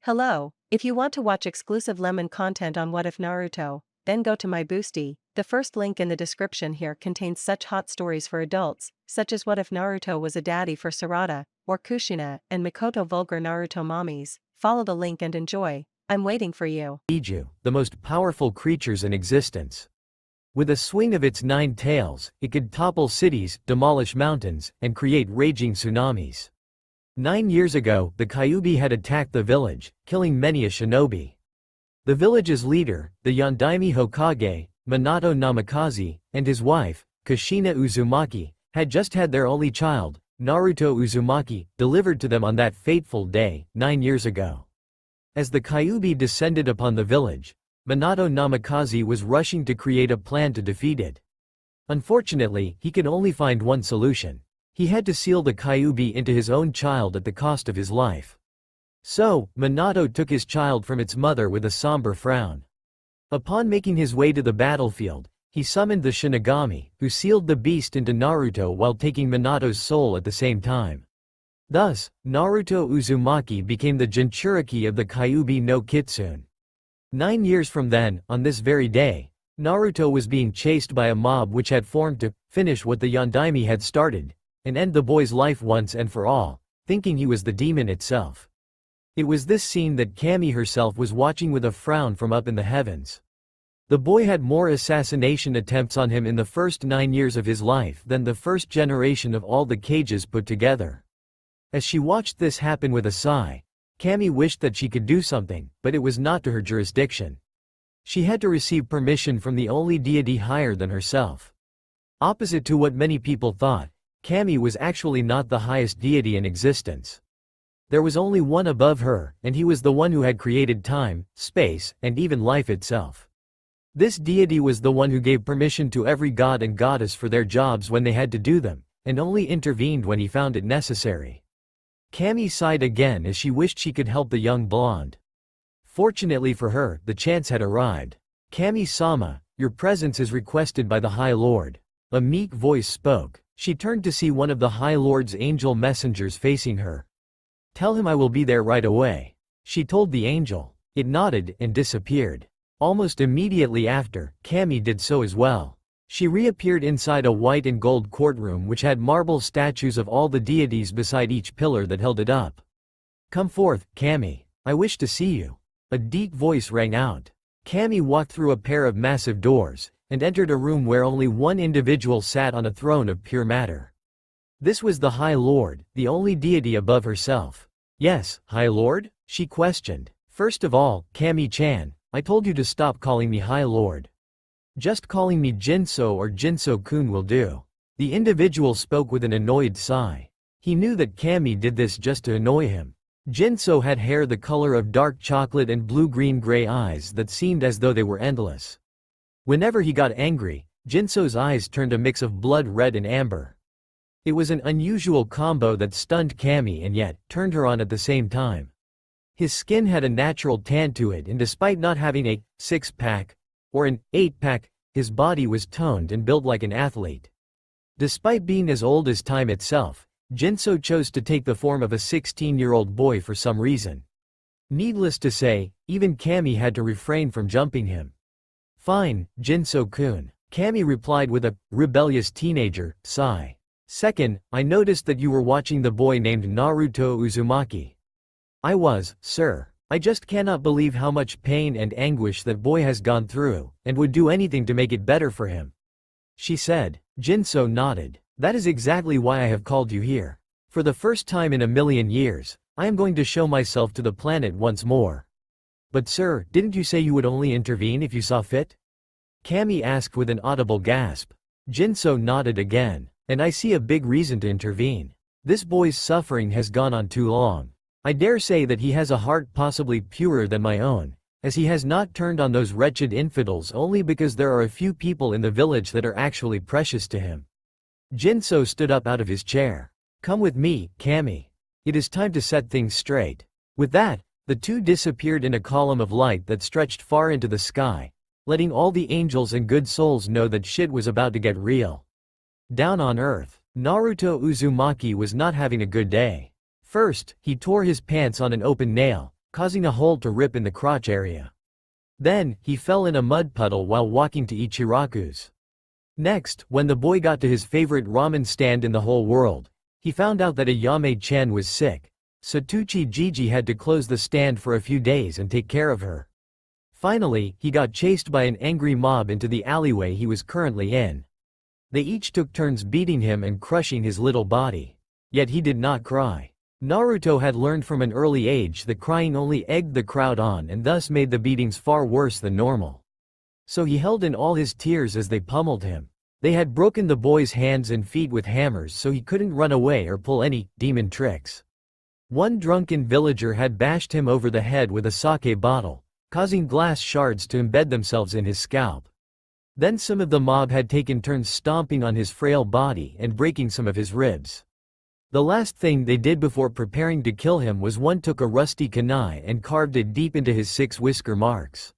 Hello, if you want to watch exclusive lemon content on What If Naruto, then go to my Boosty. The first link in the description here contains such hot stories for adults, such as What If Naruto was a daddy for Sarada, or Kushina and Mikoto vulgar Naruto mommies. Follow the link and enjoy. I'm waiting for you. Biju, the most powerful creatures in existence. With a swing of its 9 tails, it could topple cities, demolish mountains, and create raging tsunamis. 9 years ago, the Kyuubi had attacked the village, killing many a shinobi. The village's leader, the Yondaime Hokage, Minato Namikaze, and his wife, Kushina Uzumaki, had just had their only child, Naruto Uzumaki, delivered to them on that fateful day, 9 years ago. As the Kyuubi descended upon the village, Minato Namikaze was rushing to create a plan to defeat it. Unfortunately, he could only find one solution. He had to seal the Kyuubi into his own child at the cost of his life. So, Minato took his child from its mother with a somber frown. Upon making his way to the battlefield, he summoned the Shinigami, who sealed the beast into Naruto while taking Minato's soul at the same time. Thus, Naruto Uzumaki became the Jinchuriki of the Kyuubi no Kitsune. 9 years from then, on this very day, Naruto was being chased by a mob which had formed to finish what the Yondaime had started, and end the boy's life once and for all, thinking he was the demon itself. It was this scene that Kami herself was watching with a frown from up in the heavens. The boy had more assassination attempts on him in the first 9 years of his life than the first generation of all the Kages put together. As she watched this happen with a sigh, Kami wished that she could do something, but it was not to her jurisdiction. She had to receive permission from the only deity higher than herself. Opposite to what many people thought, Kami was actually not the highest deity in existence. There was only one above her, and he was the one who had created time, space, and even life itself. This deity was the one who gave permission to every god and goddess for their jobs when they had to do them, and only intervened when he found it necessary. Kami sighed again as she wished she could help the young blonde. Fortunately for her, the chance had arrived. "Kami-sama, your presence is requested by the High Lord." A meek voice spoke. She turned to see one of the High Lord's angel messengers facing her. "Tell him I will be there right away," she told the angel. It nodded and disappeared. Almost immediately after, Kami did so as well. She reappeared inside a white and gold courtroom which had marble statues of all the deities beside each pillar that held it up. "Come forth, Kami. I wish to see you." A deep voice rang out. Kami walked through a pair of massive doors, and entered a room where only one individual sat on a throne of pure matter. This was the High Lord, the only deity above herself. "Yes, High Lord?" she questioned. "First of all, Kami-chan, I told you to stop calling me High Lord. Just calling me Jinso or Jinso-kun will do." The individual spoke with an annoyed sigh. He knew that Kami did this just to annoy him. Jinso had hair the color of dark chocolate and blue-green-gray eyes that seemed as though they were endless. Whenever he got angry, Jinso's eyes turned a mix of blood red and amber. It was an unusual combo that stunned Kami and yet turned her on at the same time. His skin had a natural tan to it, and despite not having a 6-pack or an 8-pack, his body was toned and built like an athlete. Despite being as old as time itself, Jinso chose to take the form of a 16-year-old boy for some reason. Needless to say, even Kami had to refrain from jumping him. "Fine, Jinso-kun," Kami replied with a rebellious teenager sigh. "Second, I noticed that you were watching the boy named Naruto Uzumaki." "I was, sir. I just cannot believe how much pain and anguish that boy has gone through, and would do anything to make it better for him," she said. Jinso nodded. "That is exactly why I have called you here. For the first time in a million years, I am going to show myself to the planet once more." "But sir, didn't you say you would only intervene if you saw fit?" Kami asked with an audible gasp. Jinso nodded again. "And I see a big reason to intervene. This boy's suffering has gone on too long. I dare say that he has a heart possibly purer than my own, as he has not turned on those wretched infidels only because there are a few people in the village that are actually precious to him." Jinso stood up out of his chair. "Come with me, Kami. It is time to set things straight." With that, the two disappeared in a column of light that stretched far into the sky, letting all the angels and good souls know that shit was about to get real. Down on Earth, Naruto Uzumaki was not having a good day. First, he tore his pants on an open nail, causing a hole to rip in the crotch area. Then, he fell in a mud puddle while walking to Ichiraku's. Next, when the boy got to his favorite ramen stand in the whole world, he found out that Ayame-chan was sick. Satoshi Gigi had to close the stand for a few days and take care of her. Finally, he got chased by an angry mob into the alleyway he was currently in. They each took turns beating him and crushing his little body. Yet he did not cry. Naruto had learned from an early age that crying only egged the crowd on and thus made the beatings far worse than normal. So he held in all his tears as they pummeled him. They had broken the boy's hands and feet with hammers so he couldn't run away or pull any demon tricks. One drunken villager had bashed him over the head with a sake bottle, causing glass shards to embed themselves in his scalp. Then some of the mob had taken turns stomping on his frail body and breaking some of his ribs. The last thing they did before preparing to kill him was one took a rusty kunai and carved it deep into his 6 whisker marks.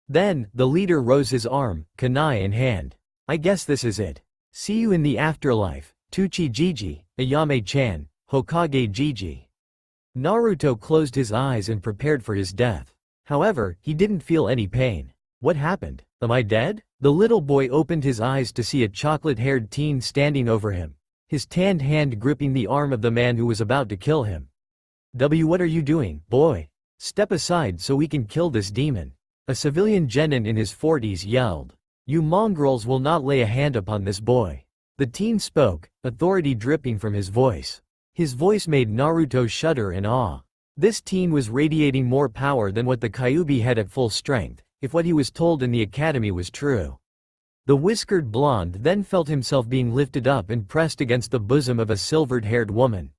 Then, the leader rose his arm, kunai in hand. "I guess this is it. See you in the afterlife, Tuchi Gigi, Ayame-chan, Hokage Gigi." Naruto closed his eyes and prepared for his death. However, he didn't feel any pain. What happened? Am I dead? The little boy opened his eyes to see a chocolate-haired teen standing over him, his tanned hand gripping the arm of the man who was about to kill him. What are you doing, boy? Step aside so we can kill this demon. A civilian genin in his 40s yelled. You mongrels will not lay a hand upon this boy. The teen spoke, authority dripping from his voice. His voice made Naruto shudder in awe. This teen was radiating more power than what the Kyuubi had at full strength, if what he was told in the academy was true. The whiskered blonde then felt himself being lifted up and pressed against the bosom of a silvered-haired woman.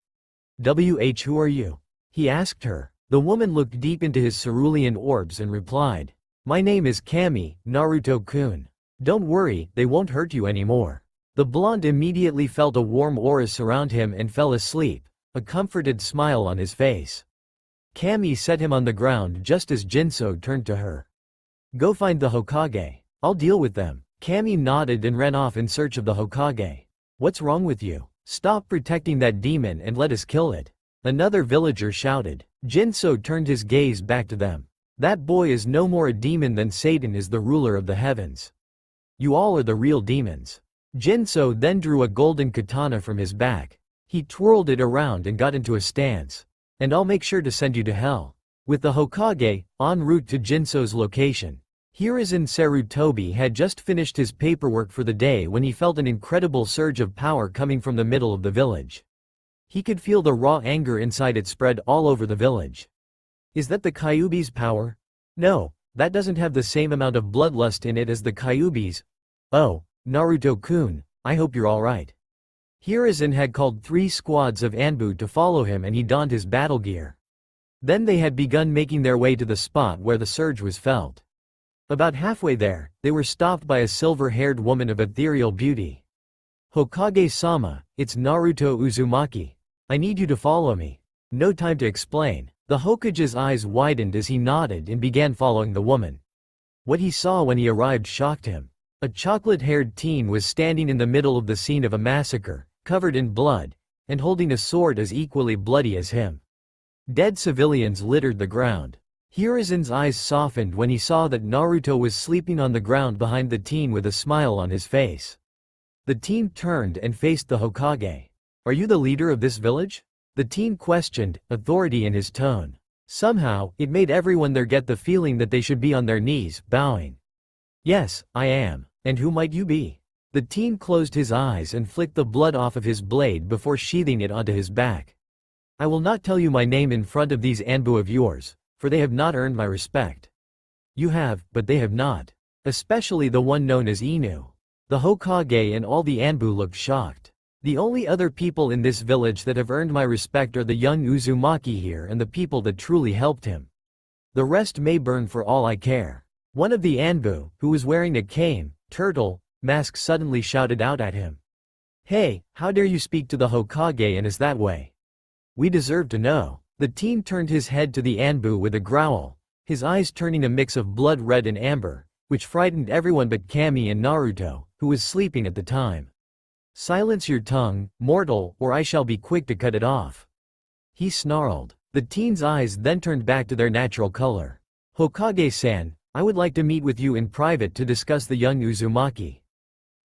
Who are you? He asked her. The woman looked deep into his cerulean orbs and replied. My name is Kami, Naruto-kun. Don't worry, they won't hurt you anymore. The blonde immediately felt a warm aura surround him and fell asleep, a comforted smile on his face. Kami set him on the ground just as Jinso turned to her. Go find the Hokage. I'll deal with them. Kami nodded and ran off in search of the Hokage. What's wrong with you? Stop protecting that demon and let us kill it. Another villager shouted. Jinso turned his gaze back to them. That boy is no more a demon than Satan is the ruler of the heavens. You all are the real demons. Jinso then drew a golden katana from his back. He twirled it around and got into a stance. And I'll make sure to send you to hell. With the Hokage, en route to Jinso's location, Hiruzen Sarutobi had just finished his paperwork for the day when he felt an incredible surge of power coming from the middle of the village. He could feel the raw anger inside it spread all over the village. Is that the Kyuubi's power? No, that doesn't have the same amount of bloodlust in it as the Kyuubi's. Oh, Naruto-kun, I hope you're alright. Hiruzen had called 3 squads of Anbu to follow him and he donned his battle gear. Then they had begun making their way to the spot where the surge was felt. About halfway there, they were stopped by a silver-haired woman of ethereal beauty. Hokage-sama, it's Naruto Uzumaki. I need you to follow me. No time to explain. The Hokage's eyes widened as he nodded and began following the woman. What he saw when he arrived shocked him. A chocolate-haired teen was standing in the middle of the scene of a massacre, covered in blood, and holding a sword as equally bloody as him. Dead civilians littered the ground. Hiruzen's eyes softened when he saw that Naruto was sleeping on the ground behind the teen with a smile on his face. The teen turned and faced the Hokage. Are you the leader of this village? The teen questioned, authority in his tone. Somehow, it made everyone there get the feeling that they should be on their knees, bowing. Yes, I am. And who might you be? The teen closed his eyes and flicked the blood off of his blade before sheathing it onto his back. I will not tell you my name in front of these Anbu of yours, for they have not earned my respect. You have, but they have not. Especially the one known as Inu. The Hokage and all the Anbu looked shocked. The only other people in this village that have earned my respect are the young Uzumaki here and the people that truly helped him. The rest may burn for all I care. One of the Anbu, who was wearing a cane, turtle, mask suddenly shouted out at him. Hey, how dare you speak to the Hokage and is that way? We deserve to know. The teen turned his head to the Anbu with a growl, his eyes turning a mix of blood red and amber, which frightened everyone but Kami and Naruto, who was sleeping at the time. Silence your tongue, mortal, or I shall be quick to cut it off. He snarled. The teen's eyes then turned back to their natural color. Hokage-san, I would like to meet with you in private to discuss the young Uzumaki.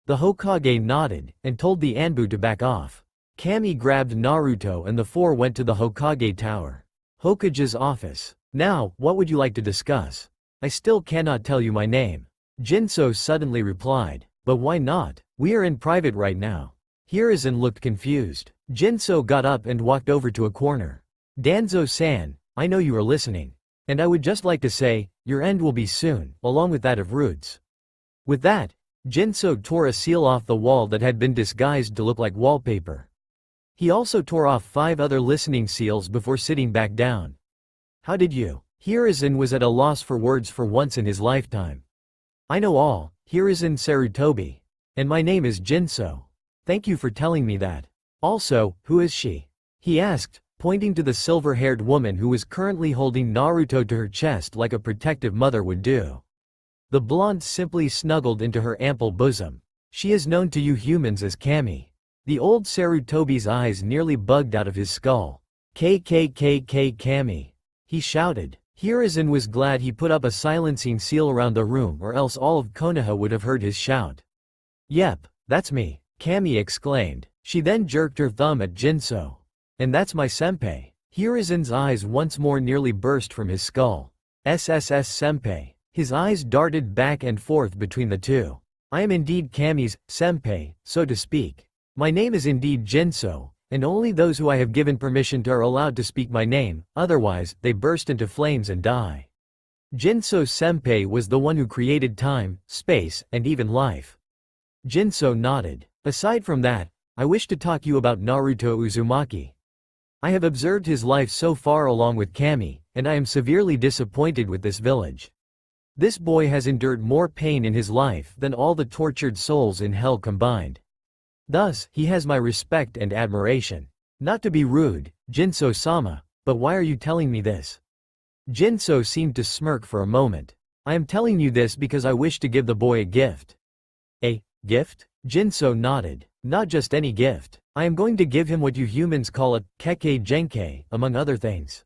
The Hokage nodded, and told the Anbu to back off. Kami grabbed Naruto and the four went to the Hokage tower. Hokage's office. Now, what would you like to discuss? I still cannot tell you my name. Jinso suddenly replied. But why not? We are in private right now. Hiruzen looked confused. Jinso got up and walked over to a corner. Danzo-san, I know you are listening. And I would just like to say, your end will be soon, along with that of Roots. With that, Jinso tore a seal off the wall that had been disguised to look like wallpaper. He also tore off 5 other listening seals before sitting back down. How did you? Hiruzen was at a loss for words for once in his lifetime. I know all, Hiruzen Sarutobi. And my name is Jinso. Thank you for telling me that. Also, who is she? He asked, pointing to the silver-haired woman who was currently holding Naruto to her chest like a protective mother would do. The blonde simply snuggled into her ample bosom. She is known to you humans as Kami. The old Sarutobi's eyes nearly bugged out of his skull. KKKK Kami. He shouted. Hiruzen was glad he put up a silencing seal around the room or else all of Konoha would have heard his shout. Yep, that's me, Kami exclaimed. She then jerked her thumb at Jinso. And that's my senpai. Hiruzen's eyes once more nearly burst from his skull. SSS senpai. His eyes darted back and forth between the two. I am indeed Kami's senpai, so to speak. My name is indeed Jinso, and only those who I have given permission to are allowed to speak my name, otherwise, they burst into flames and die. Jinso senpai was the one who created time, space, and even life. Jinso nodded. Aside from that, I wish to talk to you about Naruto Uzumaki. I have observed his life so far along with Kami, and I am severely disappointed with this village. This boy has endured more pain in his life than all the tortured souls in hell combined. Thus, he has my respect and admiration. Not to be rude, Jinso-sama, but why are you telling me this? Jinso seemed to smirk for a moment. I am telling you this because I wish to give the boy a gift. A gift? Jinso nodded. Not just any gift. I am going to give him what you humans call a keke genkai, among other things.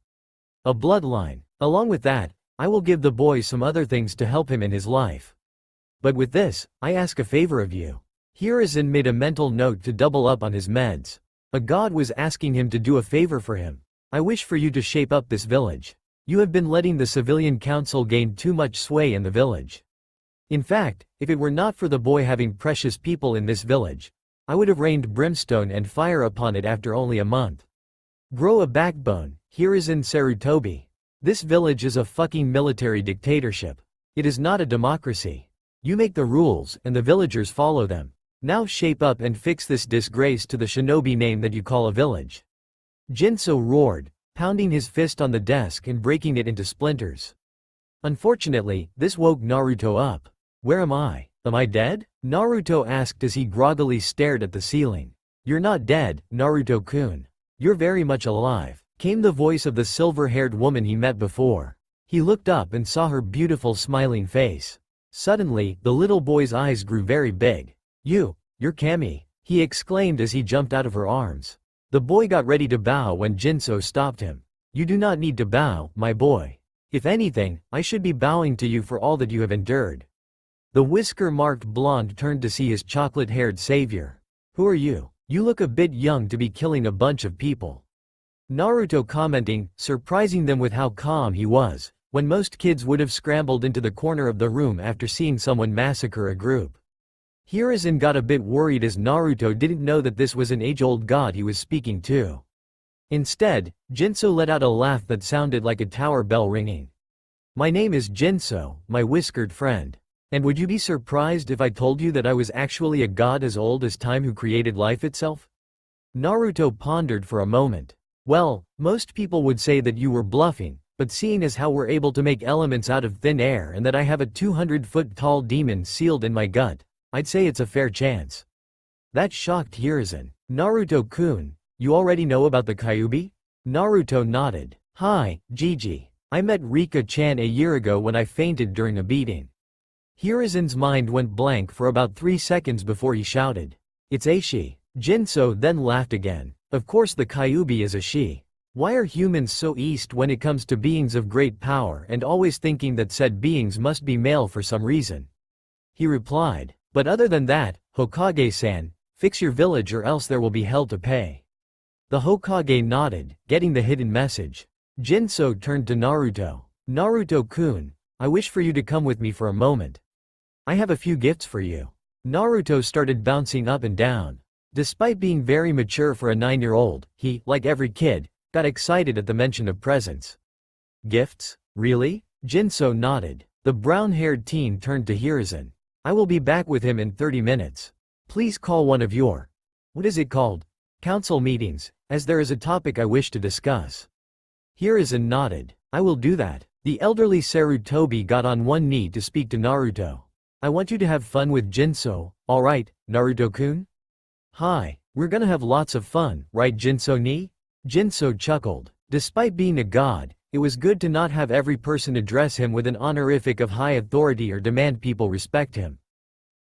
A bloodline. Along with that, I will give the boy some other things to help him in his life. But with this, I ask a favor of you. Hiruzen made a mental note to double up on his meds. A god was asking him to do a favor for him. I wish for you to shape up this village. You have been letting the civilian council gain too much sway in the village. In fact, if it were not for the boy having precious people in this village, I would have rained brimstone and fire upon it after only a month. Grow a backbone, Hiruzen Sarutobi. This village is a fucking military dictatorship. It is not a democracy. You make the rules and the villagers follow them. Now shape up and fix this disgrace to the shinobi name that you call a village. Jinso roared, pounding his fist on the desk and breaking it into splinters. Unfortunately, this woke Naruto up. Where am I? Am I dead? Naruto asked as he groggily stared at the ceiling. You're not dead, Naruto-kun. You're very much alive, came the voice of the silver-haired woman he met before. He looked up and saw her beautiful smiling face. Suddenly, the little boy's eyes grew very big. You're Kami, he exclaimed as he jumped out of her arms. The boy got ready to bow when Jinso stopped him. You do not need to bow, my boy. If anything, I should be bowing to you for all that you have endured. The whisker-marked blonde turned to see his chocolate-haired savior. Who are you? You look a bit young to be killing a bunch of people. Naruto commenting, surprising them with how calm he was, when most kids would have scrambled into the corner of the room after seeing someone massacre a group. Hiruzen got a bit worried as Naruto didn't know that this was an age-old god he was speaking to. Instead, Jinso let out a laugh that sounded like a tower bell ringing. My name is Jinso, my whiskered friend. And would you be surprised if I told you that I was actually a god as old as time who created life itself? Naruto pondered for a moment. Well, most people would say that you were bluffing, but seeing as how we're able to make elements out of thin air and that I have a 200-foot-tall demon sealed in my gut, I'd say it's a fair chance. That shocked Hiruzen. Naruto-kun, you already know about the Kyuubi? Naruto nodded. Hi, Gigi. I met Rika-chan a year ago when I fainted during a beating. Hiruzen's mind went blank for about 3 seconds before he shouted. It's a she. Jinso then laughed again. Of course the Kyuubi is a she. Why are humans so east when it comes to beings of great power and always thinking that said beings must be male for some reason? He replied, but other than that, Hokage-san, fix your village or else there will be hell to pay. The Hokage nodded, getting the hidden message. Jinso turned to Naruto. Naruto-kun, I wish for you to come with me for a moment. I have a few gifts for you. Naruto started bouncing up and down. Despite being very mature for a 9-year-old, he, like every kid, got excited at the mention of presents. Gifts? Really? Jinso nodded. The brown-haired teen turned to Hiruzen. I will be back with him in 30 minutes. Please call one of your, what is it called? Council meetings, as there is a topic I wish to discuss. Hiruzen nodded. I will do that. The elderly Sarutobi got on one knee to speak to Naruto. I want you to have fun with Jinso, alright, Naruto-kun? Hi, we're gonna have lots of fun, right Jinso-ni? Jinso chuckled. Despite being a god, it was good to not have every person address him with an honorific of high authority or demand people respect him.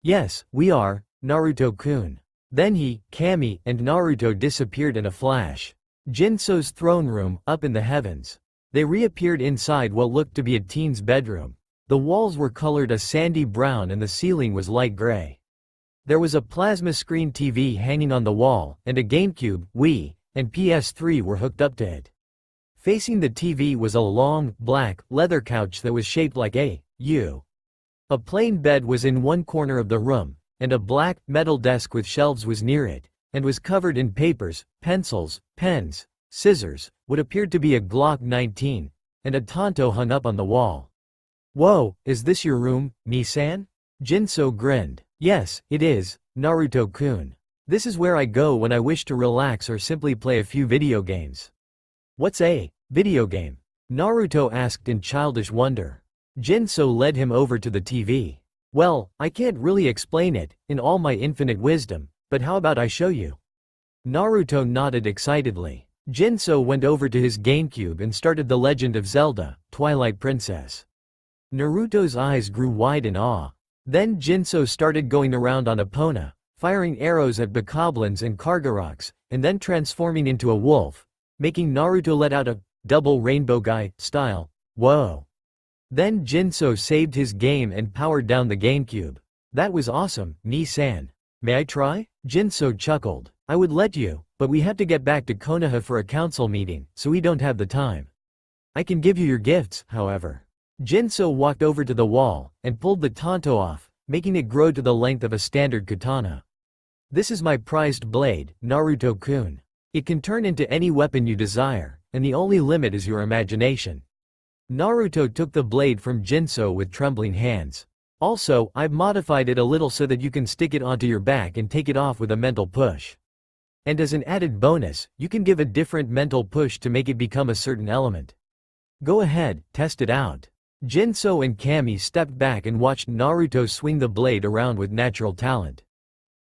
Yes, we are, Naruto-kun. Then he, Kami, and Naruto disappeared in a flash. Jinso's throne room, up in the heavens. They reappeared inside what looked to be a teen's bedroom. The walls were colored a sandy brown and the ceiling was light gray. There was a plasma screen TV hanging on the wall, and a GameCube, Wii, and PS3 were hooked up to it. Facing the TV was a long, black, leather couch that was shaped like a U. A plain bed was in one corner of the room, and a black, metal desk with shelves was near it, and was covered in papers, pencils, pens, scissors, what appeared to be a Glock 19, and a Tonto hung up on the wall. Whoa, is this your room, Ni-san? Jinso grinned. Yes, it is, Naruto-kun. This is where I go when I wish to relax or simply play a few video games. What's a video game? Naruto asked in childish wonder. Jinso led him over to the TV. Well, I can't really explain it, in all my infinite wisdom, but how about I show you? Naruto nodded excitedly. Jinso went over to his GameCube and started The Legend of Zelda, Twilight Princess. Naruto's eyes grew wide in awe. Then Jinso started going around on Epona, firing arrows at bokoblins and Kargaroks, and then transforming into a wolf, making Naruto let out a double rainbow guy style, whoa. Then Jinso saved his game and powered down the GameCube. That was awesome, Ni-san. May I try? Jinso chuckled. I would let you, but we have to get back to Konoha for a council meeting, so we don't have the time. I can give you your gifts, however. Jinso walked over to the wall, and pulled the Tonto off, making it grow to the length of a standard katana. This is my prized blade, Naruto-kun. It can turn into any weapon you desire, and the only limit is your imagination. Naruto took the blade from Jinso with trembling hands. Also, I've modified it a little so that you can stick it onto your back and take it off with a mental push. And as an added bonus, you can give a different mental push to make it become a certain element. Go ahead, test it out. Jinso and Kami stepped back and watched Naruto swing the blade around with natural talent.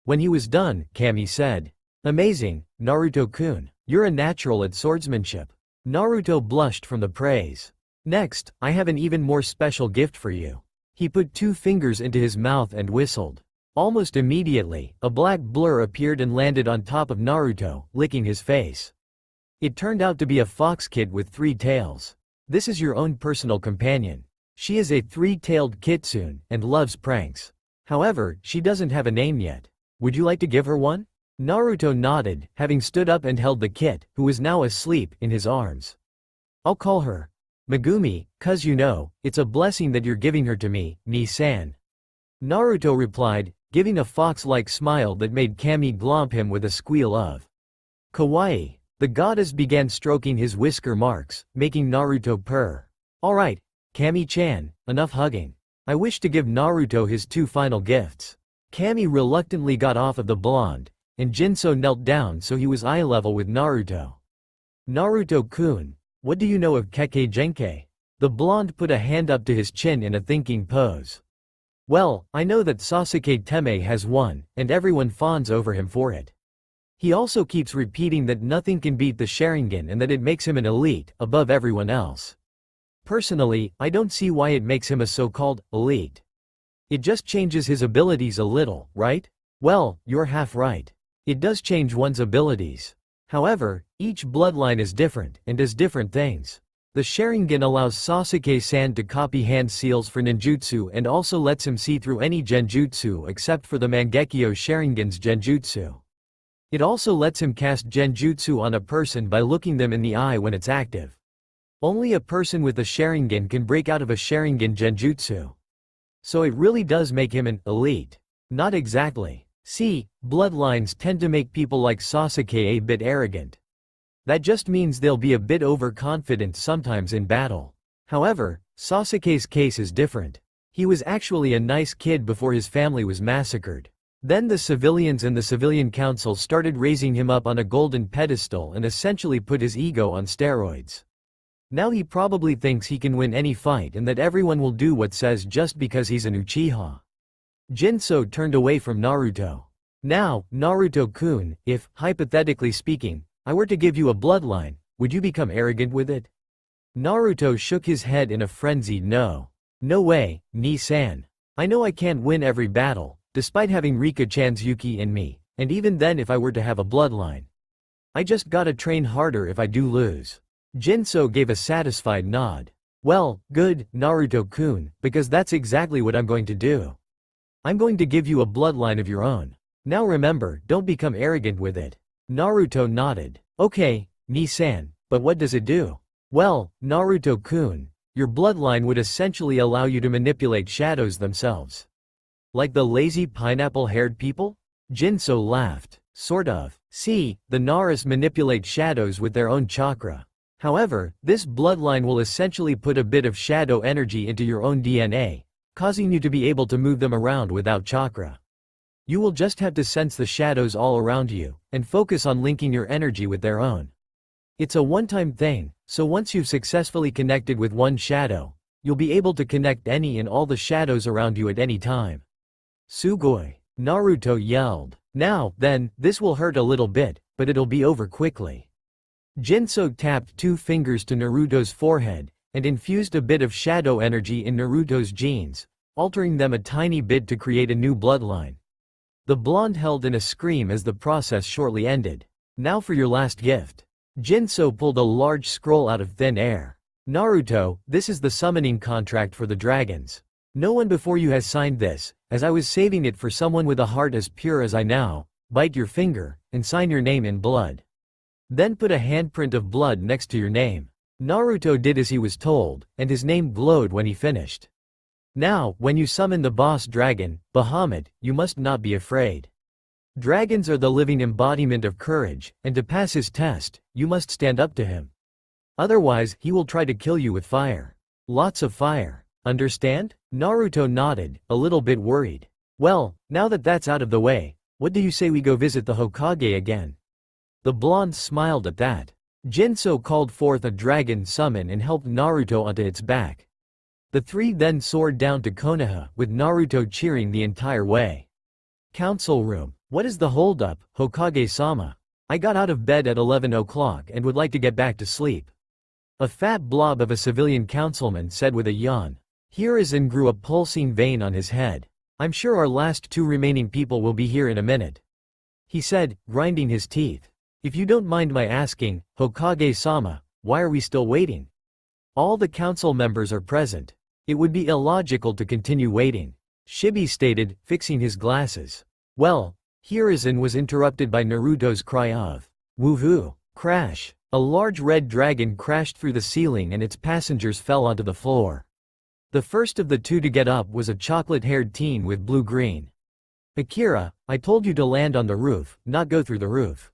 When he was done, Kami said, Amazing, Naruto-kun, you're a natural at swordsmanship. Naruto blushed from the praise. Next, I have an even more special gift for you. He put 2 fingers into his mouth and whistled. Almost immediately, a black blur appeared and landed on top of Naruto, licking his face. It turned out to be a fox kid with 3 tails. This is your own personal companion. She is a 3-tailed kitsune, and loves pranks. However, she doesn't have a name yet. Would you like to give her one? Naruto nodded, having stood up and held the kit, who was now asleep, in his arms. I'll call her Megumi, cuz you know, it's a blessing that you're giving her to me, Ni-san. Naruto replied, giving a fox-like smile that made Kami glomp him with a squeal of kawaii. The goddess began stroking his whisker marks, making Naruto purr. Alright, Kami-chan, enough hugging. I wish to give Naruto his 2 final gifts. Kami reluctantly got off of the blonde, and Jinso knelt down so he was eye level with Naruto. Naruto-kun, what do you know of Kekkei Genkei? The blonde put a hand up to his chin in a thinking pose. Well, I know that Sasuke Teme has one, and everyone fawns over him for it. He also keeps repeating that nothing can beat the Sharingan and that it makes him an elite, above everyone else. Personally, I don't see why it makes him a so-called elite. It just changes his abilities a little, right? Well, you're half right. It does change one's abilities. However, each bloodline is different and does different things. The Sharingan allows Sasuke-san to copy hand seals for ninjutsu and also lets him see through any genjutsu except for the Mangekyo Sharingan's genjutsu. It also lets him cast genjutsu on a person by looking them in the eye when it's active. Only a person with a Sharingan can break out of a Sharingan genjutsu. So it really does make him an elite. Not exactly. See, bloodlines tend to make people like Sasuke a bit arrogant. That just means they'll be a bit overconfident sometimes in battle. However, Sasuke's case is different. He was actually a nice kid before his family was massacred. Then the civilians and the civilian council started raising him up on a golden pedestal and essentially put his ego on steroids. Now he probably thinks he can win any fight and that everyone will do what says just because he's an Uchiha. Jinso turned away from Naruto. Now, Naruto-kun, if, hypothetically speaking, I were to give you a bloodline, would you become arrogant with it? Naruto shook his head in a frenzied no. No way, Ni-san. I know I can't win every battle, despite having Rika-chan's Yuki in me, and even then if I were to have a bloodline. I just gotta train harder if I do lose. Jinso gave a satisfied nod. Well, good, Naruto-kun, because that's exactly what I'm going to do. I'm going to give you a bloodline of your own. Now remember, don't become arrogant with it. Naruto nodded. Okay, Ni-san, but what does it do? Well, Naruto-kun, your bloodline would essentially allow you to manipulate shadows themselves. Like the lazy pineapple-haired people? Jinso laughed. Sort of. See, the Naras manipulate shadows with their own chakra. However, this bloodline will essentially put a bit of shadow energy into your own DNA, causing you to be able to move them around without chakra. You will just have to sense the shadows all around you, and focus on linking your energy with their own. It's a one-time thing, so once you've successfully connected with one shadow, you'll be able to connect any and all the shadows around you at any time. Sugoi! Naruto yelled. Now, then, this will hurt a little bit, but it'll be over quickly. Jinso tapped 2 fingers to Naruto's forehead, and infused a bit of shadow energy in Naruto's genes, altering them a tiny bit to create a new bloodline. The blonde held in a scream as the process shortly ended. Now for your last gift. Jinso pulled a large scroll out of thin air. Naruto, this is the summoning contract for the dragons. No one before you has signed this, as I was saving it for someone with a heart as pure as I now. Bite your finger, and sign your name in blood. Then put a handprint of blood next to your name. Naruto did as he was told, and his name glowed when he finished. Now, when you summon the boss dragon, Bahamut, you must not be afraid. Dragons are the living embodiment of courage, and to pass his test, you must stand up to him. Otherwise, he will try to kill you with fire. Lots of fire. Understand? Naruto nodded, a little bit worried. Well, now that that's out of the way, what do you say we go visit the Hokage again? The blonde smiled at that. Jinso called forth a dragon summon and helped Naruto onto its back. The 3 then soared down to Konoha, with Naruto cheering the entire way. Council room. What is the holdup, Hokage-sama? I got out of bed at 11 o'clock and would like to get back to sleep. A fat blob of a civilian councilman said with a yawn. Hiruzen grew a pulsing vein on his head. I'm sure our last 2 remaining people will be here in a minute. He said, grinding his teeth. If you don't mind my asking, Hokage-sama, why are we still waiting? All the council members are present. It would be illogical to continue waiting. Shibi stated, fixing his glasses. Well, Hiruzen was interrupted by Naruto's cry of, woohoo! Crash! A large red dragon crashed through the ceiling and its passengers fell onto the floor. The first of the 2 to get up was a chocolate-haired teen with blue-green. Akira, I told you to land on the roof, not go through the roof.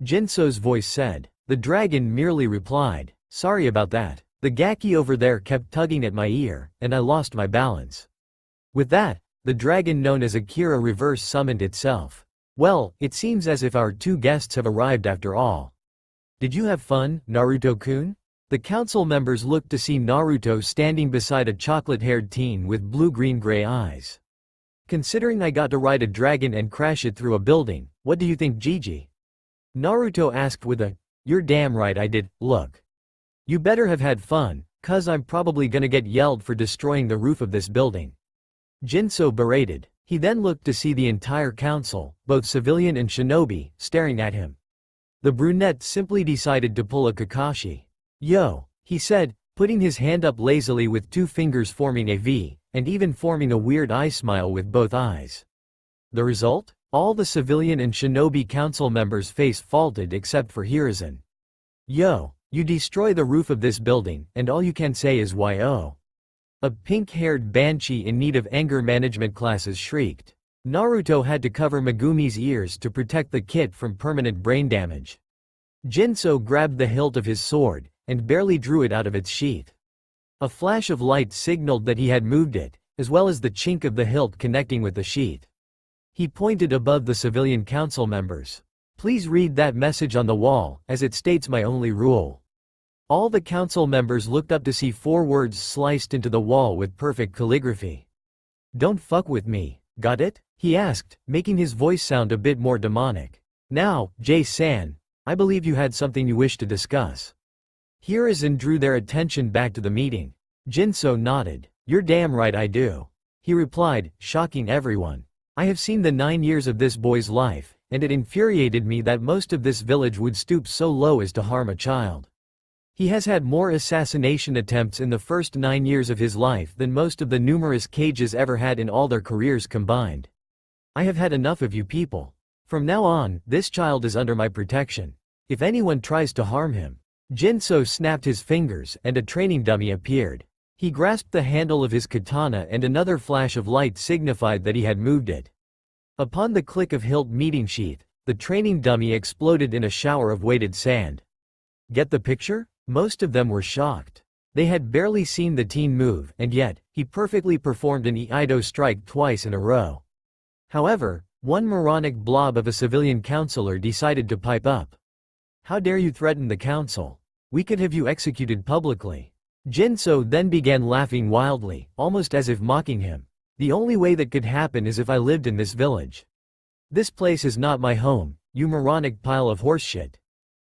Jinso's voice said. The dragon merely replied, sorry about that. The gaki over there kept tugging at my ear, and I lost my balance. With that, the dragon known as Akira reverse summoned itself. Well, it seems as if our 2 guests have arrived after all. Did you have fun, Naruto-kun? The council members looked to see Naruto standing beside a chocolate-haired teen with blue-green-gray eyes. Considering I got to ride a dragon and crash it through a building, what do you think, Gigi? Naruto asked with a, you're damn right I did, look. You better have had fun, cuz I'm probably gonna get yelled for destroying the roof of this building. Jinso berated. He then looked to see the entire council, both civilian and shinobi, staring at him. The brunette simply decided to pull a Kakashi. "Yo," he said, putting his hand up lazily with two fingers forming a V, and even forming a weird eye smile with both eyes. The result? All the civilian and shinobi council members' face faulted except for Hiruzen. "Yo, you destroy the roof of this building, and all you can say is yo." A pink-haired banshee in need of anger management classes shrieked. Naruto had to cover Megumi's ears to protect the kid from permanent brain damage. Jinso grabbed the hilt of his sword, and barely drew it out of its sheath. A flash of light signaled that he had moved it, as well as the chink of the hilt connecting with the sheath. He pointed above the civilian council members. "Please read that message on the wall, as it states my only rule." All the council members looked up to see 4 words sliced into the wall with perfect calligraphy. "Don't fuck with me, got it?" he asked, making his voice sound a bit more demonic. "Now, Jay-san, I believe you had something you wish to discuss." Hiruzen drew their attention back to the meeting. Jinso nodded. "You're damn right I do," he replied, shocking everyone. "I have seen the 9 years of this boy's life, and it infuriated me that most of this village would stoop so low as to harm a child. He has had more assassination attempts in the first 9 years of his life than most of the numerous cages ever had in all their careers combined. I have had enough of you people. From now on, this child is under my protection. If anyone tries to harm him..." Jinso snapped his fingers and a training dummy appeared. He grasped the handle of his katana and another flash of light signified that he had moved it. Upon the click of hilt meeting sheath, the training dummy exploded in a shower of weighted sand. Get the picture? Most of them were shocked. They had barely seen the teen move, and yet, he perfectly performed an Iaido strike twice in a row. However, one moronic blob of a civilian councillor decided to pipe up. "How dare you threaten the council? We could have you executed publicly." Jinso then began laughing wildly, almost as if mocking him. "The only way that could happen is if I lived in this village. This place is not my home, you moronic pile of horseshit."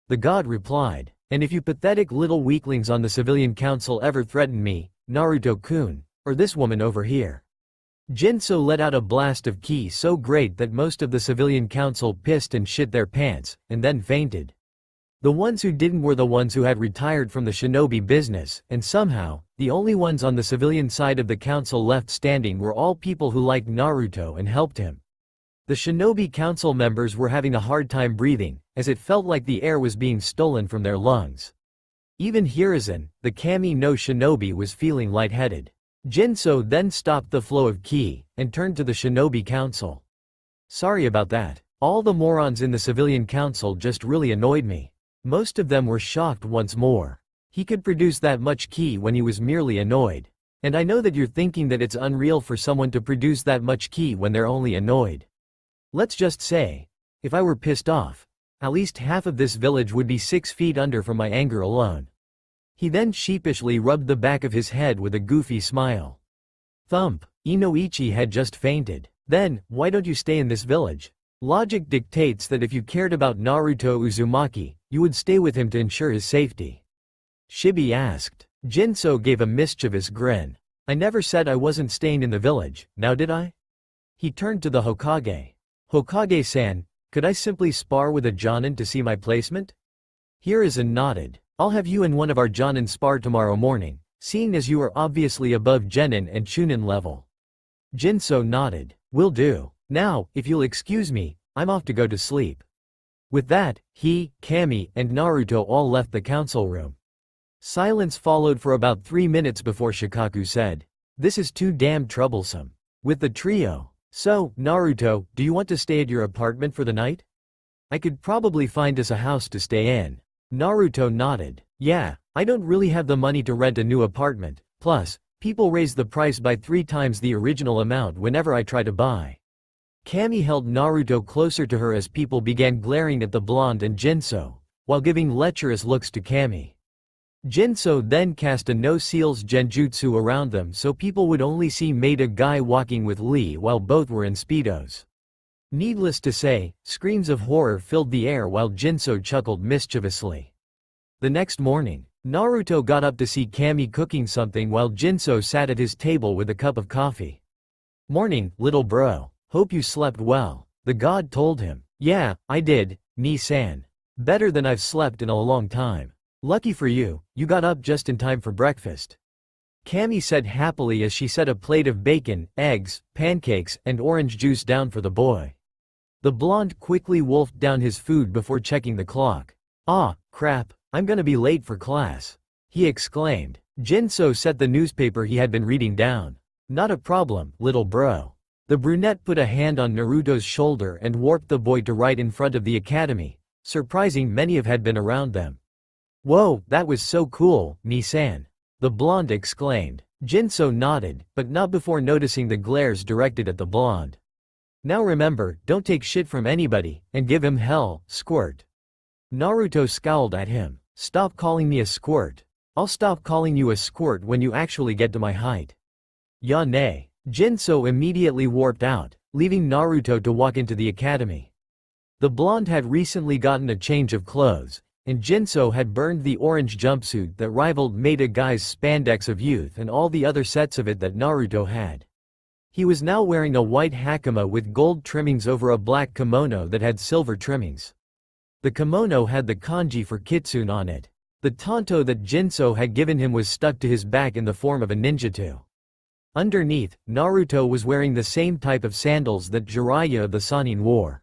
The god replied, "And if you pathetic little weaklings on the civilian council ever threaten me, Naruto-kun, or this woman over here." Jinso let out a blast of ki so great that most of the civilian council pissed and shit their pants, and then fainted. The ones who didn't were the ones who had retired from the shinobi business, and somehow, the only ones on the civilian side of the council left standing were all people who liked Naruto and helped him. The shinobi council members were having a hard time breathing, as it felt like the air was being stolen from their lungs. Even Hiruzen, the kami no shinobi, was feeling lightheaded. Jinso then stopped the flow of ki, and turned to the shinobi council. "Sorry about that. All the morons in the civilian council just really annoyed me." Most of them were shocked once more. He could produce that much ki when he was merely annoyed. And I know that you're thinking that it's unreal for someone to produce that much ki when they're only annoyed. Let's just say, if I were pissed off, at least half of this village would be 6 feet under from my anger alone. He then sheepishly rubbed the back of his head with a goofy smile. Thump, Inoichi had just fainted. "Then, why don't you stay in this village? Logic dictates that if you cared about Naruto Uzumaki, you would stay with him to ensure his safety." Shibi asked. Jinso gave a mischievous grin. "I never said I wasn't staying in the village, now did I?" He turned to the Hokage. "Hokage-san, could I simply spar with a Jonin to see my placement?" Hiruzen nodded. "I'll have you and one of our Jonin spar tomorrow morning, seeing as you are obviously above Genin and Chunin level." Jinso nodded. "Will do. Now, if you'll excuse me, I'm off to go to sleep." With that, he, Kami, and Naruto all left the council room. Silence followed for about 3 minutes before Shikaku said, "This is too damn troublesome." With the trio. "So, Naruto, do you want to stay at your apartment for the night? I could probably find us a house to stay in." Naruto nodded. "Yeah, I don't really have the money to rent a new apartment, plus, people raise the price by 3 times the original amount whenever I try to buy." Kami held Naruto closer to her as people began glaring at the blonde and Jinso, while giving lecherous looks to Kami. Jinso then cast a no-seals genjutsu around them so people would only see Maida Guy walking with Lee while both were in speedos. Needless to say, screams of horror filled the air while Jinso chuckled mischievously. The next morning, Naruto got up to see Kami cooking something while Jinso sat at his table with a cup of coffee. "Morning, little bro. Hope you slept well," the god told him. "Yeah, I did, Ni-san. Better than I've slept in a long time. Lucky for you, you got up just in time for breakfast. Cammy said happily as she set a plate of bacon, eggs, pancakes, and orange juice down for the boy. The blonde quickly wolfed down his food before checking the clock. "Ah, crap, I'm gonna be late for class," he exclaimed. Jinso set the newspaper he had been reading down. "Not a problem, little bro." The brunette put a hand on Naruto's shoulder and warped the boy to right in front of the academy, surprising many of had been around them. "Whoa, that was so cool, Ni-san," the blonde exclaimed. Jinso nodded, but not before noticing the glares directed at the blonde. "Now remember, don't take shit from anybody, and give him hell, squirt." Naruto scowled at him. "Stop calling me a squirt. I'll stop calling you a squirt when you actually get to my height." "Ya nay." Jinso immediately warped out, leaving Naruto to walk into the academy. The blonde had recently gotten a change of clothes, and Jinso had burned the orange jumpsuit that rivaled Maida Guy's spandex of youth and all the other sets of it that Naruto had. He was now wearing a white hakama with gold trimmings over a black kimono that had silver trimmings. The kimono had the kanji for kitsune on it. The tanto that Jinso had given him was stuck to his back in the form of a ninjutsu. Underneath, Naruto was wearing the same type of sandals that Jiraiya of the Sannin wore.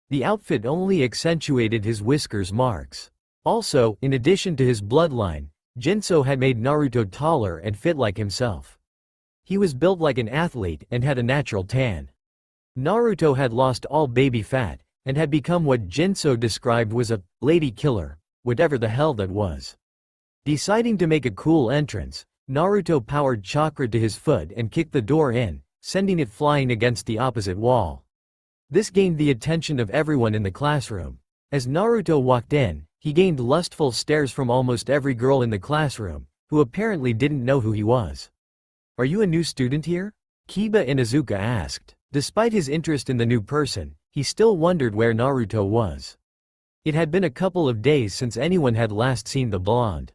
The outfit only accentuated his whiskers marks. Also, in addition to his bloodline, Jinso had made Naruto taller and fit like himself. He was built like an athlete and had a natural tan. Naruto had lost all baby fat, and had become what Jinso described was a lady killer, whatever the hell that was. Deciding to make a cool entrance, Naruto powered chakra to his foot and kicked the door in, sending it flying against the opposite wall. This gained the attention of everyone in the classroom. As Naruto walked in, he gained lustful stares from almost every girl in the classroom, who apparently didn't know who he was. "Are you a new student here?" Kiba Inuzuka asked. Despite his interest in the new person, he still wondered where Naruto was. It had been a couple of days since anyone had last seen the blonde.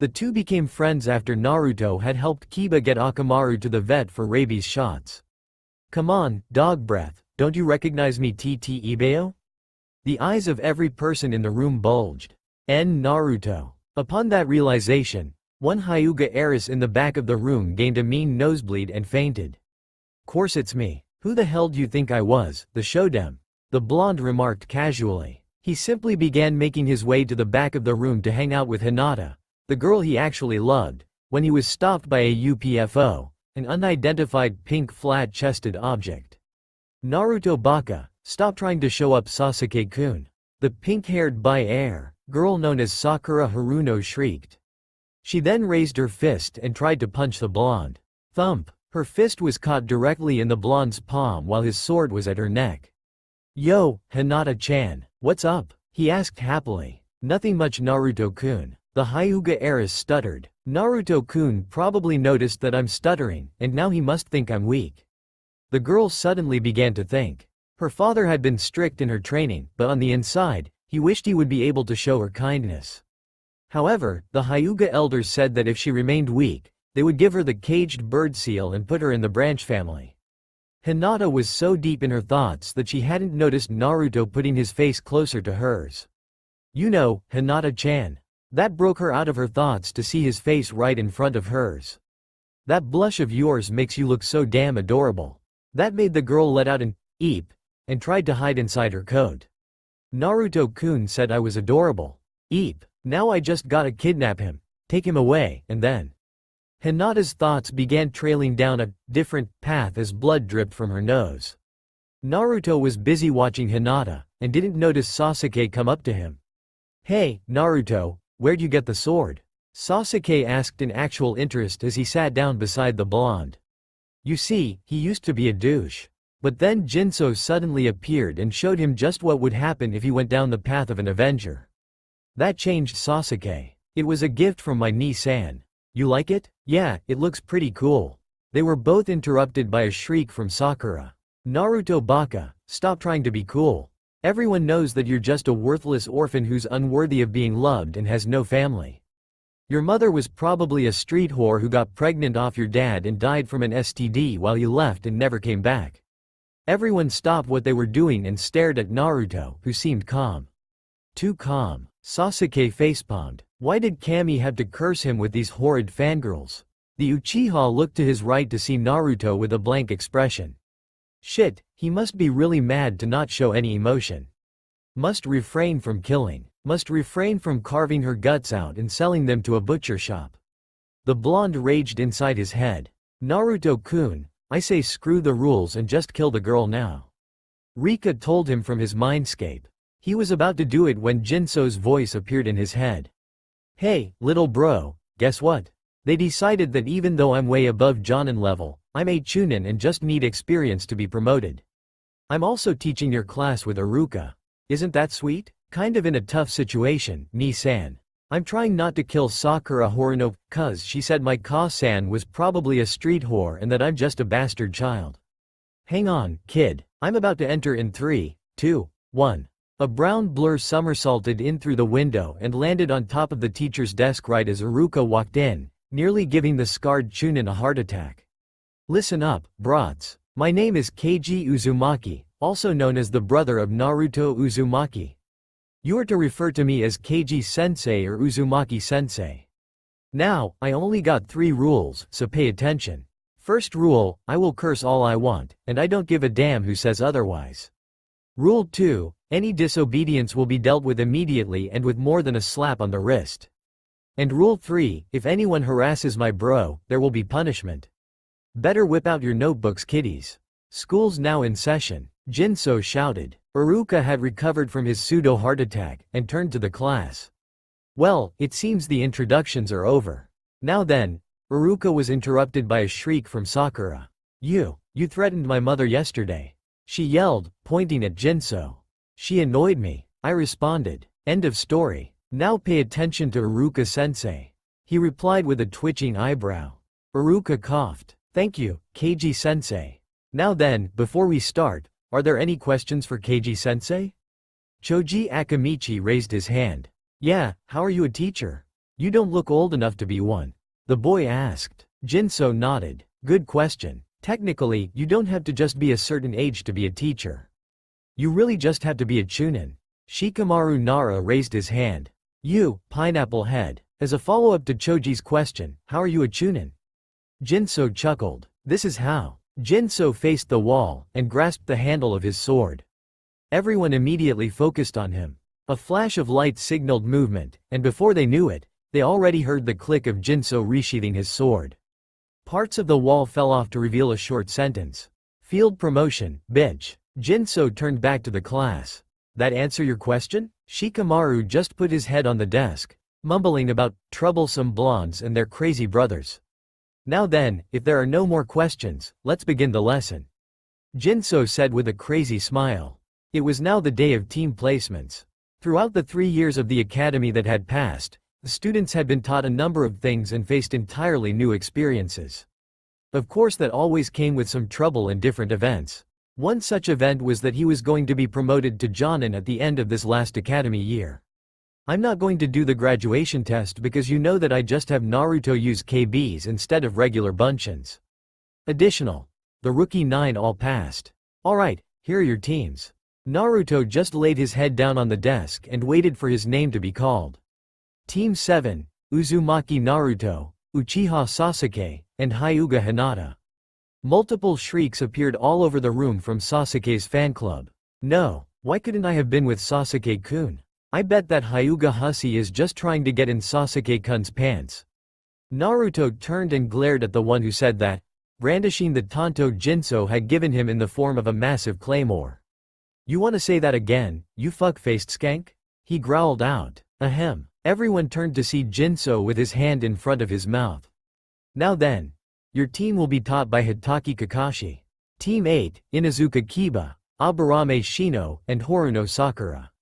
The two became friends after Naruto had helped Kiba get Akamaru to the vet for rabies shots. "Come on, dog breath, don't you recognize me, TT Ibeo?" The eyes of every person in the room bulged. Naruto. Upon that realization, one Hyuga heiress in the back of the room gained a mean nosebleed and fainted. "Course it's me. Who the hell do you think I was, the Shodem?" the blonde remarked casually. He simply began making his way to the back of the room to hang out with Hinata, the girl he actually loved, when he was stopped by a UPFO, an unidentified pink flat-chested object. "Naruto Baka, stop trying to show up, Sasuke-kun," the pink-haired bi-air girl known as Sakura Haruno shrieked. She then raised her fist and tried to punch the blonde. Thump! Her fist was caught directly in the blonde's palm while his sword was at her neck. "Yo, Hinata-chan, what's up?" he asked happily. "Nothing much, Naruto-kun," the Hyuga heiress stuttered. "Naruto-kun probably noticed that I'm stuttering, and now he must think I'm weak." The girl suddenly began to think. Her father had been strict in her training, but on the inside, he wished he would be able to show her kindness. However, the Hyuga elders said that if she remained weak, they would give her the caged bird seal and put her in the branch family. Hinata was so deep in her thoughts that she hadn't noticed Naruto putting his face closer to hers. "You know, Hinata-chan." That broke her out of her thoughts to see his face right in front of hers. "That blush of yours makes you look so damn adorable." That made the girl let out an eep and tried to hide inside her coat. "Naruto-kun said I was adorable. Eep. Now I just gotta kidnap him, take him away, and then." Hinata's thoughts began trailing down a different path as blood dripped from her nose. Naruto was busy watching Hinata, and didn't notice Sasuke come up to him. "Hey, Naruto, where'd you get the sword?" Sasuke asked in actual interest as he sat down beside the blonde. You see, he used to be a douche. But then Jinso suddenly appeared and showed him just what would happen if he went down the path of an Avenger. That changed Sasuke. "It was a gift from my Ni-san. You like it?" "Yeah, it looks pretty cool." They were both interrupted by a shriek from Sakura. "Naruto Baka, stop trying to be cool. Everyone knows that you're just a worthless orphan who's unworthy of being loved and has no family. Your mother was probably a street whore who got pregnant off your dad and died from an STD while you left and never came back." Everyone stopped what they were doing and stared at Naruto, who seemed calm. Too calm. Sasuke facepalmed. Why did Kami have to curse him with these horrid fangirls? The Uchiha looked to his right to see Naruto with a blank expression. Shit, he must be really mad to not show any emotion. Must refrain from killing. Must refrain from carving her guts out and selling them to a butcher shop. The blonde raged inside his head. Naruto-kun, I say screw the rules and just kill the girl now. Rika told him from his mindscape. He was about to do it when Jinso's voice appeared in his head. Hey, little bro, guess what? They decided that even though I'm way above Jonin level, I'm a chunin and just need experience to be promoted. I'm also teaching your class with Iruka. Isn't that sweet? Kind of in a tough situation, Ni-san. I'm trying not to kill Sakura Horino, cuz she said my Ka-san was probably a street whore and that I'm just a bastard child. Hang on, kid, I'm about to enter in 3, 2, 1. A brown blur somersaulted in through the window and landed on top of the teacher's desk right as Iruka walked in, nearly giving the scarred chunin a heart attack. Listen up, brats. My name is Keiji Uzumaki, also known as the brother of Naruto Uzumaki. You are to refer to me as Keiji-sensei or Uzumaki-sensei. Now, I only got 3 rules, so pay attention. First rule, I will curse all I want, and I don't give a damn who says otherwise. Rule 2, any disobedience will be dealt with immediately and with more than a slap on the wrist. And Rule 3, if anyone harasses my bro, there will be punishment. Better whip out your notebooks, kiddies. School's now in session, Jinso shouted. Iruka had recovered from his pseudo-heart attack, and turned to the class. Well, it seems the introductions are over. Now then, Iruka was interrupted by a shriek from Sakura. You threatened my mother yesterday. She yelled, pointing at Jinso. She annoyed me, I responded. End of story. Now pay attention to Iruka-sensei. He replied with a twitching eyebrow. Iruka coughed. Thank you, Keiji-sensei. Now then, before we start, are there any questions for Keiji-sensei? Choji Akamichi raised his hand. Yeah, how are you a teacher? You don't look old enough to be one. The boy asked. Jinso nodded. Good question. Technically, you don't have to just be a certain age to be a teacher. You really just have to be a chunin. Shikamaru Nara raised his hand. You, pineapple head. As a follow-up to Choji's question, how are you a chunin? Jinso chuckled. This is how. Jinso faced the wall, and grasped the handle of his sword. Everyone immediately focused on him. A flash of light signaled movement, and before they knew it, they already heard the click of Jinso resheathing his sword. Parts of the wall fell off to reveal a short sentence. Field promotion, bitch. Jinso turned back to the class. That answer your question? Shikamaru just put his head on the desk, mumbling about troublesome blondes and their crazy brothers. Now then, if there are no more questions, let's begin the lesson. Jinso said with a crazy smile. It was now the day of team placements. Throughout the 3 years of the academy that had passed, the students had been taught a number of things and faced entirely new experiences. Of course that always came with some trouble and different events. One such event was that he was going to be promoted to Jonin at the end of this last academy year. I'm not going to do the graduation test because you know that I just have Naruto use KBs instead of regular bunchins. Additional. The rookie 9 all passed. Alright, here are your teams. Naruto just laid his head down on the desk and waited for his name to be called. Team 7, Uzumaki Naruto, Uchiha Sasuke, and Hyuga Hinata. Multiple shrieks appeared all over the room from Sasuke's fan club. No, why couldn't I have been with Sasuke-kun? I bet that Hyuga hussy is just trying to get in Sasuke-kun's pants. Naruto turned and glared at the one who said that, brandishing the tanto Jinso had given him in the form of a massive claymore. You wanna say that again, you fuck-faced skank? He growled out. Ahem. Everyone turned to see Jinso with his hand in front of his mouth. Now then. Your team will be taught by Hitaki Kakashi. Team 8, Inazuka Kiba, Aburame Shino, and Horuno Sakura.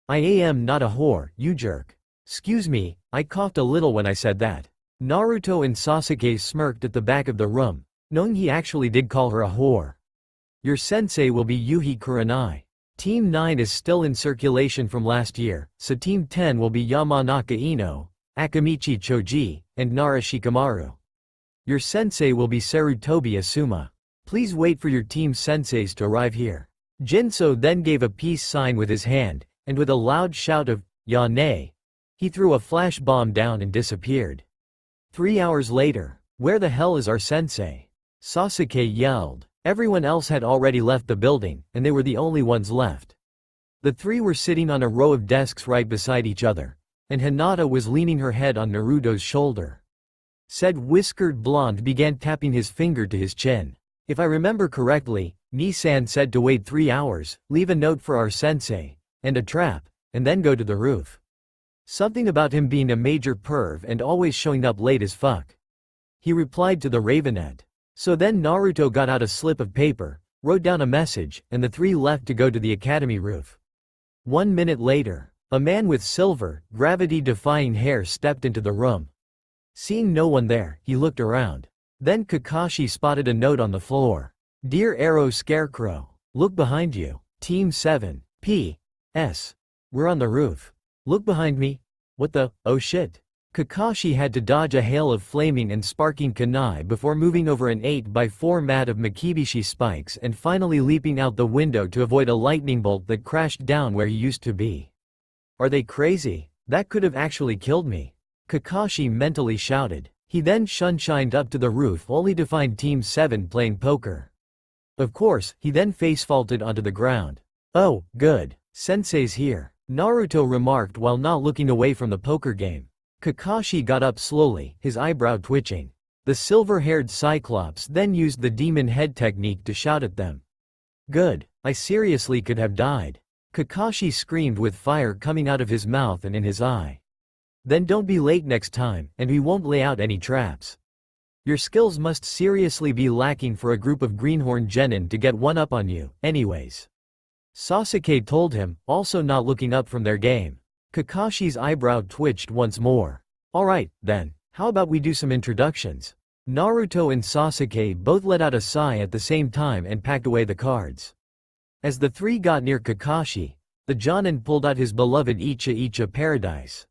I am not a whore, you jerk. Excuse me, I coughed a little when I said that. Naruto and Sasuke smirked at the back of the room, knowing he actually did call her a whore. Your sensei will be Yuhi Kurenai. Team 9 is still in circulation from last year, so Team 10 will be Yamanaka Ino, Akamichi Choji, and Nara Shikamaru. Your sensei will be Sarutobi Asuma. Please wait for your team senseis to arrive here. Jinso then gave a peace sign with his hand, and with a loud shout of, "Ya nay!" he threw a flash bomb down and disappeared. 3 hours later, "Where the hell is our sensei?" Sasuke yelled. Everyone else had already left the building, and they were the only ones left. The three were sitting on a row of desks right beside each other, and Hinata was leaning her head on Naruto's shoulder. Said whiskered blonde began tapping his finger to his chin. "If I remember correctly, Nisan said to wait 3 hours, leave a note for our sensei, and a trap, and then go to the roof. Something about him being a major perv and always showing up late as fuck." He replied to the Ravenet. So then Naruto got out a slip of paper, wrote down a message, and the three left to go to the academy roof. 1 minute later, a man with silver, gravity-defying hair stepped into the room. Seeing no one there, he looked around. Then Kakashi spotted a note on the floor. "Dear Arrow Scarecrow, look behind you. Team 7. P.S. We're on the roof. Look behind me. What the, oh shit." Kakashi had to dodge a hail of flaming and sparking kunai before moving over an 8x4 mat of Makibishi spikes and finally leaping out the window to avoid a lightning bolt that crashed down where he used to be. "Are they crazy? That could have actually killed me," Kakashi mentally shouted. He then shunshined up to the roof only to find Team 7 playing poker. Of course, he then face-faulted onto the ground. "Oh, good. Sensei's here," Naruto remarked while not looking away from the poker game. Kakashi got up slowly, his eyebrow twitching. The silver-haired Cyclops then used the demon head technique to shout at them. "Good. I seriously could have died." Kakashi screamed with fire coming out of his mouth and in his eye. "Then don't be late next time, and we won't lay out any traps. Your skills must seriously be lacking for a group of greenhorn genin to get one up on you, anyways," Sasuke told him, also not looking up from their game. Kakashi's eyebrow twitched once more. "Alright, then, how about we do some introductions?" Naruto and Sasuke both let out a sigh at the same time and packed away the cards. As the three got near Kakashi, the Jonin pulled out his beloved Icha Paradise.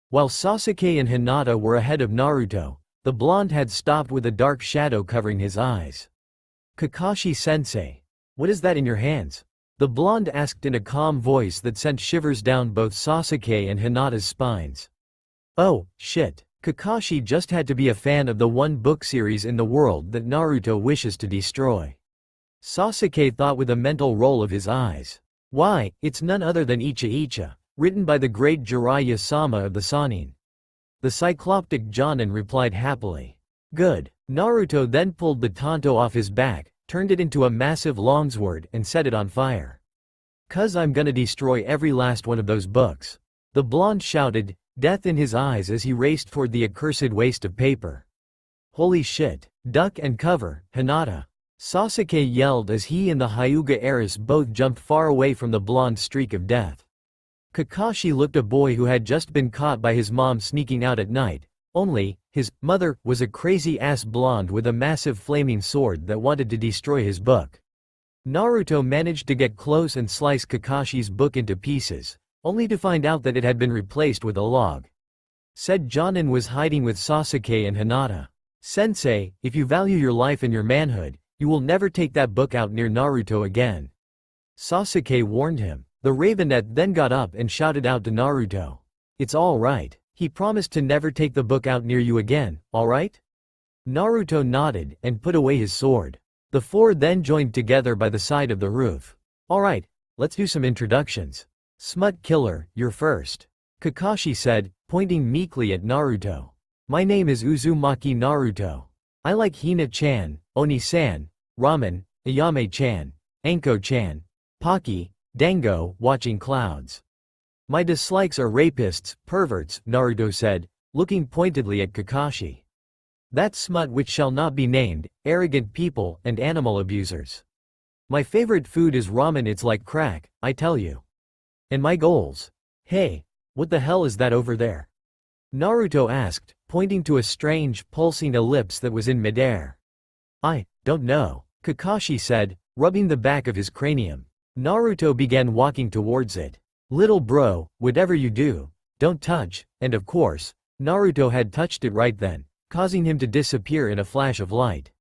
While Sasuke and Hinata were ahead of Naruto, the blonde had stopped with a dark shadow covering his eyes. "Kakashi-sensei, what is that in your hands?" the blonde asked in a calm voice that sent shivers down both Sasuke and Hinata's spines. Oh, shit. Kakashi just had to be a fan of the one book series in the world that Naruto wishes to destroy. Sasuke thought with a mental roll of his eyes. Why, it's none other than Icha, written by the great Jiraiya-sama of the Sannin. The cycloptic Jonin replied happily. Good. Naruto then pulled the tanto off his back, turned it into a massive longsword and set it on fire. "'Cause I'm gonna destroy every last one of those books," the blonde shouted, death in his eyes as he raced toward the accursed waste of paper. "Holy shit. Duck and cover, Hinata," Sasuke yelled as he and the Hyuga heiress both jumped far away from the blonde streak of death. Kakashi looked a boy who had just been caught by his mom sneaking out at night, only, his mother was a crazy-ass blonde with a massive flaming sword that wanted to destroy his book. Naruto managed to get close and slice Kakashi's book into pieces, only to find out that it had been replaced with a log. Said Jonin was hiding with Sasuke and Hinata. "Sensei, if you value your life and your manhood, you will never take that book out near Naruto again," Sasuke warned him. The Ravenet then got up and shouted out to Naruto. "It's all right. He promised to never take the book out near you again, all right?" Naruto nodded and put away his sword. The four then joined together by the side of the roof. "All right, let's do some introductions. Smut Killer, you're first," Kakashi said, pointing meekly at Naruto. "My name is Uzumaki Naruto. I like Hina-chan, Oni-san, Ramen, Ayame-chan, Anko-chan, Pocky, Dango, watching clouds. My dislikes are rapists, perverts," Naruto said, looking pointedly at Kakashi. "That smut which shall not be named, arrogant people, and animal abusers. My favorite food is ramen, it's like crack, I tell you. And my goals. Hey, what the hell is that over there?" Naruto asked, pointing to a strange, pulsing ellipse that was in midair. "I don't know," Kakashi said, rubbing the back of his cranium. Naruto began walking towards it. "Little bro, whatever you do, don't touch," and of course, Naruto had touched it right then, causing him to disappear in a flash of light.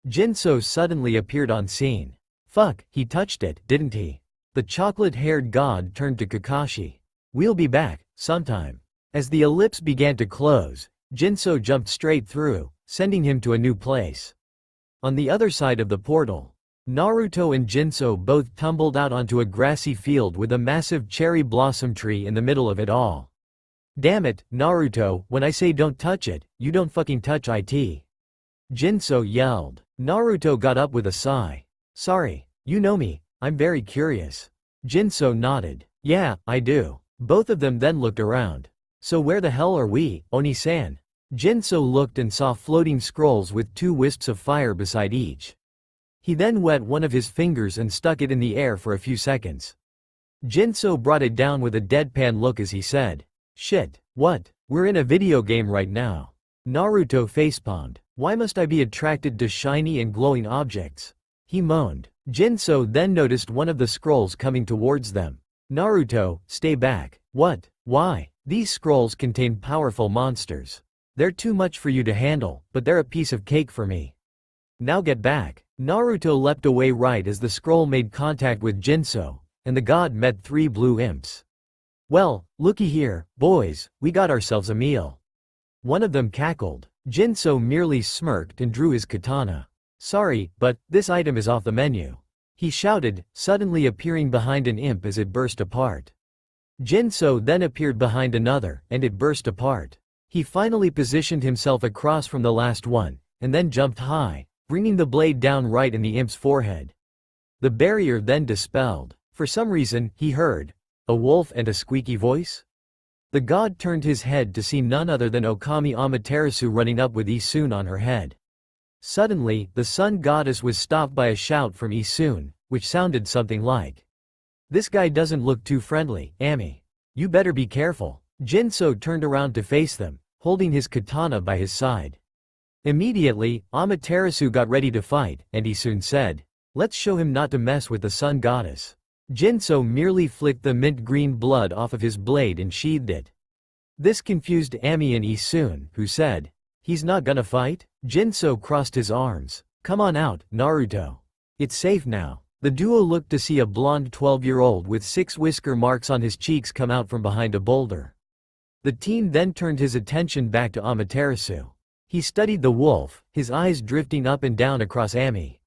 Jinso suddenly appeared on scene. Fuck, he touched it, didn't he? The chocolate-haired god turned to Kakashi. We'll be back, sometime. As the ellipse began to close, Jinso jumped straight through, sending him to a new place. On the other side of the portal, Naruto and Jinso both tumbled out onto a grassy field with a massive cherry blossom tree in the middle of it all. Damn it, Naruto, when I say don't touch it, you don't fucking touch it. Jinso yelled. Naruto got up with a sigh. Sorry, you know me, I'm very curious. Jinso nodded. Yeah, I do. Both of them then looked around. So where the hell are we, Oni-san? Jinso looked and saw floating scrolls with 2 wisps of fire beside each. He then wet one of his fingers and stuck it in the air for a few seconds. Jinso brought it down with a deadpan look as he said, "Shit, what? We're in a video game right now." Naruto facepalmed. Why must I be attracted to shiny and glowing objects? He moaned. Jinso then noticed one of the scrolls coming towards them. Naruto, stay back. What? Why? These scrolls contain powerful monsters. They're too much for you to handle, but they're a piece of cake for me. Now get back. Naruto leapt away right as the scroll made contact with Jinso, and the god met 3 blue imps. Well, looky here, boys, we got ourselves a meal. One of them cackled. Jinso merely smirked and drew his katana. Sorry, but this item is off the menu. He shouted, suddenly appearing behind an imp as it burst apart. Jinso then appeared behind another, and it burst apart. He finally positioned himself across from the last one, and then jumped high, bringing the blade down right in the imp's forehead. The barrier then dispelled. For some reason, he heard a wolf and a squeaky voice. The god turned his head to see none other than Okami Amaterasu running up with Isun on her head. Suddenly, the sun goddess was stopped by a shout from Isun, which sounded something like, "This guy doesn't look too friendly, Ami. You better be careful." Jinso turned around to face them, holding his katana by his side. Immediately, Amaterasu got ready to fight, and Isun said, "Let's show him not to mess with the sun goddess." Jinso merely flicked the mint green blood off of his blade and sheathed it. This confused Ami and Isun, who said, "He's not gonna fight?" Jinso crossed his arms. "Come on out, Naruto. It's safe now." The duo looked to see a blonde 12-year-old with 6 whisker marks on his cheeks come out from behind a boulder. The teen then turned his attention back to Amaterasu. He studied the wolf, his eyes drifting up and down across Ami.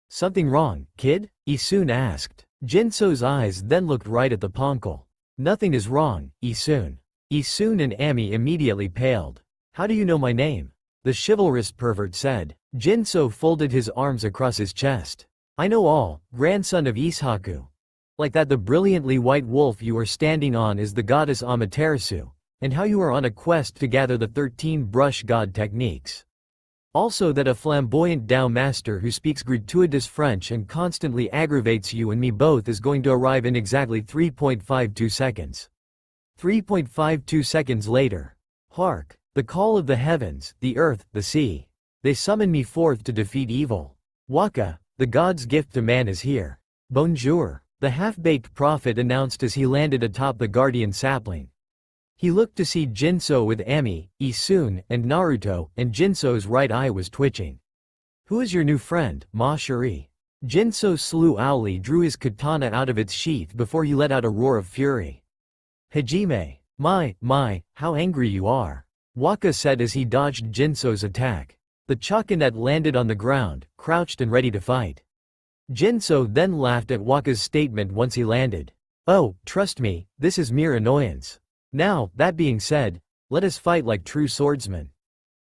"Something wrong, kid?" Isun asked. Jinso's eyes then looked right at the poncle. "Nothing is wrong, Isun." Isun and Ami immediately paled. "How do you know my name?" the chivalrous pervert said. Jinso folded his arms across his chest. "I know all, grandson of Ishaku. Like that the brilliantly white wolf you are standing on is the goddess Amaterasu, and how you are on a quest to gather the 13 brush god techniques. Also that a flamboyant Tao master who speaks gratuitous French and constantly aggravates you and me both is going to arrive in exactly 3.52 seconds. 3.52 seconds later. Hark! The call of the heavens, the earth, the sea. They summon me forth to defeat evil. Waka, the god's gift to man is here. Bonjour, the half-baked prophet announced as he landed atop the guardian sapling. He looked to see Jinso with Ami, Isun, and Naruto, and Jinso's right eye was twitching. "Who is your new friend, Ma Cherie?" Jinso slowly drew his katana out of its sheath before he let out a roar of fury. "Hajime, my, how angry you are," Waka said as he dodged Jinso's attack. The chakinet landed on the ground, crouched and ready to fight. Jinso then laughed at Waka's statement once he landed. "Oh, trust me, this is mere annoyance. Now, that being said, let us fight like true swordsmen,"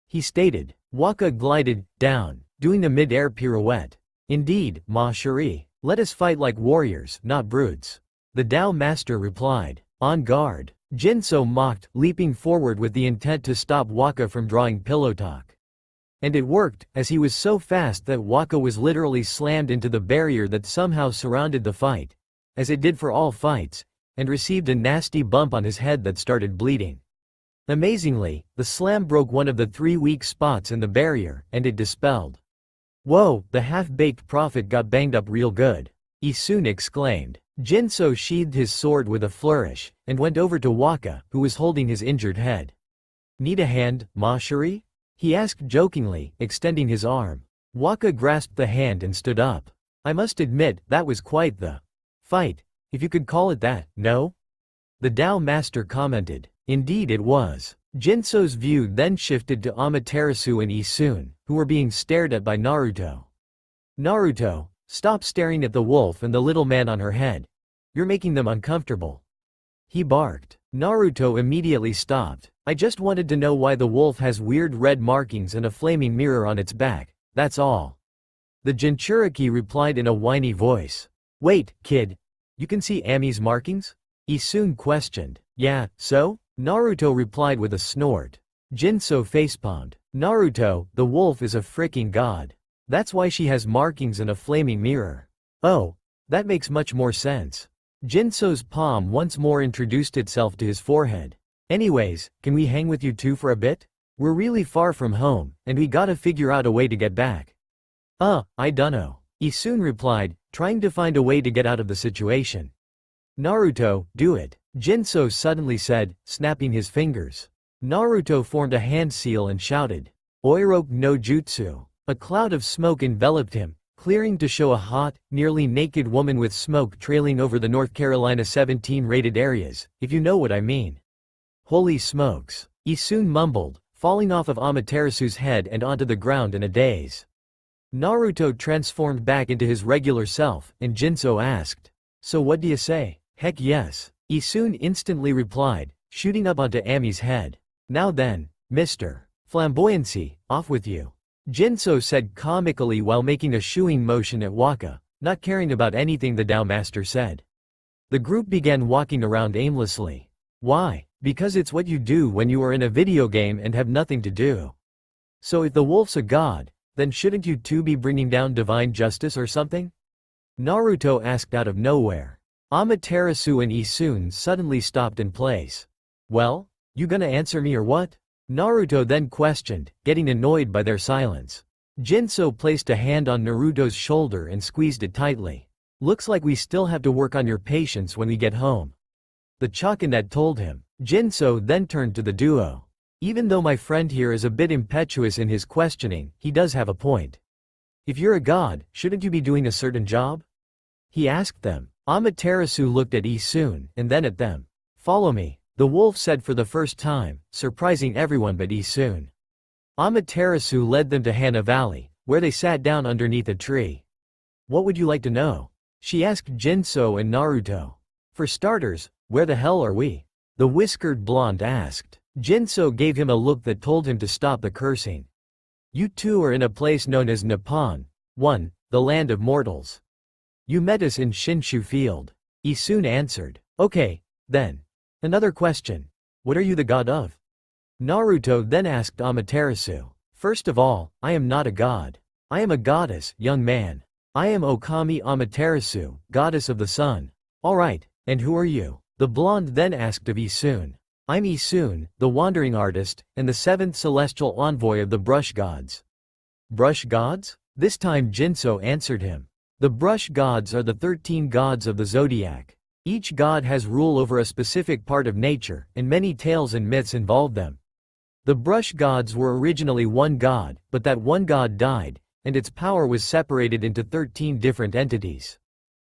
he stated. Waka glided down, doing a mid-air pirouette. "Indeed, Ma Cherie, let us fight like warriors, not brutes," the Tao master replied. "On guard." Jinso mocked, leaping forward with the intent to stop Waka from drawing pillow talk. And it worked, as he was so fast that Waka was literally slammed into the barrier that somehow surrounded the fight, as it did for all fights, and received a nasty bump on his head that started bleeding. Amazingly, the slam broke one of the 3 weak spots in the barrier, and it dispelled. "Whoa, the half-baked prophet got banged up real good," Isun exclaimed. Jinso sheathed his sword with a flourish, and went over to Waka, who was holding his injured head. "Need a hand, Ma Cherie?" he asked jokingly, extending his arm. Waka grasped the hand and stood up. "I must admit, that was quite the fight. If you could call it that, no? The Tao Master commented. Indeed it was. Jinso's view then shifted to Amaterasu and Isun, who were being stared at by Naruto. Naruto, stop staring at the wolf and the little man on her head. You're making them uncomfortable. He barked. Naruto immediately stopped. I just wanted to know why the wolf has weird red markings and a flaming mirror on its back, that's all. The Jinchuriki replied in a whiny voice. Wait, kid. You can see Ami's markings? Isun questioned. Yeah, so? Naruto replied with a snort. Jinso facepalmed. Naruto, the wolf is a freaking god. That's why she has markings and a flaming mirror. Oh, that makes much more sense. Jinso's palm once more introduced itself to his forehead. Anyways, can we hang with you two for a bit? We're really far from home, and we gotta figure out a way to get back. I dunno. Isun replied, trying to find a way to get out of the situation. Naruto, do it. Jinso suddenly said, snapping his fingers. Naruto formed a hand seal and shouted. Oiroke no jutsu. A cloud of smoke enveloped him, clearing to show a hot, nearly naked woman with smoke trailing over the North Carolina 17 rated areas, if you know what I mean. Holy smokes. Isun mumbled, falling off of Amaterasu's head and onto the ground in a daze. Naruto transformed back into his regular self, and Jinso asked. So what do you say? Heck yes. Isun instantly replied, shooting up onto Ami's head. Now then, Mr. Flamboyancy, off with you. Jinso said comically while making a shooing motion at Waka, not caring about anything the Tao Master said. The group began walking around aimlessly. Why? Because it's what you do when you are in a video game and have nothing to do. So if the wolf's a god, then shouldn't you two be bringing down divine justice or something? Naruto asked out of nowhere. Amaterasu and Isun suddenly stopped in place. Well, you gonna answer me or what? Naruto then questioned, getting annoyed by their silence. Jinso placed a hand on Naruto's shoulder and squeezed it tightly. Looks like we still have to work on your patience when we get home. The Chakunet told him. Jinso then turned to the duo. Even though my friend here is a bit impetuous in his questioning, he does have a point. If you're a god, shouldn't you be doing a certain job? He asked them. Amaterasu looked at Isun, and then at them. Follow me, the wolf said for the first time, surprising everyone but Isun. Amaterasu led them to Hana Valley, where they sat down underneath a tree. What would you like to know? She asked Jinso and Naruto. For starters, where the hell are we? The whiskered blonde asked. Jinso gave him a look that told him to stop the cursing. You two are in a place known as Nippon, 1, the land of mortals. You met us in Shinshu Field. Isun answered. Okay, then. Another question. What are you the god of? Naruto then asked Amaterasu. First of all, I am not a god. I am a goddess, young man. I am Okami Amaterasu, goddess of the sun. Alright, and who are you? The blonde then asked of Isun. I'm Isun, the wandering artist, and the 7th celestial envoy of the brush gods. Brush gods? This time Jinso answered him. The brush gods are the 13 gods of the zodiac. Each god has rule over a specific part of nature, and many tales and myths involve them. The brush gods were originally one god, but that one god died, and its power was separated into 13 different entities.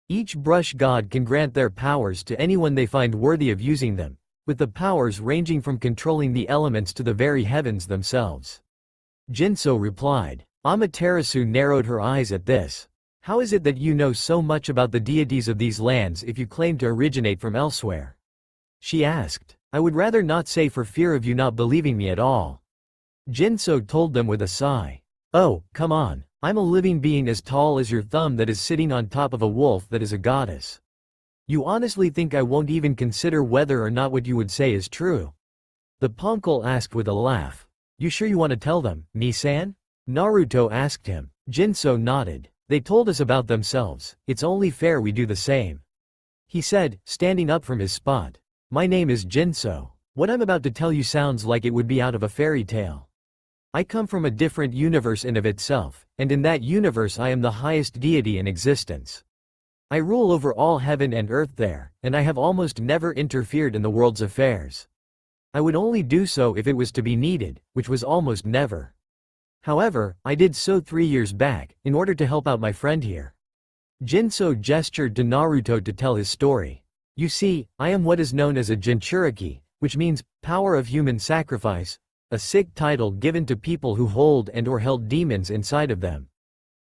Each brush god can grant their powers to anyone they find worthy of using them, with the powers ranging from controlling the elements to the very heavens themselves. Jinso replied. Amaterasu narrowed her eyes at this. How is it that you know so much about the deities of these lands if you claim to originate from elsewhere? She asked. I would rather not say for fear of you not believing me at all. Jinso told them with a sigh. Oh, come on, I'm a living being as tall as your thumb that is sitting on top of a wolf that is a goddess. You honestly think I won't even consider whether or not what you would say is true? The Ponkel asked with a laugh. You sure you want to tell them, Nisan? Naruto asked him. Jinso nodded. They told us about themselves, it's only fair we do the same. He said, standing up from his spot. My name is Jinso. What I'm about to tell you sounds like it would be out of a fairy tale. I come from a different universe in of itself, and in that universe I am the highest deity in existence. I rule over all heaven and earth there, and I have almost never interfered in the world's affairs. I would only do so if it was to be needed, which was almost never. However, I did so 3 years back, in order to help out my friend here. Jinso gestured to Naruto to tell his story. You see, I am what is known as a Jinchuriki, which means, power of human sacrifice, a sick title given to people who hold and or held demons inside of them.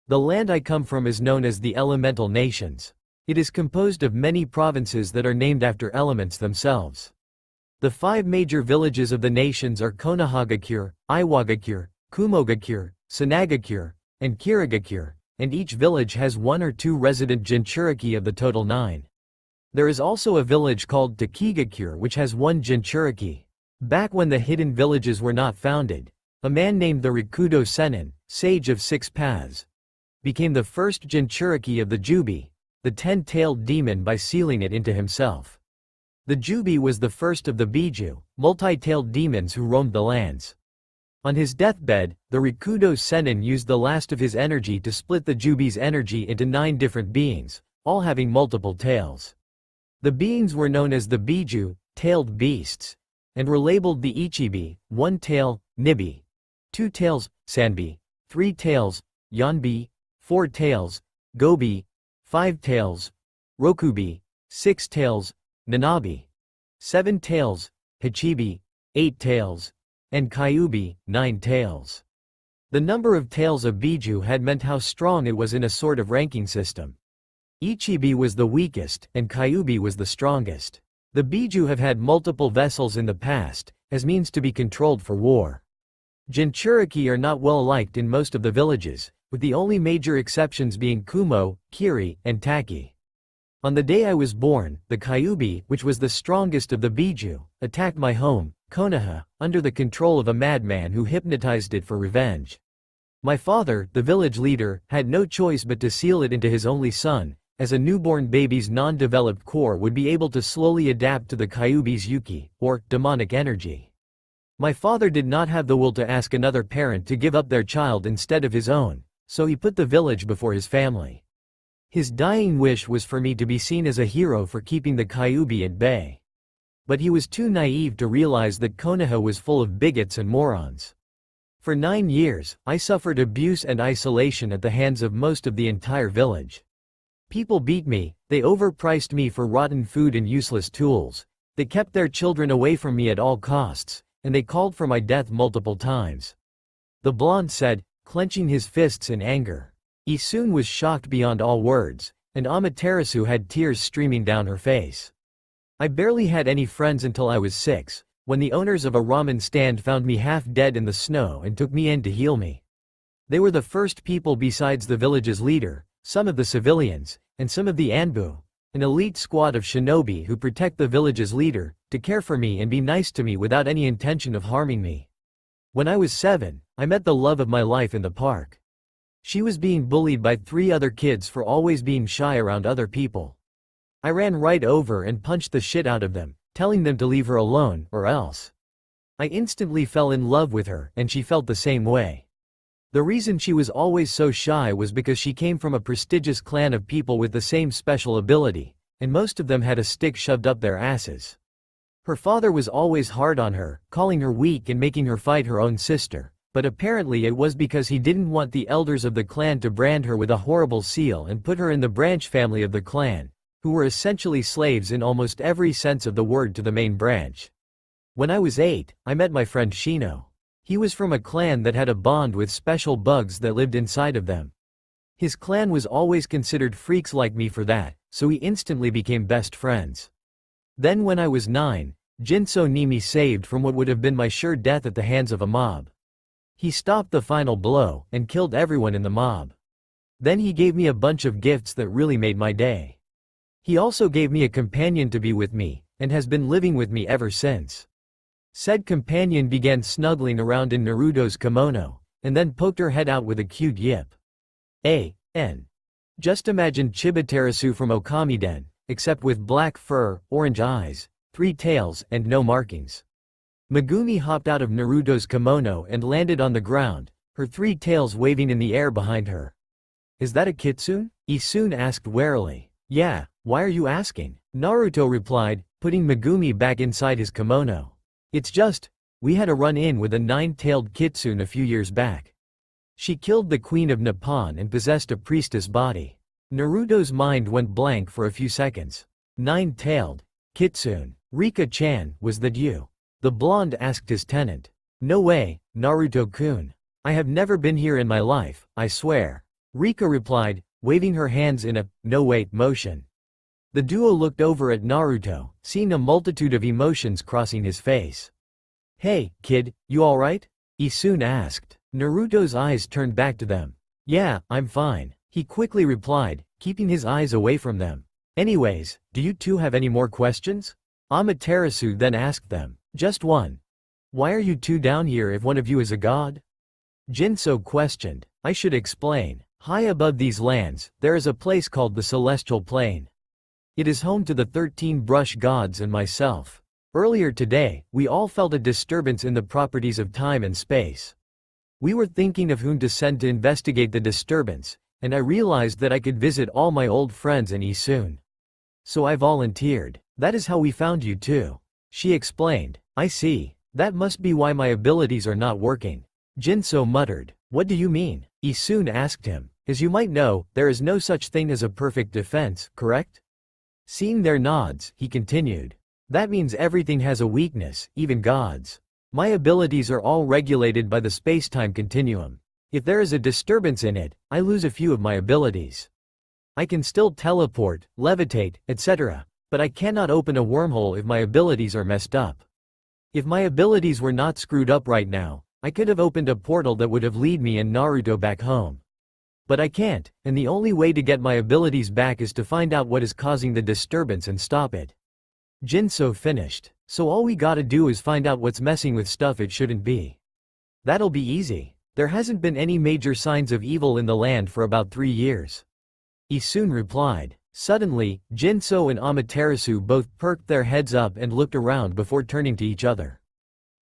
The land I come from is known as the Elemental Nations. It is composed of many provinces that are named after elements themselves. The 5 major villages of the nations are Konohagakure, Iwagakure, Kumogakure, Sanagakure, and Kirigakure, and each village has 1 or 2 resident Jinchuriki of the total 9. There is also a village called Takigakure which has 1 Jinchuriki. Back when the hidden villages were not founded, a man named the Rikudo Sennin, sage of 6 paths, became the first Jinchuriki of the Jubi, the 10-tailed demon, by sealing it into himself. The Jubi was the first of the Biju, multi-tailed demons who roamed the lands. On his deathbed, the Rikudo Sennin used the last of his energy to split the Jubi's energy into 9 different beings, all having multiple tails. The beings were known as the Biju, tailed beasts, and were labeled the Ichibi, 1 tail, Nibi, 2 tails, Sanbi, 3 tails, Yanbi, 4 tails, Gobi, 5 tails, Rokubi, 6 tails, Nanabi, 7 tails, Hachibi, 8 tails, and Kyubi, 9 tails. The number of tails of Biju had meant how strong it was in a sort of ranking system. Ichibi was the weakest, and Kyubi was the strongest. The Biju have had multiple vessels in the past, as means to be controlled for war. Jinchuriki are not well liked in most of the villages, with the only major exceptions being Kumo, Kiri, and Taki. On the day I was born, the Kyubi, which was the strongest of the Biju, attacked my home, Konoha, under the control of a madman who hypnotized it for revenge. My father, the village leader, had no choice but to seal it into his only son, as a newborn baby's non-developed core would be able to slowly adapt to the Kyubi's Yuki, or demonic energy. My father did not have the will to ask another parent to give up their child instead of his own, so he put the village before his family. His dying wish was for me to be seen as a hero for keeping the Kyubi at bay. But he was too naive to realize that Konoha was full of bigots and morons. For 9 years, I suffered abuse and isolation at the hands of most of the entire village. People beat me, they overpriced me for rotten food and useless tools, they kept their children away from me at all costs, and they called for my death multiple times. The blonde said, clenching his fists in anger. Isun was shocked beyond all words, and Amaterasu had tears streaming down her face. I barely had any friends until I was 6, when the owners of a ramen stand found me half dead in the snow and took me in to heal me. They were the first people besides the village's leader, some of the civilians, and some of the Anbu, an elite squad of shinobi who protect the village's leader, to care for me and be nice to me without any intention of harming me. When I was 7, I met the love of my life in the park. She was being bullied by 3 other kids for always being shy around other people. I ran right over and punched the shit out of them, telling them to leave her alone, or else. I instantly fell in love with her, and she felt the same way. The reason she was always so shy was because she came from a prestigious clan of people with the same special ability, and most of them had a stick shoved up their asses. Her father was always hard on her, calling her weak and making her fight her own sister, but apparently it was because he didn't want the elders of the clan to brand her with a horrible seal and put her in the branch family of the clan, who were essentially slaves in almost every sense of the word to the main branch. When I was 8, I met my friend Shino. He was from a clan that had a bond with special bugs that lived inside of them. His clan was always considered freaks like me for that, so we instantly became best friends. Then when I was 9, Jinso Nimi saved from what would have been my sure death at the hands of a mob. He stopped the final blow, and killed everyone in the mob. Then he gave me a bunch of gifts that really made my day. He also gave me a companion to be with me, and has been living with me ever since. Said companion began snuggling around in Naruto's kimono, and then poked her head out with a cute yip. A.N. Just imagine Chibaterasu from Okamiden, except with black fur, orange eyes, 3 tails, and no markings. Megumi hopped out of Naruto's kimono and landed on the ground, her 3 tails waving in the air behind her. Is that a kitsune? Isun asked warily. Yeah, why are you asking? Naruto replied, putting Megumi back inside his kimono. It's just, we had a run-in with a 9-tailed kitsune a few years back. She killed the Queen of Nippon and possessed a priestess body. Naruto's mind went blank for a few seconds. Nine-tailed. Kitsune. Rika-chan, was that you? The blonde asked his tenant. No way, Naruto-kun. I have never been here in my life, I swear. Rika replied, waving her hands in a no-wait motion. The duo looked over at Naruto, seeing a multitude of emotions crossing his face. Hey, kid, you alright? Isune asked. Naruto's eyes turned back to them. Yeah, I'm fine, he quickly replied, keeping his eyes away from them. Anyways, do you two have any more questions? Amaterasu then asked them. Just one. Why are you two down here if one of you is a god? Jinso questioned. I should explain. High above these lands, there is a place called the Celestial Plain. It is home to the 13 brush gods and myself. Earlier today, we all felt a disturbance in the properties of time and space. We were thinking of whom to send to investigate the disturbance, and I realized that I could visit all my old friends in Isune. So I volunteered. That is how we found you too. She explained. I see. That must be why my abilities are not working. Jinso muttered. What do you mean? Isune asked him. As you might know, there is no such thing as a perfect defense, correct? Seeing their nods, he continued. That means everything has a weakness, even gods. My abilities are all regulated by the space-time continuum. If there is a disturbance in it, I lose a few of my abilities. I can still teleport, levitate, etc., but I cannot open a wormhole if my abilities are messed up. If my abilities were not screwed up right now, I could have opened a portal that would have lead me and Naruto back home. But I can't, and the only way to get my abilities back is to find out what is causing the disturbance and stop it. Jinso finished. So all we gotta do is find out what's messing with stuff it shouldn't be. That'll be easy. There hasn't been any major signs of evil in the land for about 3 years. Isune replied. Suddenly, Jinso and Amaterasu both perked their heads up and looked around before turning to each other.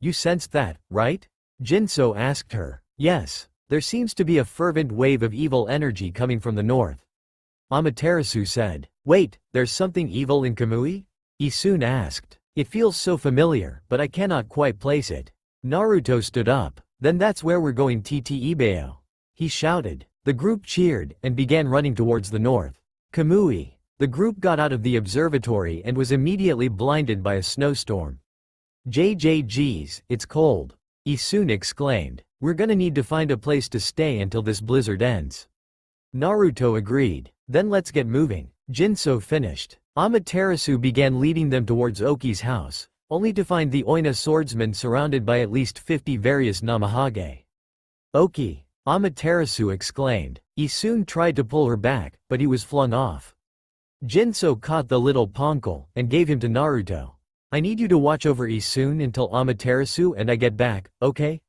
You sensed that, right? Jinso asked her. Yes, there seems to be a fervent wave of evil energy coming from the north. Amaterasu said. Wait, there's something evil in Kamui? Isune asked. It feels so familiar, but I cannot quite place it. Naruto stood up. Then that's where we're going Ibeo. He shouted. The group cheered and began running towards the north. Kamui. The group got out of the observatory and was immediately blinded by a snowstorm. JJGs, it's cold. Isune exclaimed. We're gonna need to find a place to stay until this blizzard ends. Naruto agreed. Then let's get moving. Jinso finished. Amaterasu began leading them towards Oki's house, only to find the Oina swordsman surrounded by at least 50 various Namahage. Oki! Amaterasu exclaimed. Isune tried to pull her back, but he was flung off. Jinso caught the little ponkel and gave him to Naruto. I need you to watch over Isune until Amaterasu and I get back, okay?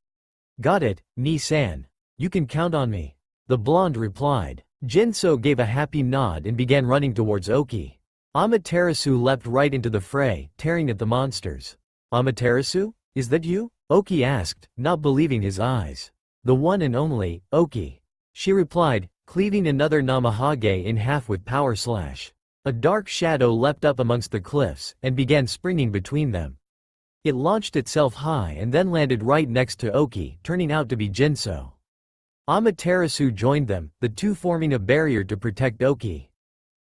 Got it, Ni-san. You can count on me. The blonde replied. Jinso gave a happy nod and began running towards Oki. Amaterasu leapt right into the fray, tearing at the monsters. Amaterasu? Is that you? Oki asked, not believing his eyes. The one and only, Oki. She replied, cleaving another Namahage in half with power slash. A dark shadow leapt up amongst the cliffs and began springing between them. It launched itself high and then landed right next to Oki, turning out to be Jinso. Amaterasu joined them, the two forming a barrier to protect Oki.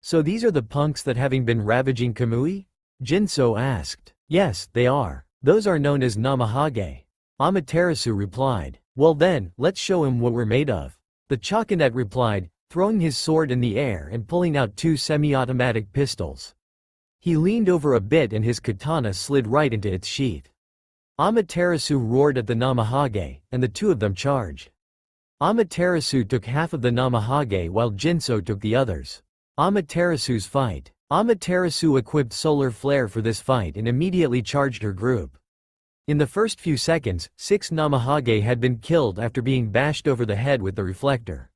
So these are the punks that having been ravaging Kamui? Jinso asked. Yes, they are. Those are known as Namahage. Amaterasu replied. Well then, let's show him what we're made of. The Chakinet replied, throwing his sword in the air and pulling out 2 semi-automatic pistols. He leaned over a bit and his katana slid right into its sheath. Amaterasu roared at the Namahage, and the two of them charged. Amaterasu took half of the Namahage while Jinso took the others. Amaterasu's fight. Amaterasu equipped Solar Flare for this fight and immediately charged her group. In the first few seconds, 6 Namahage had been killed after being bashed over the head with the reflector.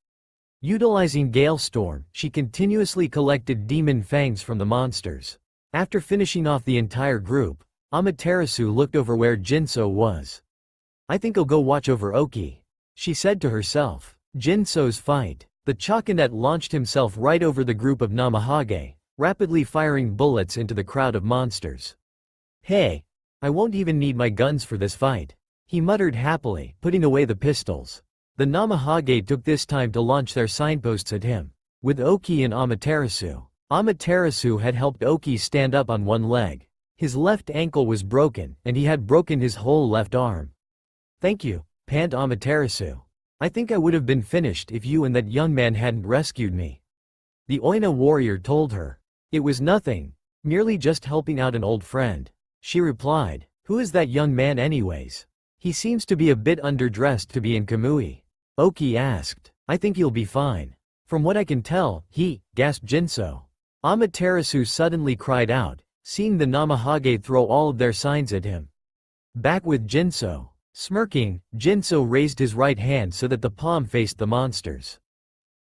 Utilizing Gale Storm, she continuously collected demon fangs from the monsters. After finishing off the entire group, Amaterasu looked over where Jinso was. I think I'll go watch over Oki, she said to herself. Jinso's fight. The Chakinet launched himself right over the group of Namahage, rapidly firing bullets into the crowd of monsters. Hey! I won't even need my guns for this fight, he muttered happily, putting away the pistols. The Namahage took this time to launch their signposts at him. with Oki and Amaterasu. Amaterasu had helped Oki stand up on one leg. His left ankle was broken, and he had broken his whole left arm. "Thank you," panted Amaterasu. "I think I would have been finished if you and that young man hadn't rescued me." The Oina warrior told her. "It was nothing. Merely just helping out an old friend." She replied, "Who is that young man anyways? He seems to be a bit underdressed to be in Kamui." Oki asked. "I think he'll be fine. From what I can tell, gasped Jinso. Amaterasu suddenly cried out, seeing the Namahage throw all of their signs at him. "Back with Jinso." Smirking, Jinso raised his right hand so that the palm faced the monsters.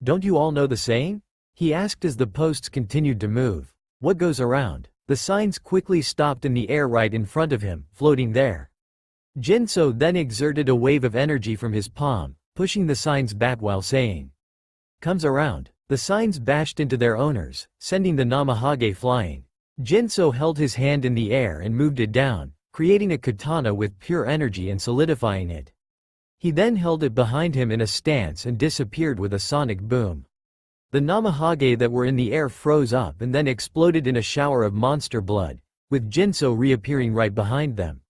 "Don't you all know the saying?" he asked as the posts continued to move. "What goes around?" The signs quickly stopped in the air right in front of him, floating there. Jinso then exerted a wave of energy from his palm, pushing the signs back while saying, "Comes around." The signs bashed into their owners, sending the Namahage flying. Jinso held his hand in the air and moved it down, creating a katana with pure energy and solidifying it. He then held it behind him in a stance and disappeared with a sonic boom. The Namahage that were in the air froze up and then exploded in a shower of monster blood, with Jinso reappearing right behind them.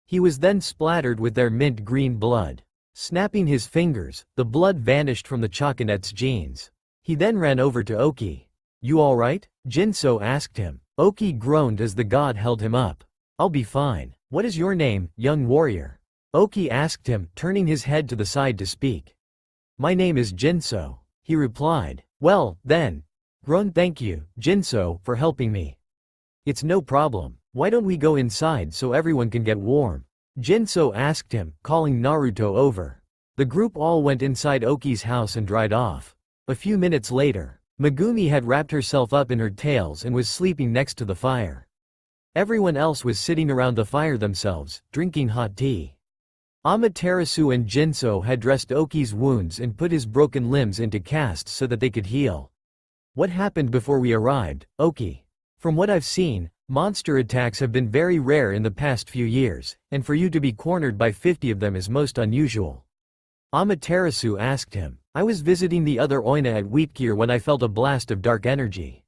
He was then splattered with their mint green blood. Snapping his fingers, the blood vanished from the Chakanet's jeans. He then ran over to Oki. "You alright?" Jinso asked him. Oki groaned as the god held him up. "I'll be fine. What is your name, young warrior?" Oki asked him, turning his head to the side to speak. "My name is Jinso," he replied. "Well, then." Groaned, "Thank you, Jinso, for helping me." "It's no problem. Why don't we go inside so everyone can get warm?" Jinso asked him, calling Naruto over. The group all went inside Oki's house and dried off. A few minutes later, Megumi had wrapped herself up in her tails and was sleeping next to the fire. Everyone else was sitting around the fire themselves, drinking hot tea. Amaterasu and Jinso had dressed Oki's wounds and put his broken limbs into casts so that they could heal. "What happened before we arrived, Oki?" "From what I've seen, monster attacks have been very rare in the past few years, and for you to be cornered by 50 of them is most unusual." Amaterasu asked him. "I was visiting the other Oina at Wheatgear when I felt a blast of dark energy.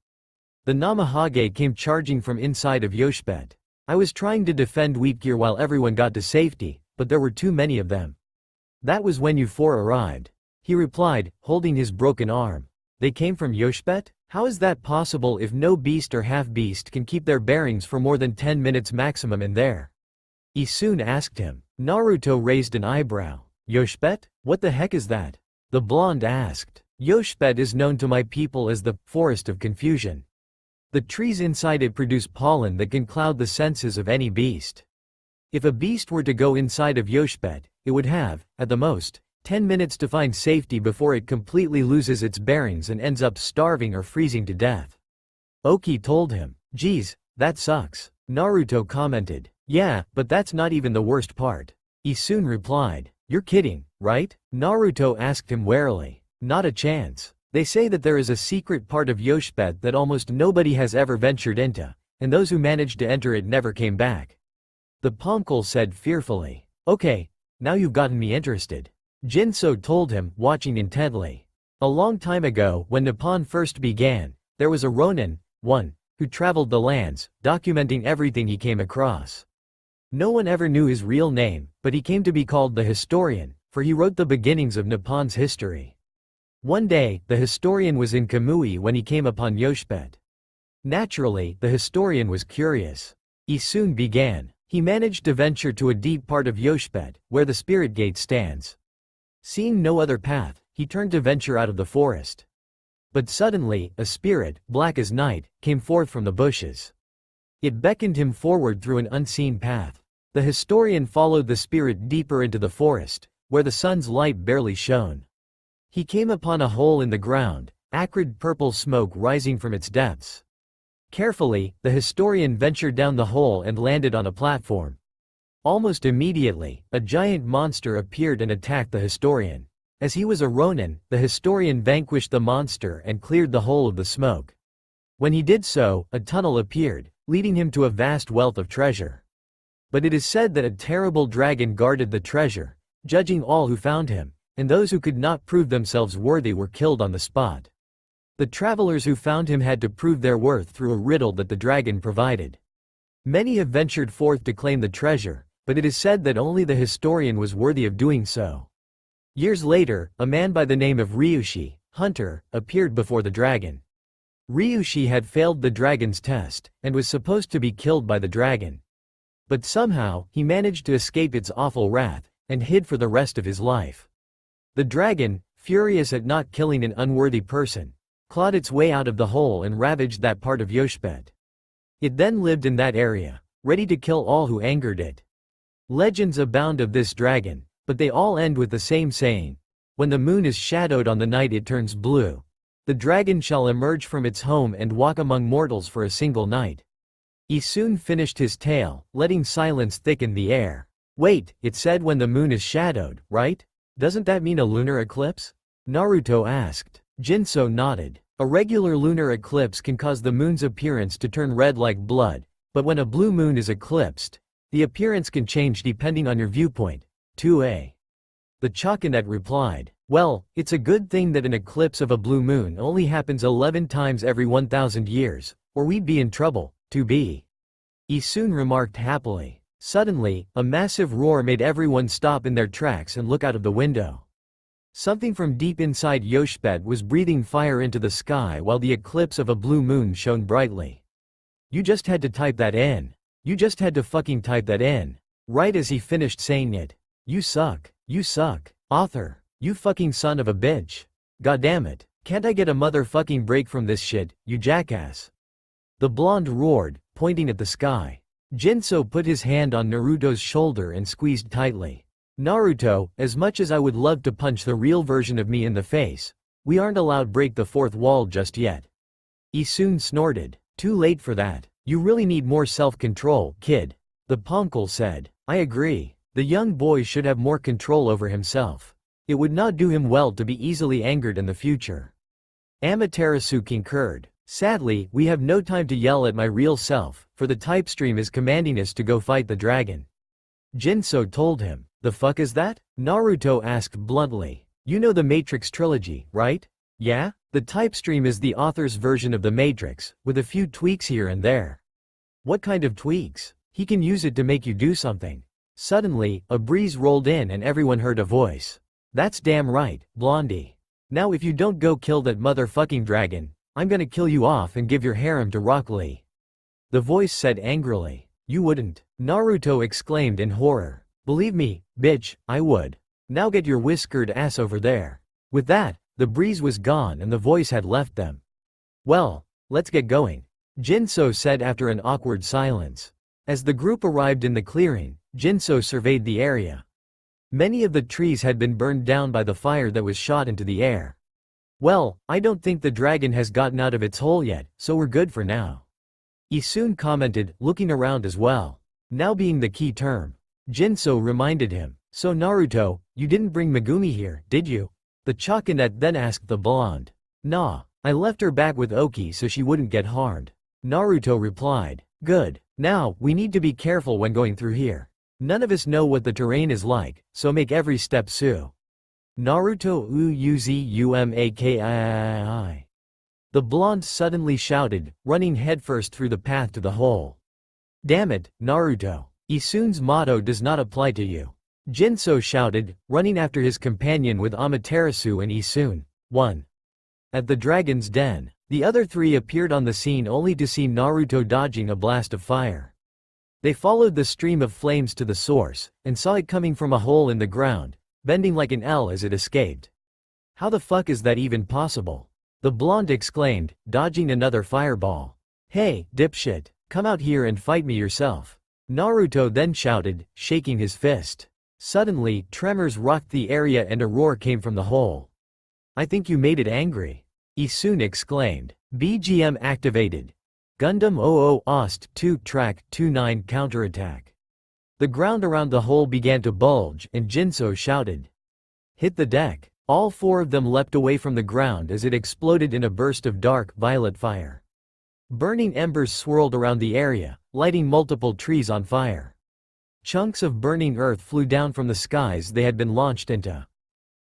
The Namahage came charging from inside of Yoshibet. I was trying to defend Wheatgear while everyone got to safety, but there were too many of them. That was when you four arrived," he replied, holding his broken arm. "They came from Yoshibet? How is that possible if no beast or half-beast can keep their bearings for more than 10 minutes maximum in there?" Isun asked him. Naruto raised an eyebrow. "Yoshibet? What the heck is that?" The blonde asked. "Yoshibet is known to my people as the Forest of Confusion. The trees inside it produce pollen that can cloud the senses of any beast. If a beast were to go inside of Yoshibet, it would have, at the most, 10 minutes to find safety before it completely loses its bearings and ends up starving or freezing to death." Oki told him. "Geez, that sucks." Naruto commented. "Yeah, but that's not even the worst part." Isun replied. "You're kidding, right?" Naruto asked him warily. "Not a chance. They say that there is a secret part of Yoshibet that almost nobody has ever ventured into, and those who managed to enter it never came back." The Ponkel said fearfully. "Okay, now you've gotten me interested." Jinso told him, watching intently. "A long time ago, when Nippon first began, there was a Ronin, one, who traveled the lands, documenting everything he came across. No one ever knew his real name, but he came to be called the Historian, for he wrote the beginnings of Nippon's history. One day, the historian was in Kamui when he came upon Yoshibet. Naturally, the historian was curious. He soon began. He managed to venture to a deep part of Yoshibet, where the spirit gate stands. Seeing no other path, he turned to venture out of the forest. But suddenly, a spirit, black as night, came forth from the bushes. It beckoned him forward through an unseen path. The historian followed the spirit deeper into the forest, where the sun's light barely shone. He came upon a hole in the ground, acrid purple smoke rising from its depths. Carefully, the historian ventured down the hole and landed on a platform. Almost immediately, a giant monster appeared and attacked the historian. As he was a Ronin, the historian vanquished the monster and cleared the hole of the smoke. When he did so, a tunnel appeared, leading him to a vast wealth of treasure. But it is said that a terrible dragon guarded the treasure, judging all who found him, and those who could not prove themselves worthy were killed on the spot. The travelers who found him had to prove their worth through a riddle that the dragon provided. Many have ventured forth to claim the treasure, but it is said that only the historian was worthy of doing so. Years later, a man by the name of Ryushi, hunter, appeared before the dragon. Ryushi had failed the dragon's test, and was supposed to be killed by the dragon. But somehow, he managed to escape its awful wrath, and hid for the rest of his life. The dragon, furious at not killing an unworthy person, clawed its way out of the hole and ravaged that part of Yoshibet. It then lived in that area, ready to kill all who angered it. Legends abound of this dragon, but they all end with the same saying: when the moon is shadowed on the night it turns blue. The dragon shall emerge from its home and walk among mortals for a single night. He soon finished his tale, letting silence thicken the air. Wait, it said when the moon is shadowed, right? Doesn't that mean a lunar eclipse? Naruto asked. Jinso nodded. A regular lunar eclipse can cause the moon's appearance to turn red like blood, but when a blue moon is eclipsed, the appearance can change depending on your viewpoint. 2a. The Choconet replied, well, it's a good thing that an eclipse of a blue moon only happens 11 times every 1,000 years, or we'd be in trouble. 2b. Isun remarked happily. Suddenly, a massive roar made everyone stop in their tracks and look out of the window. Something from deep inside Yoshibet was breathing fire into the sky while the eclipse of a blue moon shone brightly. You just had to type that in. You just had to fucking type that in. Right as he finished saying it. You suck. You suck. Author. You fucking son of a bitch. Goddammit. Can't I get a motherfucking break from this shit, you jackass? The blonde roared, pointing at the sky. Jinso put his hand on Naruto's shoulder and squeezed tightly. Naruto, as much as I would love to punch the real version of me in the face, we aren't allowed break the fourth wall just yet. Isun snorted. Too late for that. You really need more self-control, kid. The Ponkel said. I agree. The young boy should have more control over himself. It would not do him well to be easily angered in the future. Amaterasu concurred. Sadly, we have no time to yell at my real self, for the type stream is commanding us to go fight the dragon. Jinso told him. The fuck is that? Naruto asked bluntly. You know the Matrix trilogy, right? Yeah? The type stream is the author's version of the Matrix, with a few tweaks here and there. What kind of tweaks? He can use it to make you do something. Suddenly, a breeze rolled in and everyone heard a voice. That's damn right, Blondie. Now if you don't go kill that motherfucking dragon, I'm gonna kill you off and give your harem to Rock Lee. The voice said angrily. You wouldn't. Naruto exclaimed in horror. Believe me, bitch, I would. Now get your whiskered ass over there. With that, the breeze was gone and the voice had left them. Well, let's get going, Jinso said after an awkward silence. As the group arrived in the clearing, Jinso surveyed the area. Many of the trees had been burned down by the fire that was shot into the air. Well, I don't think the dragon has gotten out of its hole yet, so we're good for now. Isun commented, looking around as well. Now being the key term. Jinso reminded him. So Naruto, you didn't bring Megumi here, did you? The Choconet then asked the blonde. Nah, I left her back with Oki so she wouldn't get harmed. Naruto replied. Good. Now, we need to be careful when going through here. None of us know what the terrain is like, so make every step Sue. Naruto Uzumaki. The blonde suddenly shouted, running headfirst through the path to the hole. Damn it, Naruto. Isun's motto does not apply to you. Jinso shouted, running after his companion with Amaterasu and Isun. 1. At the dragon's den, the other three appeared on the scene only to see Naruto dodging a blast of fire. They followed the stream of flames to the source, and saw it coming from a hole in the ground, bending like an L as it escaped. How the fuck is that even possible? The blonde exclaimed, dodging another fireball. Hey, dipshit, come out here and fight me yourself. Naruto then shouted, shaking his fist. Suddenly, tremors rocked the area and a roar came from the hole. I think you made it angry. Isun exclaimed. BGM activated. Gundam 00 Ost 2 Track 29 Counterattack. The ground around the hole began to bulge and Jinso shouted. Hit the deck. All four of them leapt away from the ground as it exploded in a burst of dark, violet fire. Burning embers swirled around the area, lighting multiple trees on fire. Chunks of burning earth flew down from the skies they had been launched into.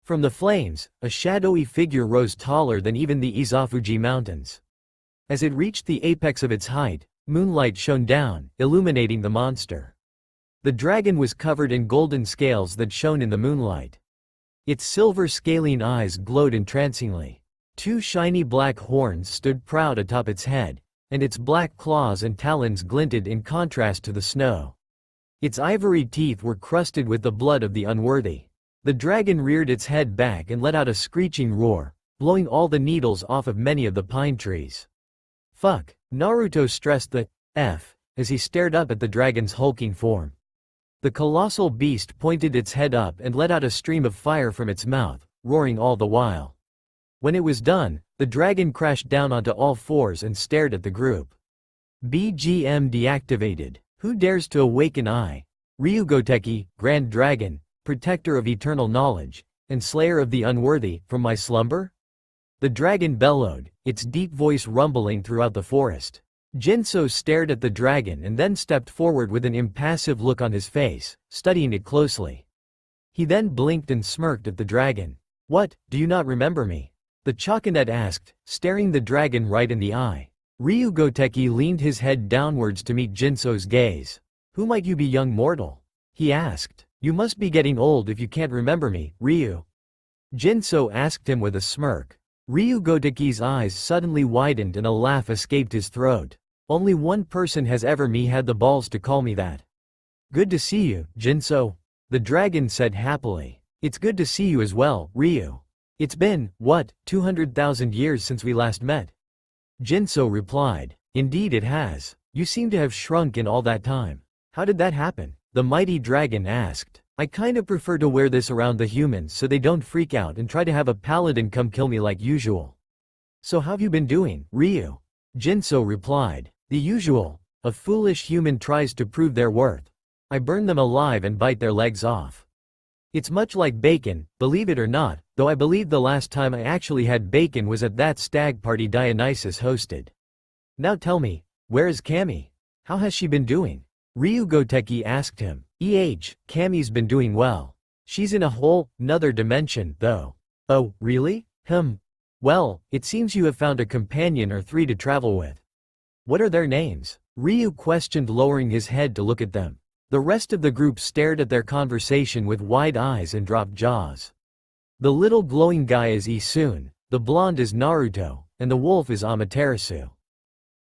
From the flames, a shadowy figure rose taller than even the Izafuji mountains. As it reached the apex of its height, moonlight shone down, illuminating the monster. The dragon was covered in golden scales that shone in the moonlight. Its silver scalene eyes glowed entrancingly. Two shiny black horns stood proud atop its head, and its black claws and talons glinted in contrast to the snow. Its ivory teeth were crusted with the blood of the unworthy. The dragon reared its head back and let out a screeching roar, blowing all the needles off of many of the pine trees. Fuck, Naruto stressed the F as he stared up at the dragon's hulking form. The colossal beast pointed its head up and let out a stream of fire from its mouth, roaring all the while. When it was done, the dragon crashed down onto all fours and stared at the group. BGM deactivated. Who dares to awaken I, Ryugoteki, Grand Dragon, Protector of Eternal Knowledge, and Slayer of the Unworthy, from my slumber? The dragon bellowed, its deep voice rumbling throughout the forest. Jinso stared at the dragon and then stepped forward with an impassive look on his face, studying it closely. He then blinked and smirked at the dragon. What, do you not remember me? The Chakanette asked, staring the dragon right in the eye. Ryugoteki leaned his head downwards to meet Jinso's gaze. Who might you be, young mortal? He asked. You must be getting old if you can't remember me, Ryu. Jinso asked him with a smirk. Ryugoteki's eyes suddenly widened and a laugh escaped his throat. Only one person has ever had the balls to call me that. Good to see you, Jinso. The dragon said happily. It's good to see you as well, Ryu. It's been, what, 200,000 years since we last met? Jinso replied. Indeed it has. You seem to have shrunk in all that time. How did that happen? The mighty dragon asked. I kinda prefer to wear this around the humans so they don't freak out and try to have a paladin come kill me like usual. So how've you been doing, Ryu? Jinso replied. The usual. A foolish human tries to prove their worth. I burn them alive and bite their legs off. It's much like bacon, believe it or not, though I believe the last time I actually had bacon was at that stag party Dionysus hosted. Now tell me, where is Kami? How has she been doing? Ryugoteki asked him. Kami's been doing well. She's in a whole nother dimension, though. Oh, really? Well, it seems you have found a companion or three to travel with. What are their names? Ryu questioned, lowering his head to look at them. The rest of the group stared at their conversation with wide eyes and dropped jaws. The little glowing guy is Isun, the blonde is Naruto, and the wolf is Amaterasu.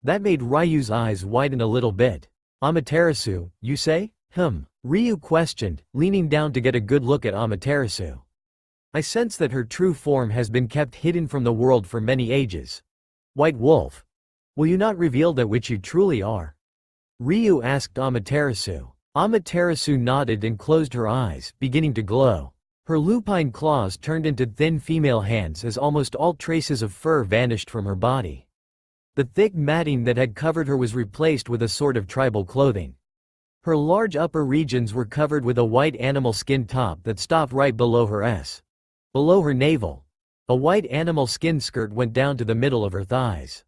That made Ryu's eyes widen a little bit. Amaterasu, you say? Ryu questioned, leaning down to get a good look at Amaterasu. I sense that her true form has been kept hidden from the world for many ages. White Wolf. Will you not reveal that which you truly are? Ryu asked Amaterasu. Amaterasu nodded and closed her eyes, beginning to glow. Her lupine claws turned into thin female hands as almost all traces of fur vanished from her body. The thick matting that had covered her was replaced with a sort of tribal clothing. Her large upper regions were covered with a white animal skin top that stopped right below her S. Below her navel, a white animal skin skirt went down to the middle of her thighs.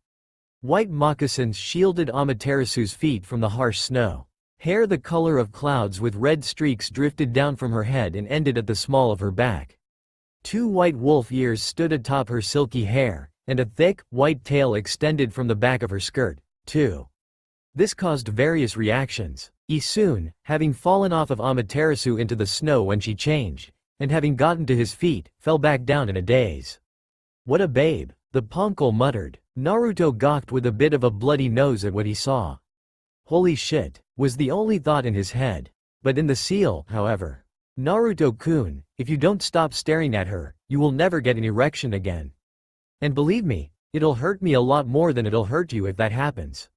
White moccasins shielded Amaterasu's feet from the harsh snow. Hair the color of clouds with red streaks drifted down from her head and ended at the small of her back. Two white wolf ears stood atop her silky hair, and a thick, white tail extended from the back of her skirt, too. This caused various reactions. Isun, having fallen off of Amaterasu into the snow when she changed, and having gotten to his feet, fell back down in a daze. What a babe, the Ponkel muttered. Naruto gawked with a bit of a bloody nose at what he saw. Holy shit, was the only thought in his head. But in the seal, however. Naruto-kun, if you don't stop staring at her, you will never get an erection again. And believe me, it'll hurt me a lot more than it'll hurt you if that happens.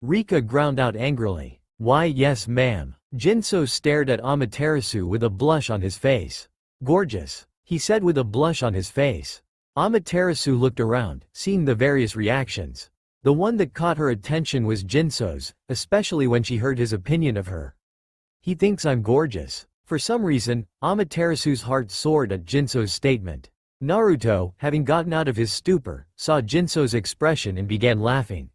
Rika ground out angrily. Why yes ma'am. Jinso stared at Amaterasu with a blush on his face. Gorgeous, he said with a blush on his face. Amaterasu looked around, seeing the various reactions. The one that caught her attention was Jinso's, especially when she heard his opinion of her. He thinks I'm gorgeous. For some reason, Amaterasu's heart soared at Jinso's statement. Naruto, having gotten out of his stupor, saw Jinso's expression and began laughing.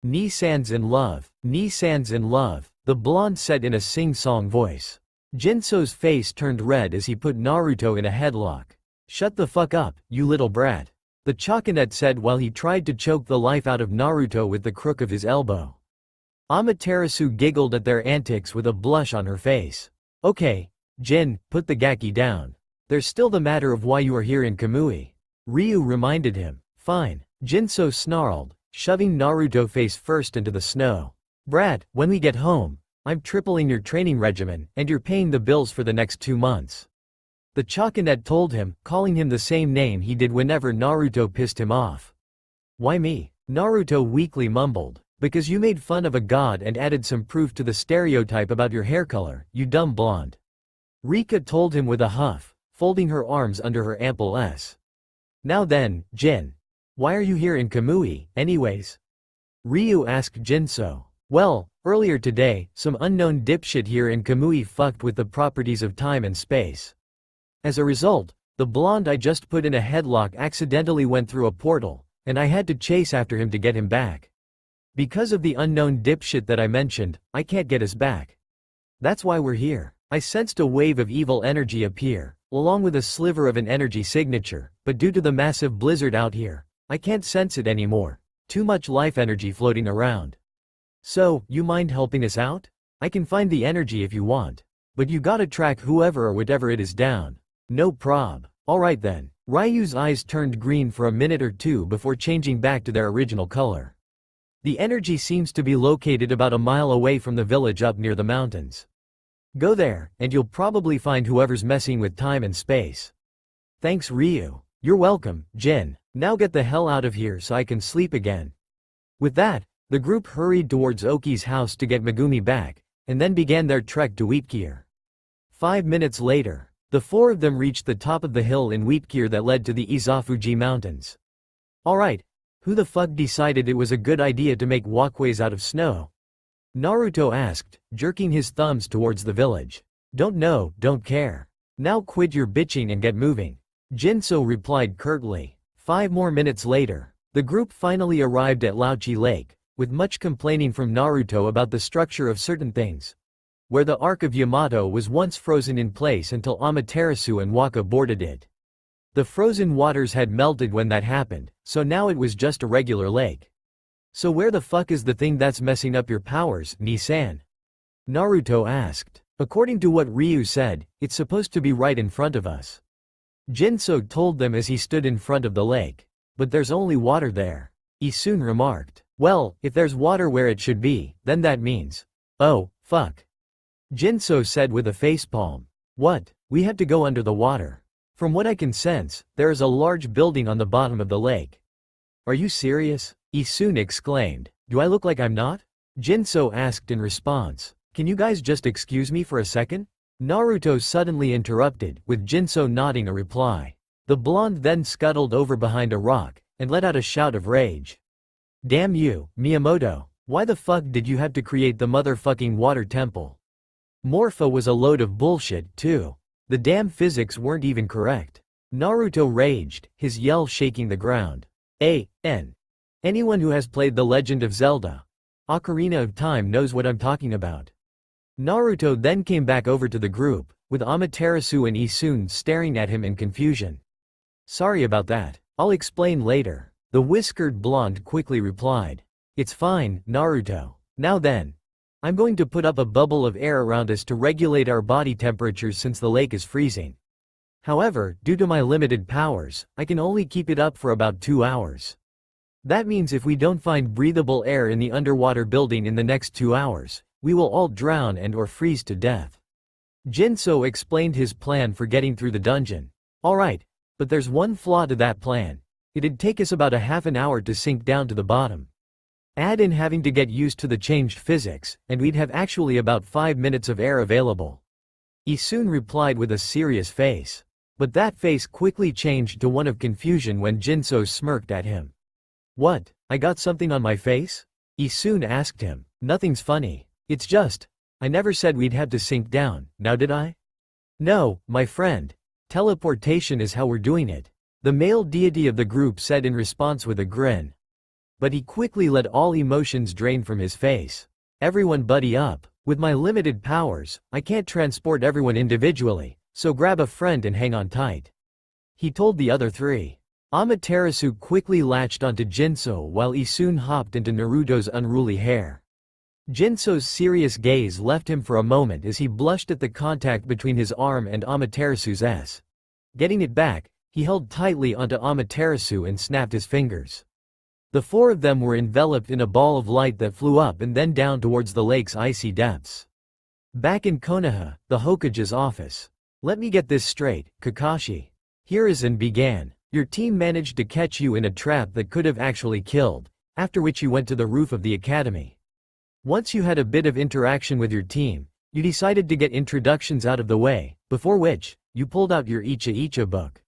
Ni-san's in love, Ni-san's in love, the blonde said in a sing-song voice. Jinso's face turned red as he put Naruto in a headlock. Shut the fuck up, you little brat. The Chakanette said while he tried to choke the life out of Naruto with the crook of his elbow. Amaterasu giggled at their antics with a blush on her face. Okay, Jin, put the gaki down. There's still the matter of why you are here in Kamui. Ryu reminded him. Fine, Jinso snarled, shoving Naruto face first into the snow. Brat, when we get home, I'm tripling your training regimen, and you're paying the bills for the next 2 months. The Chakanette told him, calling him the same name he did whenever Naruto pissed him off. Why me? Naruto weakly mumbled. Because you made fun of a god and added some proof to the stereotype about your hair color, you dumb blonde. Rika told him with a huff, folding her arms under her ample S. Now then, Jin. Why are you here in Kamui, anyways? Ryu asked Jinso. Well, earlier today, some unknown dipshit here in Kamui fucked with the properties of time and space. As a result, the blonde I just put in a headlock accidentally went through a portal, and I had to chase after him to get him back. Because of the unknown dipshit that I mentioned, I can't get us back. That's why we're here. I sensed a wave of evil energy appear, along with a sliver of an energy signature, but due to the massive blizzard out here, I can't sense it anymore. Too much life energy floating around. So, you mind helping us out? I can find the energy if you want. But you gotta track whoever or whatever it is down. No prob. Alright then. Ryu's eyes turned green for a minute or two before changing back to their original color. The energy seems to be located about a mile away from the village up near the mountains. Go there, and you'll probably find whoever's messing with time and space. Thanks Ryu. You're welcome, Jin. Now get the hell out of here so I can sleep again. With that, the group hurried towards Oki's house to get Megumi back, and then began their trek to Wheatgear. 5 minutes later, the four of them reached the top of the hill in Wheatgear that led to the Izafuji Mountains. Alright. Who the fuck decided it was a good idea to make walkways out of snow? Naruto asked, jerking his thumbs towards the village. Don't know, don't care. Now quit your bitching and get moving. Jinso replied curtly. 5 more minutes later, the group finally arrived at Lauchi Lake, with much complaining from Naruto about the structure of certain things. Where the Arc of Yamato was once frozen in place until Amaterasu and Waka boarded it. The frozen waters had melted when that happened, so now it was just a regular lake. So where the fuck is the thing that's messing up your powers, Ni-san? Naruto asked. According to what Ryu said, it's supposed to be right in front of us. Jinso told them as he stood in front of the lake. But there's only water there. Isun remarked. Well, if there's water where it should be, then that means. Oh, fuck. Jinso said with a facepalm. What? We have to go under the water. From what I can sense, there is a large building on the bottom of the lake. Are you serious? Isun exclaimed. Do I look like I'm not? Jinso asked in response. Can you guys just excuse me for a second? Naruto suddenly interrupted, with Jinso nodding a reply. The blonde then scuttled over behind a rock, and let out a shout of rage. Damn you, Miyamoto. Why the fuck did you have to create the motherfucking water temple? Morpha was a load of bullshit, too. The damn physics weren't even correct. Naruto raged, his yell shaking the ground. Anyone who has played The Legend of Zelda, Ocarina of Time knows what I'm talking about. Naruto then came back over to the group, with Amaterasu and Isun staring at him in confusion. Sorry about that. I'll explain later. The whiskered blonde quickly replied. It's fine, Naruto. Now then. I'm going to put up a bubble of air around us to regulate our body temperatures since the lake is freezing. However, due to my limited powers, I can only keep it up for about 2 hours. That means if we don't find breathable air in the underwater building in the next 2 hours, we will all drown and or freeze to death. Jinso explained his plan for getting through the dungeon. Alright, but there's one flaw to that plan. It'd take us about a half an hour to sink down to the bottom. Add in having to get used to the changed physics, and we'd have actually about 5 minutes of air available. Isun replied with a serious face. But that face quickly changed to one of confusion when Jinso smirked at him. What, I got something on my face? Isun asked him. Nothing's funny. It's just, I never said we'd have to sink down, now did I? No, my friend. Teleportation is how we're doing it. The male deity of the group said in response with a grin. But he quickly let all emotions drain from his face. Everyone buddy up. With my limited powers, I can't transport everyone individually, so grab a friend and hang on tight. he told the other three. Amaterasu quickly latched onto Jinso while Isun hopped into Naruto's unruly hair. Jinso's serious gaze left him for a moment as he blushed at the contact between his arm and Amaterasu's S. Getting it back, he held tightly onto Amaterasu and snapped his fingers. The four of them were enveloped in a ball of light that flew up and then down towards the lake's icy depths. Back in Konoha, the Hokage's office. Let me get this straight, Kakashi. Hiruzen began. Your team managed to catch you in a trap that could have actually killed, after which you went to the roof of the academy. Once you had a bit of interaction with your team, you decided to get introductions out of the way, before which, you pulled out your Icha Icha book.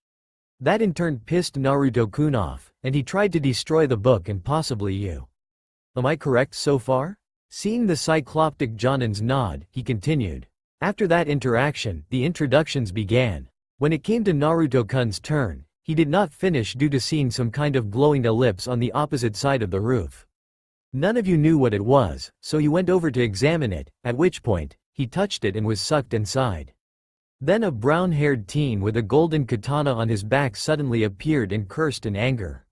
That in turn pissed Naruto-kun off, and he tried to destroy the book and possibly you. Am I correct so far? Seeing the cycloptic Jonin's nod, he continued. After that interaction, the introductions began. When it came to Naruto-kun's turn, he did not finish due to seeing some kind of glowing ellipse on the opposite side of the roof. None of you knew what it was, so he went over to examine it, at which point, he touched it and was sucked inside. Then a brown-haired teen with a golden katana on his back suddenly appeared and cursed in anger.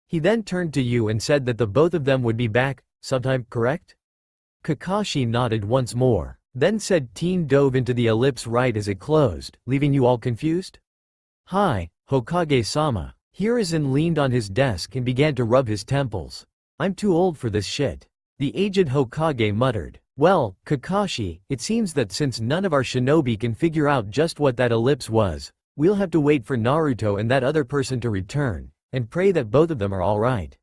He then turned to you and said that the both of them would be back, sometime, correct? Kakashi nodded once more, then said teen dove into the ellipse right as it closed, leaving you all confused? Hi, Hokage-sama. Hiruzen leaned on his desk and began to rub his temples. I'm too old for this shit. The aged Hokage muttered. Well, Kakashi, it seems that since none of our shinobi can figure out just what that ellipse was, we'll have to wait for Naruto and that other person to return, and pray that both of them are alright.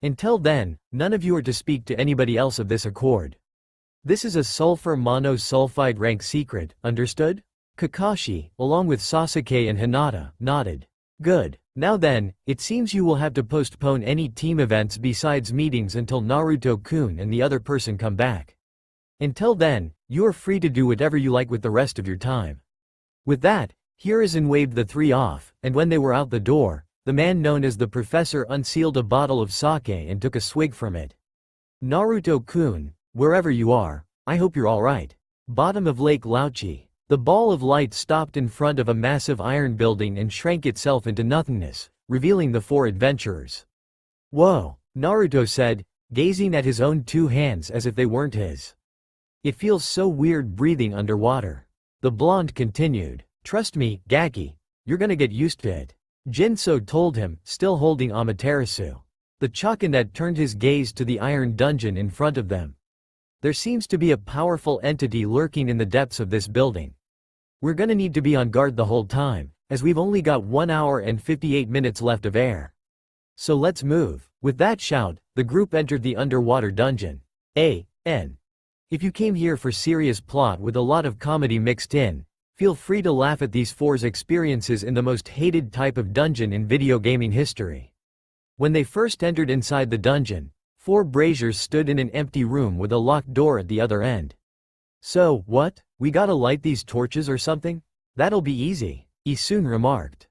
Until then, none of you are to speak to anybody else of this accord. This is a sulfur monosulfide rank secret, understood? Kakashi, along with Sasuke and Hinata, nodded. Good. Now then, it seems you will have to postpone any team events besides meetings until Naruto-kun and the other person come back. Until then, you are free to do whatever you like with the rest of your time. With that, Hiruzen waved the three off, and when they were out the door, the man known as the professor unsealed a bottle of sake and took a swig from it. Naruto-kun, wherever you are, I hope you're alright. Bottom of Lake Lauchi. The ball of light stopped in front of a massive iron building and shrank itself into nothingness, revealing the four adventurers. Whoa, Naruto said, gazing at his own two hands as if they weren't his. It feels so weird breathing underwater. The blonde continued. Trust me, Gaki, you're gonna get used to it. Jinso told him, still holding Amaterasu. The Chakunet turned his gaze to the iron dungeon in front of them. There seems to be a powerful entity lurking in the depths of this building. We're gonna need to be on guard the whole time, as we've only got 1 hour and 58 minutes left of air. So let's move. With that shout, the group entered the underwater dungeon. A.N. If you came here for serious plot with a lot of comedy mixed in, feel free to laugh at these four's experiences in the most hated type of dungeon in video gaming history. When they first entered inside the dungeon, 4 braziers stood in an empty room with a locked door at the other end. So, what? We gotta light these torches or something? That'll be easy, Isun remarked.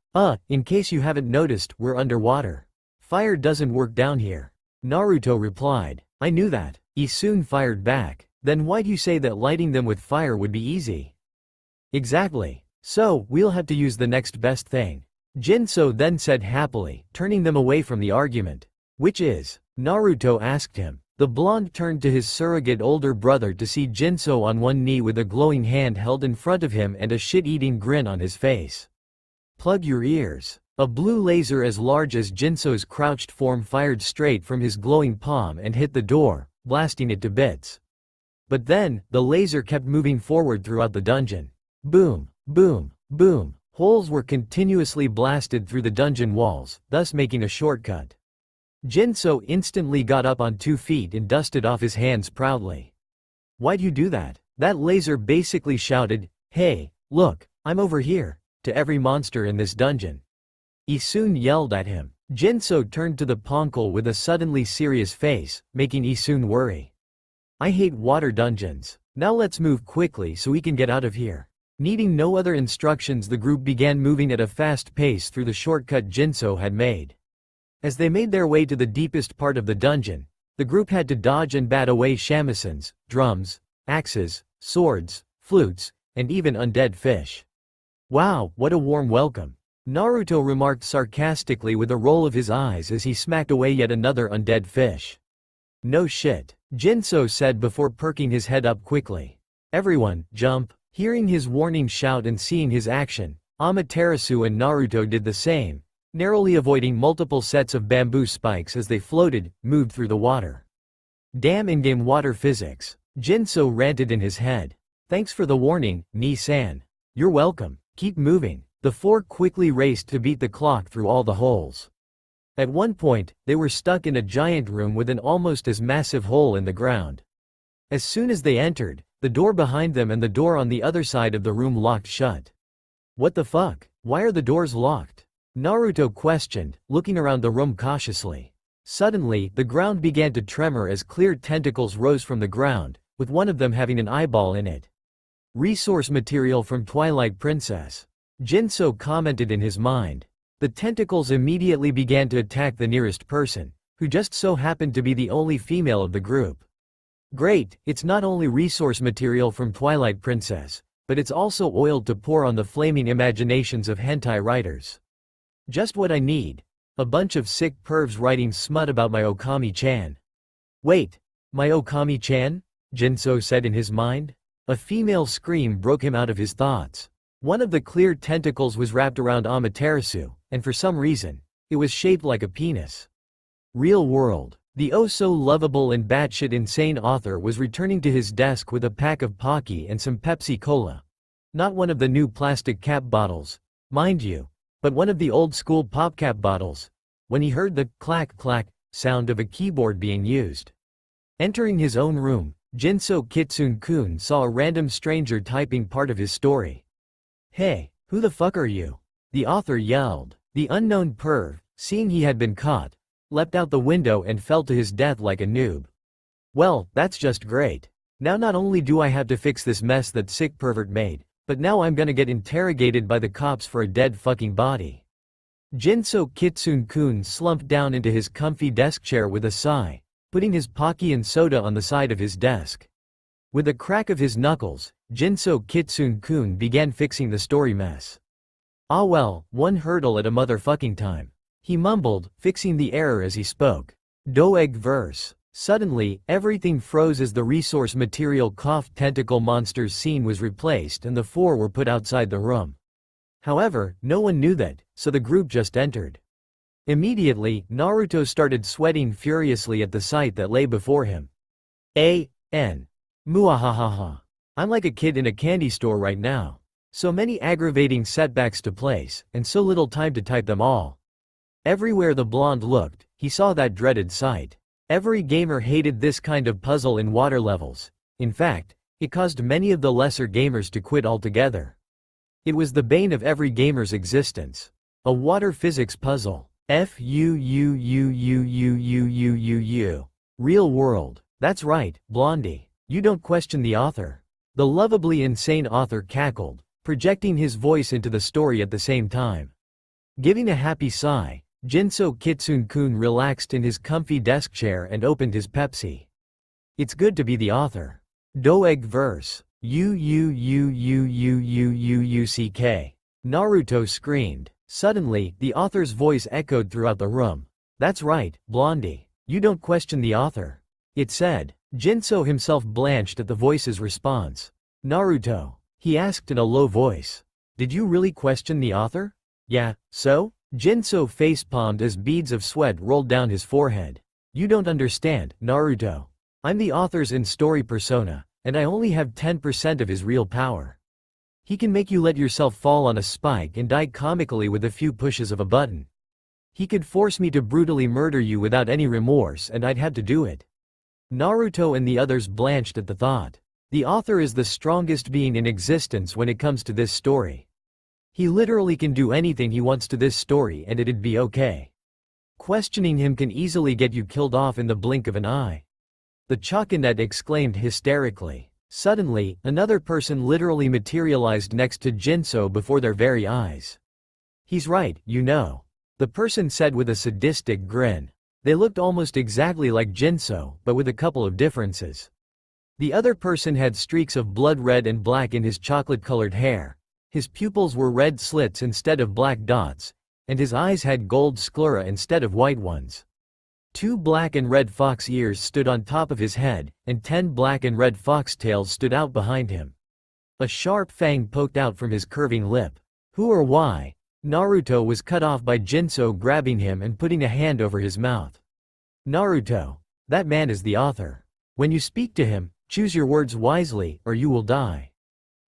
In case you haven't noticed, we're underwater. Fire doesn't work down here. Naruto replied. I knew that. Isun fired back. Then why'd you say that lighting them with fire would be easy? Exactly. So, we'll have to use the next best thing. Jinso then said happily, turning them away from the argument. Which is? Naruto asked him. The blonde turned to his surrogate older brother to see Jinso on one knee with a glowing hand held in front of him and a shit-eating grin on his face. Plug your ears. A blue laser as large as Jinso's crouched form fired straight from his glowing palm and hit the door, blasting it to bits. But then, the laser kept moving forward throughout the dungeon. Boom, boom, boom. Holes were continuously blasted through the dungeon walls, thus making a shortcut. Jinso instantly got up on 2 feet and dusted off his hands proudly. Why'd you do that? That laser basically shouted, hey, look, I'm over here, to every monster in this dungeon. Isun yelled at him. Jinso turned to the poncle with a suddenly serious face, making Isun worry. I hate water dungeons. Now let's move quickly so we can get out of here. Needing no other instructions, the group began moving at a fast pace through the shortcut Jinso had made. As they made their way to the deepest part of the dungeon, the group had to dodge and bat away shamisen, drums, axes, swords, flutes, and even undead fish. Wow, what a warm welcome. Naruto remarked sarcastically with a roll of his eyes as he smacked away yet another undead fish. No shit, Jinso said before perking his head up quickly. Everyone, jump. Hearing his warning shout and seeing his action, Amaterasu and Naruto did the same, narrowly avoiding multiple sets of bamboo spikes as they moved through the water. Damn in-game water physics, Jinso ranted in his head. Thanks for the warning, Ni-san. You're welcome, keep moving. The four quickly raced to beat the clock through all the holes. At one point, they were stuck in a giant room with an almost as massive hole in the ground. As soon as they entered, the door behind them and the door on the other side of the room locked shut. What the fuck? Why are the doors locked? Naruto questioned, looking around the room cautiously. Suddenly, the ground began to tremor as clear tentacles rose from the ground, with one of them having an eyeball in it. Resource material from Twilight Princess. Jinso commented in his mind. The tentacles immediately began to attack the nearest person, who just so happened to be the only female of the group. Great, it's not only resource material from Twilight Princess, but it's also oiled to pour on the flaming imaginations of hentai writers. Just what I need. A bunch of sick pervs writing smut about my Okami-chan. Wait, my Okami-chan? Jinso said in his mind. A female scream broke him out of his thoughts. One of the clear tentacles was wrapped around Amaterasu, and for some reason, it was shaped like a penis. Real world. The oh-so-lovable and batshit insane author was returning to his desk with a pack of Pocky and some Pepsi Cola. Not one of the new plastic cap bottles, mind you, but one of the old-school popcap bottles, when he heard the clack-clack sound of a keyboard being used. Entering his own room, Jinso Kitsune-kun saw a random stranger typing part of his story. Hey, who the fuck are you? The author yelled. The unknown perv, seeing he had been caught, leapt out the window and fell to his death like a noob. Well, that's just great. Now not only do I have to fix this mess that sick pervert made, but now I'm gonna get interrogated by the cops for a dead fucking body. Jinso Kitsune-kun slumped down into his comfy desk chair with a sigh, putting his Pocky and soda on the side of his desk. With a crack of his knuckles, Jinso Kitsune-kun began fixing the story mess. Ah well, one hurdle at a motherfucking time. He mumbled, fixing the error as he spoke. Doeg verse. Suddenly, everything froze as the resource material cough tentacle monsters scene was replaced and the four were put outside the room. However, no one knew that, so the group just entered. Immediately, Naruto started sweating furiously at the sight that lay before him. A.N. Muahahaha. I'm like a kid in a candy store right now. So many aggravating setbacks to place, and so little time to type them all. Everywhere the blonde looked, he saw that dreaded sight. Every gamer hated this kind of puzzle in water levels. In fact, it caused many of the lesser gamers to quit altogether. It was the bane of every gamer's existence. A water physics puzzle. F-U-U-U-U-U-U-U-U-U. Real world. That's right, Blondie. You don't question the author. The lovably insane author cackled, projecting his voice into the story at the same time. Giving a happy sigh, Jinso Kitsune-kun relaxed in his comfy desk chair and opened his Pepsi. It's good to be the author. Doeg verse. U-U-U-U-U-U-U-U-C-K. Naruto screamed. Suddenly, the author's voice echoed throughout the room. That's right, Blondie. You don't question the author. It said. Jinso himself blanched at the voice's response. Naruto. He asked in a low voice. Did you really question the author? Yeah, so? Jinso facepalmed as beads of sweat rolled down his forehead. You don't understand, Naruto. I'm the author's in-story persona, and I only have 10% of his real power. He can make you let yourself fall on a spike and die comically with a few pushes of a button. He could force me to brutally murder you without any remorse and I'd have to do it. Naruto and the others blanched at the thought. The author is the strongest being in existence when it comes to this story. He literally can do anything he wants to this story and it'd be okay. Questioning him can easily get you killed off in the blink of an eye. The Choconet exclaimed hysterically. Suddenly, another person literally materialized next to Jinso before their very eyes. He's right, you know. The person said with a sadistic grin. They looked almost exactly like Jinso, but with a couple of differences. The other person had streaks of blood red and black in his chocolate-colored hair. His pupils were red slits instead of black dots, and his eyes had gold sclera instead of white ones. 2 black and red fox ears stood on top of his head, and 10 black and red fox tails stood out behind him. A sharp fang poked out from his curving lip. Who or why? Naruto was cut off by Jinso grabbing him and putting a hand over his mouth. Naruto. That man is the author. When you speak to him, choose your words wisely, or you will die.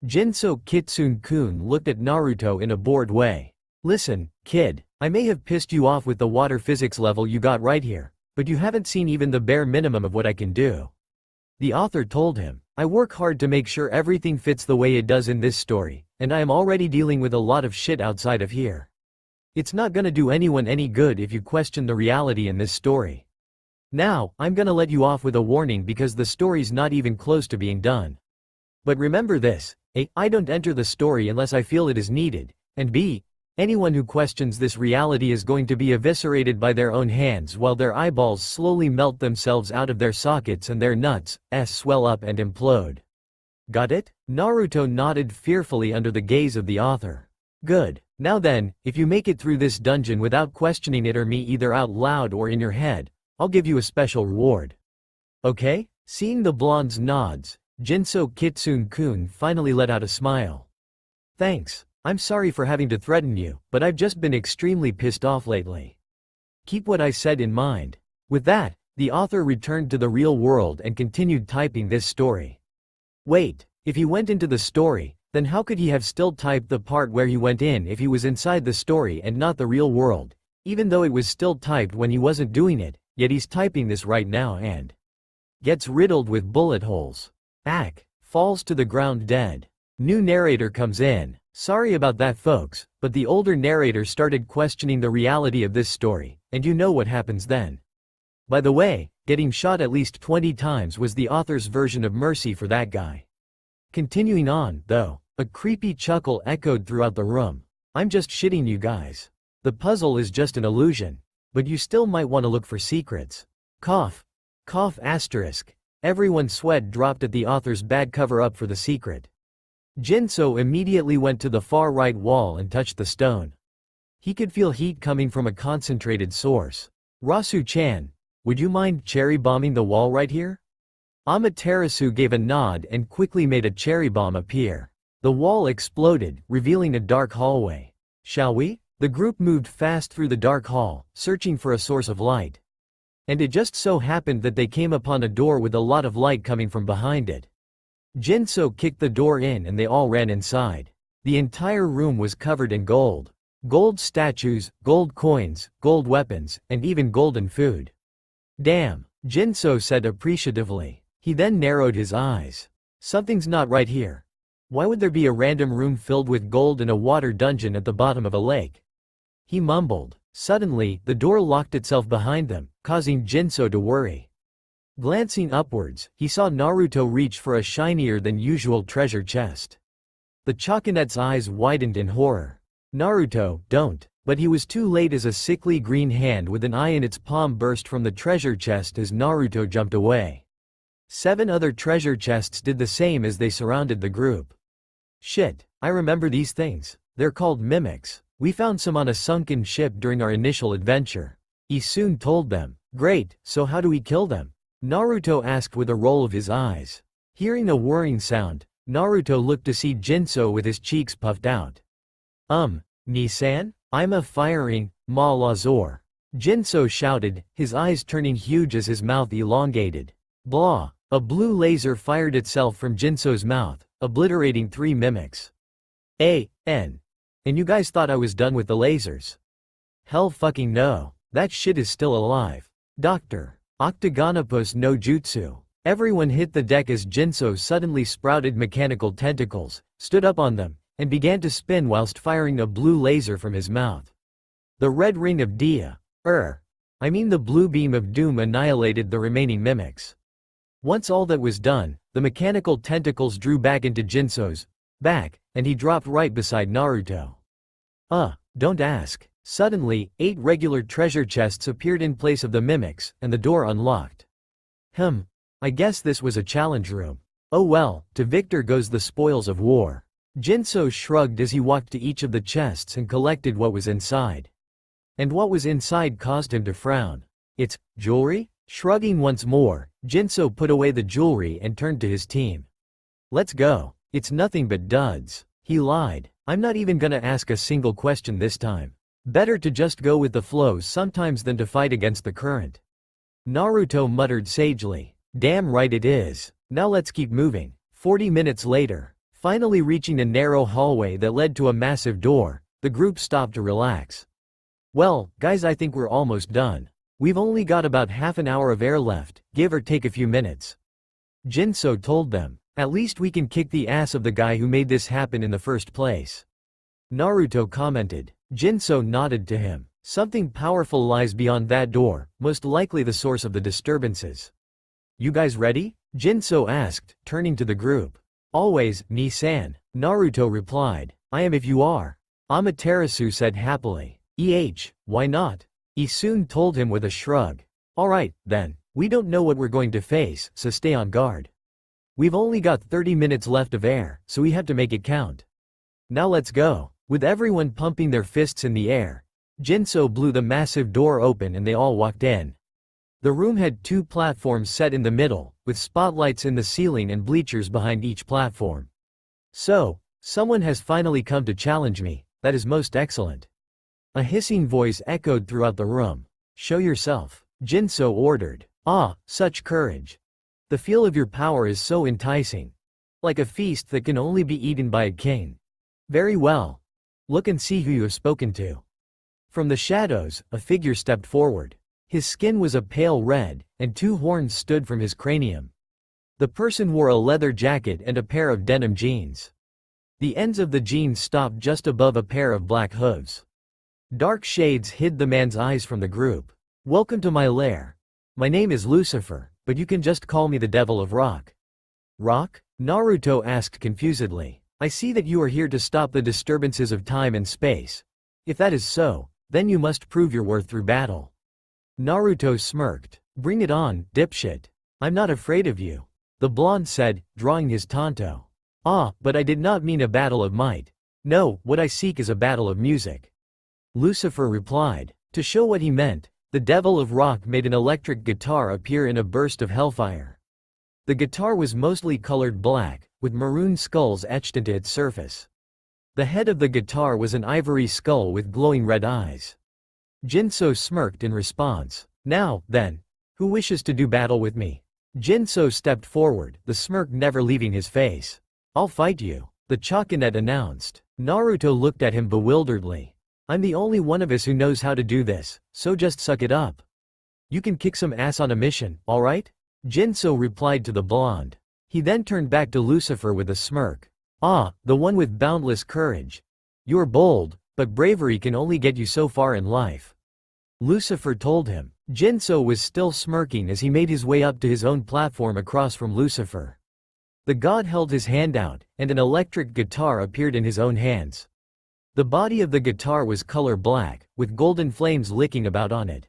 Jinso Kitsune-kun looked at Naruto in a bored way. Listen, kid, I may have pissed you off with the water physics level you got right here, but you haven't seen even the bare minimum of what I can do. The author told him, I work hard to make sure everything fits the way it does in this story, and I am already dealing with a lot of shit outside of here. It's not gonna do anyone any good if you question the reality in this story. Now, I'm gonna let you off with a warning because the story's not even close to being done. But remember this, A. I don't enter the story unless I feel it is needed, and B. Anyone who questions this reality is going to be eviscerated by their own hands while their eyeballs slowly melt themselves out of their sockets and their nuts swell up and implode. Got it? Naruto nodded fearfully under the gaze of the author. Good. Now then, if you make it through this dungeon without questioning it or me either out loud or in your head, I'll give you a special reward. Okay? Seeing the blonde's nods, Jinso Kitsune-kun finally let out a smile. Thanks. I'm sorry for having to threaten you, but I've just been extremely pissed off lately. Keep what I said in mind. With that, the author returned to the real world and continued typing this story. Wait, if he went into the story, then how could he have still typed the part where he went in if he was inside the story and not the real world, even though it was still typed when he wasn't doing it, yet he's typing this right now and gets riddled with bullet holes. Falls to the ground dead. New narrator comes in. Sorry about that folks, but the older narrator started questioning the reality of this story, and you know what happens then. By the way, getting shot at least 20 times was the author's version of mercy for that guy. Continuing on, though, a creepy chuckle echoed throughout the room. I'm just shitting you guys. The puzzle is just an illusion, but you still might want to look for secrets. Cough. Cough asterisk. Everyone's sweat dropped at the author's bad cover-up for the secret. Jinso immediately went to the far right wall and touched the stone. He could feel heat coming from a concentrated source. Rasu-chan, would you mind cherry bombing the wall right here? Amaterasu gave a nod and quickly made a cherry bomb appear. The wall exploded, revealing a dark hallway. Shall we? The group moved fast through the dark hall, searching for a source of light. And it just so happened that they came upon a door with a lot of light coming from behind it. Jinso kicked the door in and they all ran inside. The entire room was covered in gold. Gold statues, gold coins, gold weapons, and even golden food. Damn, Jinso said appreciatively. He then narrowed his eyes. Something's not right here. Why would there be a random room filled with gold in a water dungeon at the bottom of a lake? He mumbled. Suddenly, the door locked itself behind them, causing Jinso to worry. Glancing upwards, he saw Naruto reach for a shinier than usual treasure chest. The Chakanet's eyes widened in horror. Naruto, don't. But he was too late as a sickly green hand with an eye in its palm burst from the treasure chest as Naruto jumped away. 7 other treasure chests did the same as they surrounded the group. Shit, I remember these things. They're called mimics. We found some on a sunken ship during our initial adventure. Isun told them. Great, so how do we kill them? Naruto asked with a roll of his eyes. Hearing a whirring sound, Naruto looked to see Jinso with his cheeks puffed out. Nisan? I'm a firing, Ma Lazor. Jinso shouted, his eyes turning huge as his mouth elongated. Blah! A blue laser fired itself from Jinso's mouth, obliterating 3 mimics. And you guys thought I was done with the lasers? Hell fucking no. That shit is still alive. Doctor. Octagonopus no jutsu. Everyone hit the deck as Jinso suddenly sprouted mechanical tentacles, stood up on them, and began to spin whilst firing a blue laser from his mouth. The red ring of Dia. The blue beam of doom annihilated the remaining mimics. Once all that was done, the mechanical tentacles drew back into Jinso's back, and he dropped right beside Naruto. Don't ask. Suddenly, 8 regular treasure chests appeared in place of the mimics, and the door unlocked. I guess this was a challenge room. Oh well, to Victor goes the spoils of war. Jinso shrugged as he walked to each of the chests and collected what was inside. And what was inside caused him to frown. It's jewelry? Shrugging once more, Jinso put away the jewelry and turned to his team. Let's go. It's nothing but duds. He lied. I'm not even gonna ask a single question this time. Better to just go with the flow sometimes than to fight against the current. Naruto muttered sagely. Damn right it is. Now let's keep moving. 40 minutes later, finally reaching a narrow hallway that led to a massive door, the group stopped to relax. Well, guys, I think we're almost done. We've only got about half an hour of air left, give or take a few minutes. Jinso told them. At least we can kick the ass of the guy who made this happen in the first place. Naruto commented. Jinso nodded to him. Something powerful lies beyond that door, most likely the source of the disturbances. You guys ready? Jinso asked, turning to the group. Always, Ni-san, Naruto replied. I am if you are. Amaterasu said happily. Why not? Isun told him with a shrug. Alright, then. We don't know what we're going to face, so stay on guard. We've only got 30 minutes left of air, so we have to make it count. Now let's go. With everyone pumping their fists in the air, Jinso blew the massive door open and they all walked in. The room had 2 platforms set in the middle, with spotlights in the ceiling and bleachers behind each platform. So, someone has finally come to challenge me. That is most excellent. A hissing voice echoed throughout the room. Show yourself, Jinso ordered. Ah, such courage. The feel of your power is so enticing. Like a feast that can only be eaten by a king. Very well. Look and see who you have spoken to. From the shadows, a figure stepped forward. His skin was a pale red, and 2 horns stood from his cranium. The person wore a leather jacket and a pair of denim jeans. The ends of the jeans stopped just above a pair of black hooves. Dark shades hid the man's eyes from the group. Welcome to my lair. My name is Lucifer, but you can just call me the Devil of Rock. Rock? Naruto asked confusedly. I see that you are here to stop the disturbances of time and space. If that is so, then you must prove your worth through battle. Naruto smirked. Bring it on, dipshit. I'm not afraid of you. The blonde said, drawing his tanto. Ah, but I did not mean a battle of might. No, what I seek is a battle of music. Lucifer replied. To show what he meant, the Devil of Rock made an electric guitar appear in a burst of hellfire. The guitar was mostly colored black, with maroon skulls etched into its surface. The head of the guitar was an ivory skull with glowing red eyes. Jinso smirked in response. Now, then, who wishes to do battle with me? Jinso stepped forward, the smirk never leaving his face. I'll fight you, the Choconet announced. Naruto looked at him bewilderedly. I'm the only one of us who knows how to do this, so just suck it up. You can kick some ass on a mission, alright? Jinso replied to the blonde. He then turned back to Lucifer with a smirk. Ah, the one with boundless courage. You're bold, but bravery can only get you so far in life. Lucifer told him. Jinso was still smirking as he made his way up to his own platform across from Lucifer. The god held his hand out, and an electric guitar appeared in his own hands. The body of the guitar was color black, with golden flames licking about on it.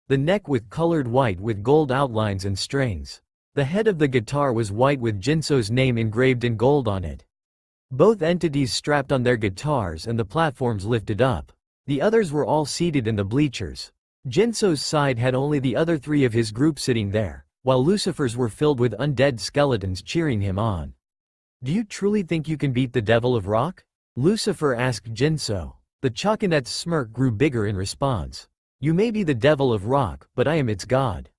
The neck was colored white with gold outlines and strings. The head of the guitar was white with Jinso's name engraved in gold on it. Both entities strapped on their guitars and the platforms lifted up. The others were all seated in the bleachers. Jinso's side had only the other 3 of his group sitting there, while Lucifer's were filled with undead skeletons cheering him on. Do you truly think you can beat the Devil of Rock? Lucifer asked Jinso. The Choconet's smirk grew bigger in response. You may be the Devil of Rock, but I am its god.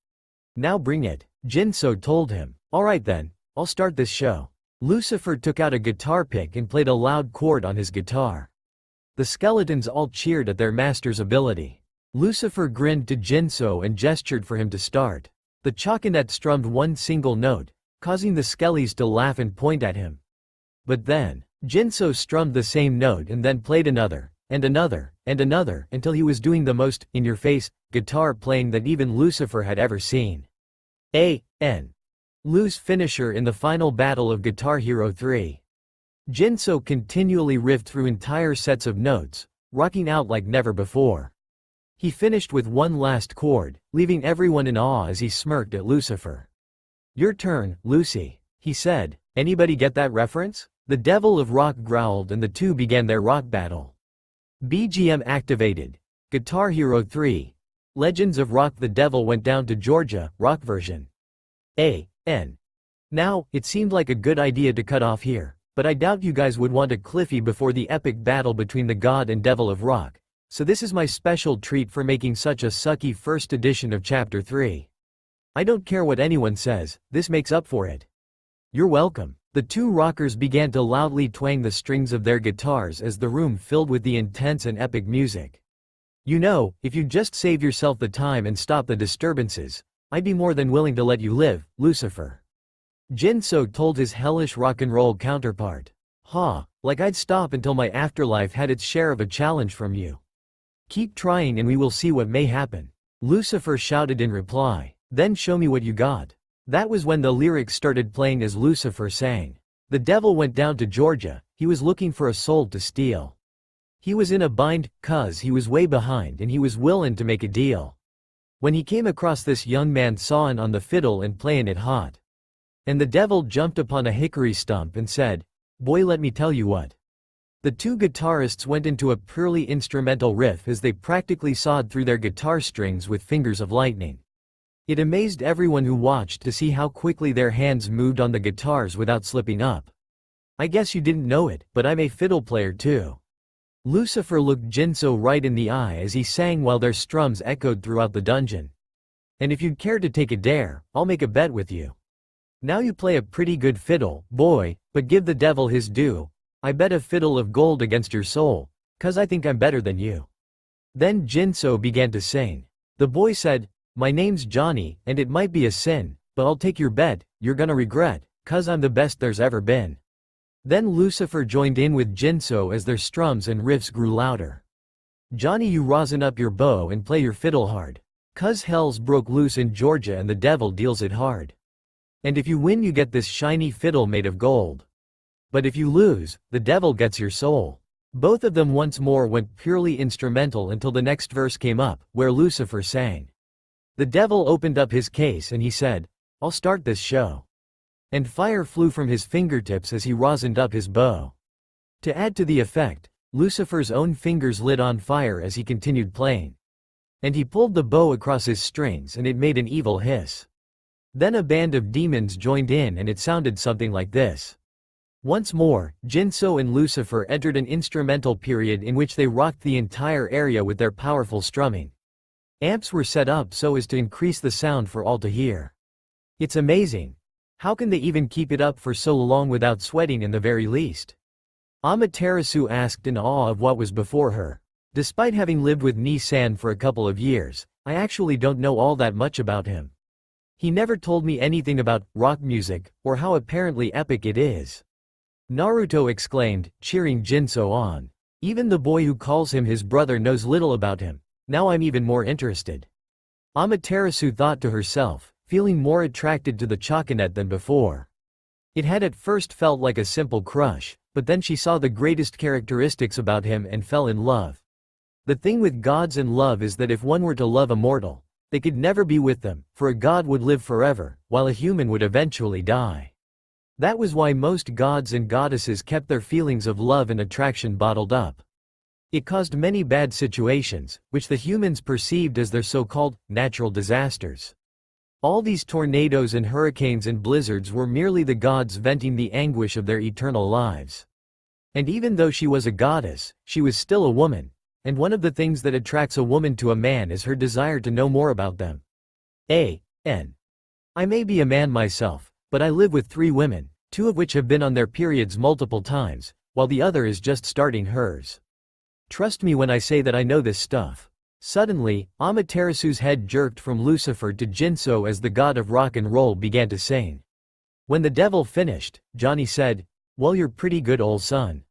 Now bring it, Jinso told him. Alright then, I'll start this show. Lucifer took out a guitar pick and played a loud chord on his guitar. The skeletons all cheered at their master's ability. Lucifer grinned to Jinso and gestured for him to start. The Choconet strummed one single note, causing the skellies to laugh and point at him. But then, Jinso strummed the same note and then played another, and another, and another, until he was doing the most in-your-face guitar playing that even Lucifer had ever seen. A.N. Lu's finisher in the final battle of Guitar Hero 3. Jinso continually riffed through entire sets of notes, rocking out like never before. He finished with one last chord, leaving everyone in awe as he smirked at Lucifer. Your turn, Lucy, he said. Anybody get that reference? The Devil of Rock growled and the two began their rock battle. BGM activated. Guitar Hero 3. Legends of Rock. The Devil went down to Georgia, rock version. A.N. Now, it seemed like a good idea to cut off here, but I doubt you guys would want a cliffy before the epic battle between the God and Devil of Rock, so this is my special treat for making such a sucky first edition of Chapter 3. I don't care what anyone says, this makes up for it. You're welcome. The two rockers began to loudly twang the strings of their guitars as the room filled with the intense and epic music. You know, if you'd just save yourself the time and stop the disturbances, I'd be more than willing to let you live, Lucifer. Jinso told his hellish rock and roll counterpart. Like I'd stop until my afterlife had its share of a challenge from you. Keep trying and we will see what may happen. Lucifer shouted in reply. Then show me what you got. That was when the lyrics started playing as Lucifer sang. The devil went down to Georgia, he was looking for a soul to steal. He was in a bind, 'cause he was way behind and he was willin' to make a deal. When he came across this young man sawin' on the fiddle and playin' it hot. And the devil jumped upon a hickory stump and said, "Boy, let me tell you what." The two guitarists went into a purely instrumental riff as they practically sawed through their guitar strings with fingers of lightning. It amazed everyone who watched to see how quickly their hands moved on the guitars without slipping up. I guess you didn't know it, but I'm a fiddle player too. Lucifer looked Jinso right in the eye as he sang while their strums echoed throughout the dungeon. And if you'd care to take a dare, I'll make a bet with you. Now you play a pretty good fiddle, boy, but give the devil his due. I bet a fiddle of gold against your soul, 'cause I think I'm better than you. Then Jinso began to sing. The boy said, "My name's Johnny, and it might be a sin, but I'll take your bet, you're gonna regret, 'cause I'm the best there's ever been." Then Lucifer joined in with Jinso as their strums and riffs grew louder. "Johnny, you rosin up your bow and play your fiddle hard, 'cause hell's broke loose in Georgia and the devil deals it hard. And if you win you get this shiny fiddle made of gold. But if you lose, the devil gets your soul." Both of them once more went purely instrumental until the next verse came up, where Lucifer sang. The devil opened up his case and he said, "I'll start this show." And fire flew from his fingertips as he rosined up his bow. To add to the effect, Lucifer's own fingers lit on fire as he continued playing. And he pulled the bow across his strings and it made an evil hiss. Then a band of demons joined in and it sounded something like this. Once more, Jinso and Lucifer entered an instrumental period in which they rocked the entire area with their powerful strumming. Amps were set up so as to increase the sound for all to hear. It's amazing. How can they even keep it up for so long without sweating in the very least? Amaterasu asked in awe of what was before her. Despite having lived with Ni-san for a couple of years, I actually don't know all that much about him. He never told me anything about rock music, or how apparently epic it is. Naruto exclaimed, cheering Jinso on. Even the boy who calls him his brother knows little about him. Now I'm even more interested. Amaterasu thought to herself, feeling more attracted to the choconet than before. It had at first felt like a simple crush, but then she saw the greatest characteristics about him and fell in love. The thing with gods and love is that if one were to love a mortal, they could never be with them, for a god would live forever, while a human would eventually die. That was why most gods and goddesses kept their feelings of love and attraction bottled up. It caused many bad situations, which the humans perceived as their so-called natural disasters. All these tornadoes and hurricanes and blizzards were merely the gods venting the anguish of their eternal lives. And even though she was a goddess, she was still a woman, and one of the things that attracts a woman to a man is her desire to know more about them. A.N. I may be a man myself, but I live with 3 women, 2 of which have been on their periods multiple times, while the other is just starting hers. Trust me when I say that I know this stuff. Suddenly, Amaterasu's head jerked from Lucifer to Jinso as the god of rock and roll began to sing. When the devil finished, Johnny said, "Well, you're pretty good, old son.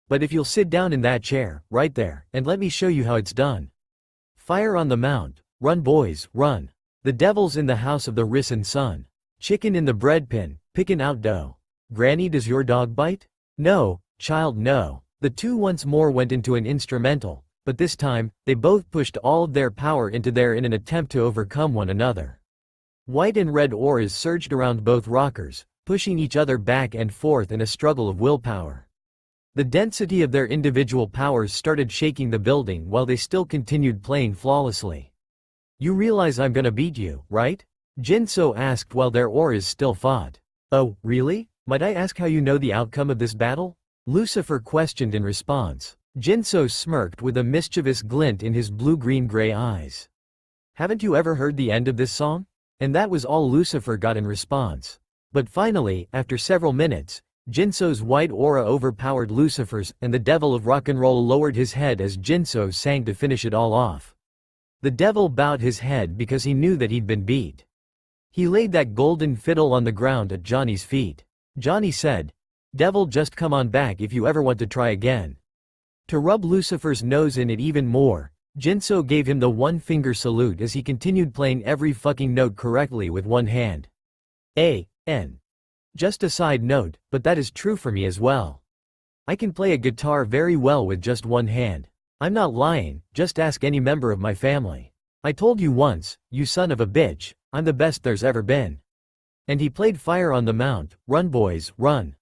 But if you'll sit down in that chair, right there, and let me show you how it's done. Fire on the mount, run boys, run. The devil's in the house of the risen sun. Chicken in the bread pin, pickin' out dough. Granny, does your dog bite? No, child, no." The two once more went into an instrumental, but this time, they both pushed all of their power into there in an attempt to overcome one another. White and red auras surged around both rockers, pushing each other back and forth in a struggle of willpower. The density of their individual powers started shaking the building while they still continued playing flawlessly. "You realize I'm gonna beat you, right?" Jinso asked while their auras still fought. "Oh, really? Might I ask how you know the outcome of this battle?" Lucifer questioned in response. Jinso smirked with a mischievous glint in his blue-green-gray eyes. "Haven't you ever heard the end of this song?" And that was all Lucifer got in response. But finally, after several minutes, Jinso's white aura overpowered Lucifer's, and the devil of rock and roll lowered his head as Jinso sang to finish it all off. The devil bowed his head because he knew that he'd been beat. He laid that golden fiddle on the ground at Johnny's feet. Johnny said, "Devil, just come on back if you ever want to try again." To rub Lucifer's nose in it even more, Jinso gave him the one-finger salute as he continued playing every fucking note correctly with one hand. A.N. Just a side note, but that is true for me as well. I can play a guitar very well with just one hand. I'm not lying, just ask any member of my family. I told you once, you son of a bitch, I'm the best there's ever been. And he played Fire on the Mount, Run Boys, Run.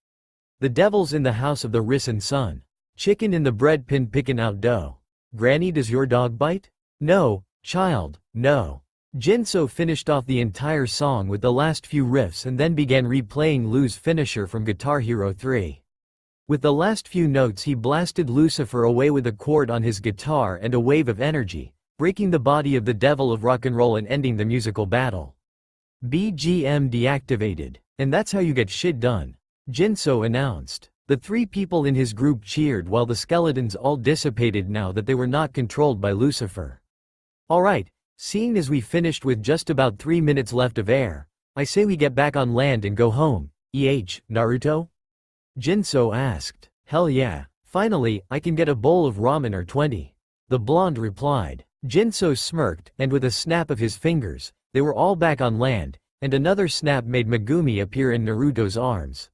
The devil's in the house of the risen sun. Chicken in the bread pin pickin' out dough. Granny, does your dog bite? No, child, no. Jinso finished off the entire song with the last few riffs and then began replaying Lu's finisher from Guitar Hero 3. With the last few notes he blasted Lucifer away with a chord on his guitar and a wave of energy, breaking the body of the devil of rock and roll and ending the musical battle. BGM deactivated. And that's how you get shit done, Jinso announced. The three people in his group cheered while the skeletons all dissipated now that they were not controlled by Lucifer. "Alright, seeing as we finished with just about 3 minutes left of air, I say we get back on land and go home, Naruto?" Jinso asked. "Hell yeah, finally, I can get a bowl of ramen or 20. The blonde replied. Jinso smirked, and with a snap of his fingers, they were all back on land, and another snap made Megumi appear in Naruto's arms.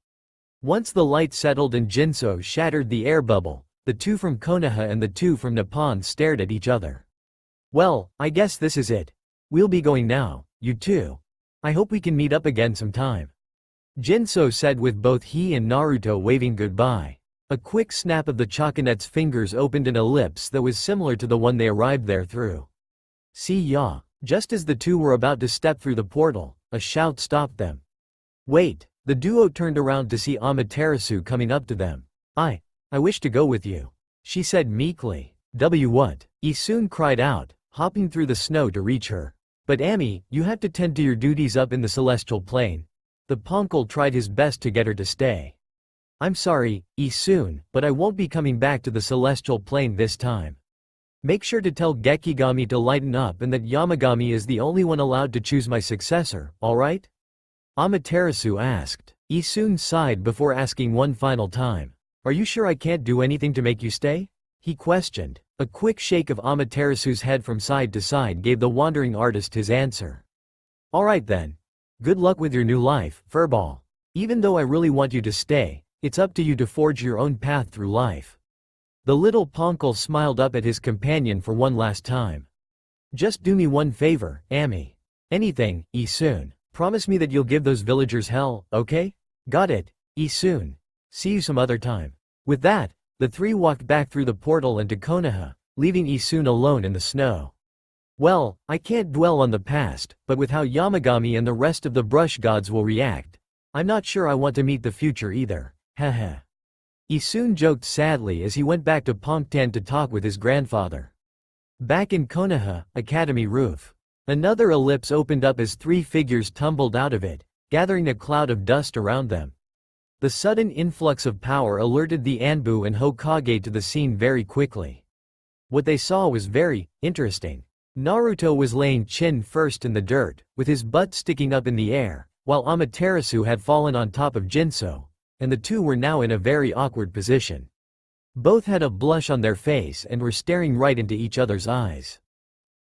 Once the light settled and Jinso shattered the air bubble, the two from Konoha and the two from Nippon stared at each other. "Well, I guess this is it. We'll be going now, you two. I hope we can meet up again sometime," Jinso said with both he and Naruto waving goodbye. A quick snap of the Chakanet's fingers opened an ellipse that was similar to the one they arrived there through. "See ya." Just as the two were about to step through the portal, a shout stopped them. "Wait." The duo turned around to see Amaterasu coming up to them. I wish to go with you," she said meekly. What?" Isun cried out, hopping through the snow to reach her. "But Ami, you have to tend to your duties up in the celestial plane." The Ponkel tried his best to get her to stay. "I'm sorry, Isun, but I won't be coming back to the celestial plane this time. Make sure to tell Gekigami to lighten up and that Yamagami is the only one allowed to choose my successor, alright?" Amaterasu asked. Isun sighed before asking one final time. "Are you sure I can't do anything to make you stay?" he questioned. A quick shake of Amaterasu's head from side to side gave the wandering artist his answer. "Alright then. Good luck with your new life, Furball. Even though I really want you to stay, it's up to you to forge your own path through life." The little Ponkel smiled up at his companion for one last time. "Just do me one favor, Ami." "Anything, Isun. Promise me that you'll give those villagers hell, okay?" "Got it, Isun. See you some other time." With that, the three walked back through the portal and to Konoha, leaving Isun alone in the snow. Well, I can't dwell on the past, but with how Yamagami and the rest of the brush gods will react, I'm not sure I want to meet the future either, haha. Isun joked sadly as he went back to Pongtan to talk with his grandfather. Back in Konoha, Academy roof. Another ellipse opened up as three figures tumbled out of it, gathering a cloud of dust around them. The sudden influx of power alerted the Anbu and Hokage to the scene very quickly. What they saw was very interesting. Naruto was laying chin first in the dirt, with his butt sticking up in the air, while Amaterasu had fallen on top of Jinso, and the two were now in a very awkward position. Both had a blush on their face and were staring right into each other's eyes.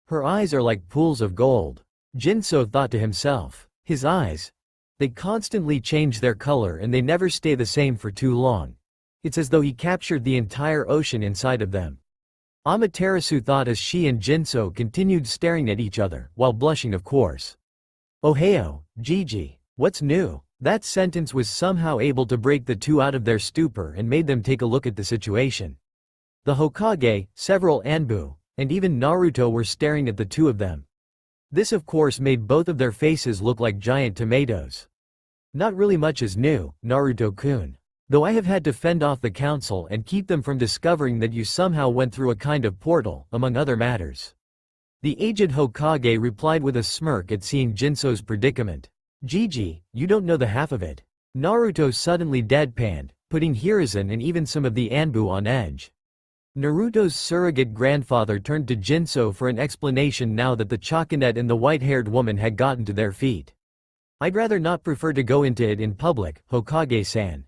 "Her eyes are like pools of gold," Jinso thought to himself. His eyes, they constantly change their color and they never stay the same for too long. It's as though he captured the entire ocean inside of them. Amaterasu thought as she and Jinso continued staring at each other, while blushing of course. "Ohio, Gigi, what's new?" That sentence was somehow able to break the two out of their stupor and made them take a look at the situation. The Hokage, several Anbu, and even Naruto were staring at the two of them. This of course made both of their faces look like giant tomatoes. Not really much is new, Naruto-kun. Though I have had to fend off the council and keep them from discovering that you somehow went through a kind of portal, among other matters. The aged Hokage replied with a smirk at seeing Jinso's predicament. Gigi, you don't know the half of it. Naruto suddenly deadpanned, putting Hiruzen and even some of the Anbu on edge. Naruto's surrogate grandfather turned to Jinso for an explanation now that the Choconet and the white-haired woman had gotten to their feet. I'd rather not prefer to go into it in public, Hokage-san.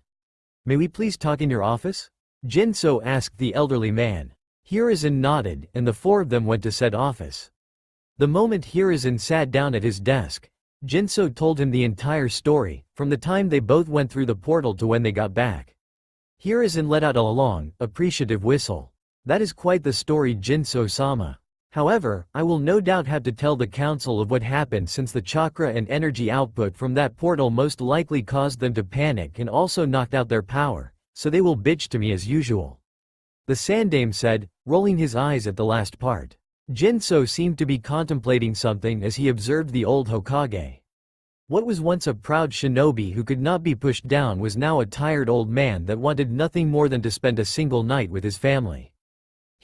May we please talk in your office? Jinso asked the elderly man. Hiruzen nodded, and the four of them went to said office. The moment Hiruzen sat down at his desk, Jinso told him the entire story, from the time they both went through the portal to when they got back. Hiruzen let out a long, appreciative whistle. That is quite the story, Jinso-sama. However, I will no doubt have to tell the council of what happened since the chakra and energy output from that portal most likely caused them to panic and also knocked out their power, so they will bitch to me as usual. The Sandaime said, rolling his eyes at the last part. Jinso seemed to be contemplating something as he observed the old Hokage. What was once a proud shinobi who could not be pushed down was now a tired old man that wanted nothing more than to spend a single night with his family.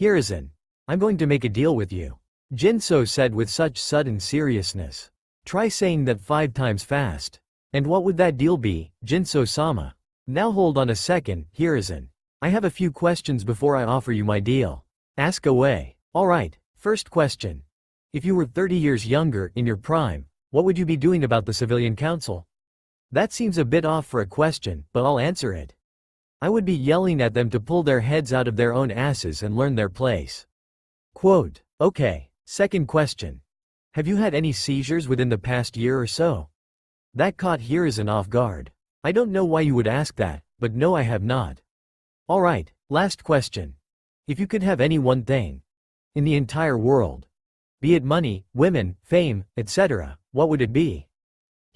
Hiruzen, I'm going to make a deal with you. Jinso said with such sudden seriousness. Try saying that 5 times fast. And what would that deal be, Jinso-sama? Now hold on a second, Hiruzen. I have a few questions before I offer you my deal. Ask away. Alright, first question. If you were 30 years younger, in your prime, what would you be doing about the civilian council? That seems a bit off for a question, but I'll answer it. I would be yelling at them to pull their heads out of their own asses and learn their place. Quote. Okay. Second question. Have you had any seizures within the past year or so? That caught Hiruzen off guard. I don't know why you would ask that, but no, I have not. Alright, last question. If you could have any one thing in the entire world, be it money, women, fame, etc., what would it be?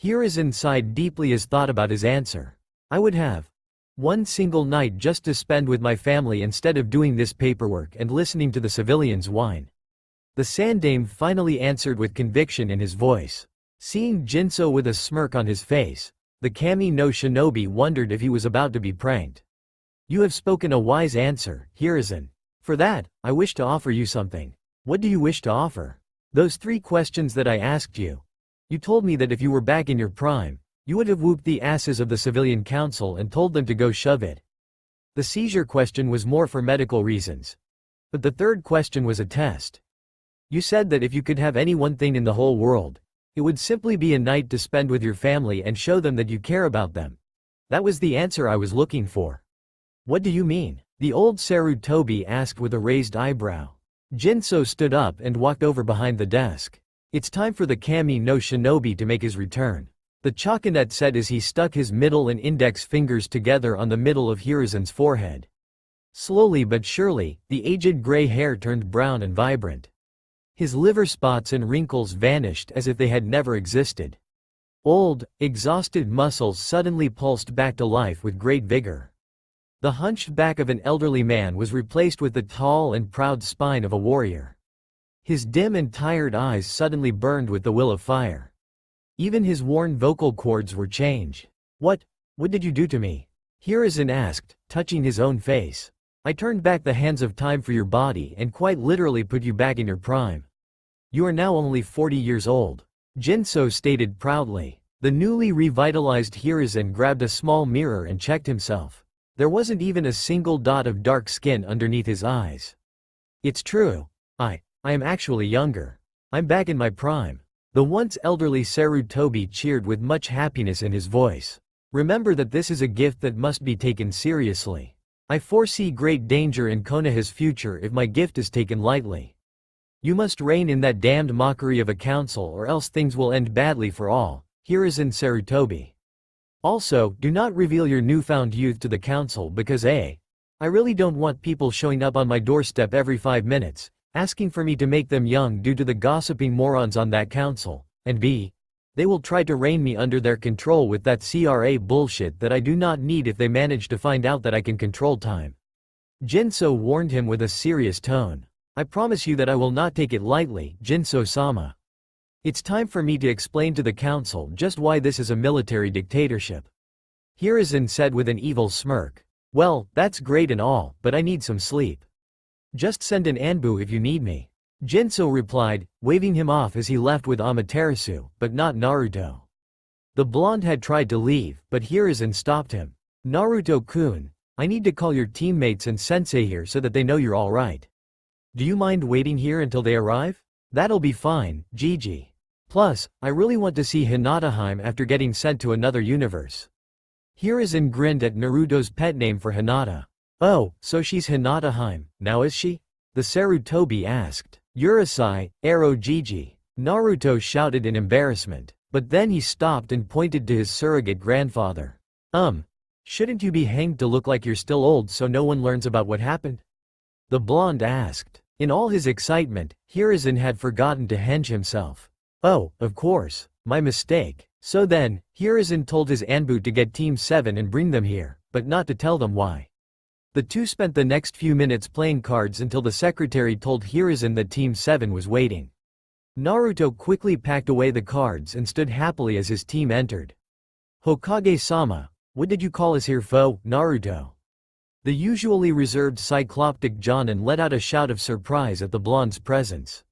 Hiruzen sighed deeply as thought about his answer. I would have one single night just to spend with my family instead of doing this paperwork and listening to the civilians whine. The Sandaime finally answered with conviction in his voice. Seeing Jinso with a smirk on his face, the Kami no Shinobi wondered if he was about to be pranked. You have spoken a wise answer, Hiruzen. For that, I wish to offer you something. What do you wish to offer? Those 3 questions that I asked you. You told me that if you were back in your prime, you would have whooped the asses of the civilian council and told them to go shove it. The seizure question was more for medical reasons. But the third question was a test. You said that if you could have any one thing in the whole world, it would simply be a night to spend with your family and show them that you care about them. That was the answer I was looking for. What do you mean? The old Sarutobi asked with a raised eyebrow. Jinso stood up and walked over behind the desk. It's time for the Kami no Shinobi to make his return. The Choconet said as he stuck his middle and index fingers together on the middle of Hiruzen's forehead. Slowly but surely, the aged gray hair turned brown and vibrant. His liver spots and wrinkles vanished as if they had never existed. Old, exhausted muscles suddenly pulsed back to life with great vigor. The hunched back of an elderly man was replaced with the tall and proud spine of a warrior. His dim and tired eyes suddenly burned with the will of fire. Even his worn vocal cords were changed. What did you do to me? Hiruzen asked, touching his own face. I turned back the hands of time for your body and quite literally put you back in your prime. You are now only 40 years old. Jinso stated proudly. The newly revitalized Hiruzen grabbed a small mirror and checked himself. There wasn't even a single dot of dark skin underneath his eyes. It's true. I am actually younger. I'm back in my prime. The once elderly Sarutobi cheered with much happiness in his voice. Remember that this is a gift that must be taken seriously. I foresee great danger in Konoha's future if my gift is taken lightly. You must rein in that damned mockery of a council or else things will end badly for all. Hiruzen Sarutobi. Also, do not reveal your newfound youth to the council because A. I really don't want people showing up on my doorstep every 5 minutes, asking for me to make them young due to the gossiping morons on that council, and B. They will try to rein me under their control with that CRA bullshit that I do not need if they manage to find out that I can control time. Jinso warned him with a serious tone. I promise you that I will not take it lightly, Jinso-sama. It's time for me to explain to the council just why this is a military dictatorship. Hiruzen said with an evil smirk. Well, that's great and all, but I need some sleep. Just send an Anbu if you need me. Jinso replied, waving him off as he left with Amaterasu, but not Naruto. The blonde had tried to leave, but Hiruzen stopped him. Naruto-kun, I need to call your teammates and sensei here so that they know you're alright. Do you mind waiting here until they arrive? That'll be fine, Gigi. Plus, I really want to see Hinataheim after getting sent to another universe. Hiruzen grinned at Naruto's pet name for Hinata. Oh, so she's Hinataheim, now is she? The Sarutobi asked. Urusei, Arrow Gigi. Naruto shouted in embarrassment, but then he stopped and pointed to his surrogate grandfather. Shouldn't you be hanged to look like you're still old so no one learns about what happened? The blonde asked. In all his excitement, Hiruzen had forgotten to henge himself. Oh, of course, my mistake. So then, Hiruzen told his Anbu to get Team 7 and bring them here, but not to tell them why. The two spent the next few minutes playing cards until the secretary told Hiruzen that Team 7 was waiting. Naruto quickly packed away the cards and stood happily as his team entered. Hokage-sama, what did you call us here, foe, Naruto? The usually reserved cycloptic Jonin let out a shout of surprise at the blonde's presence.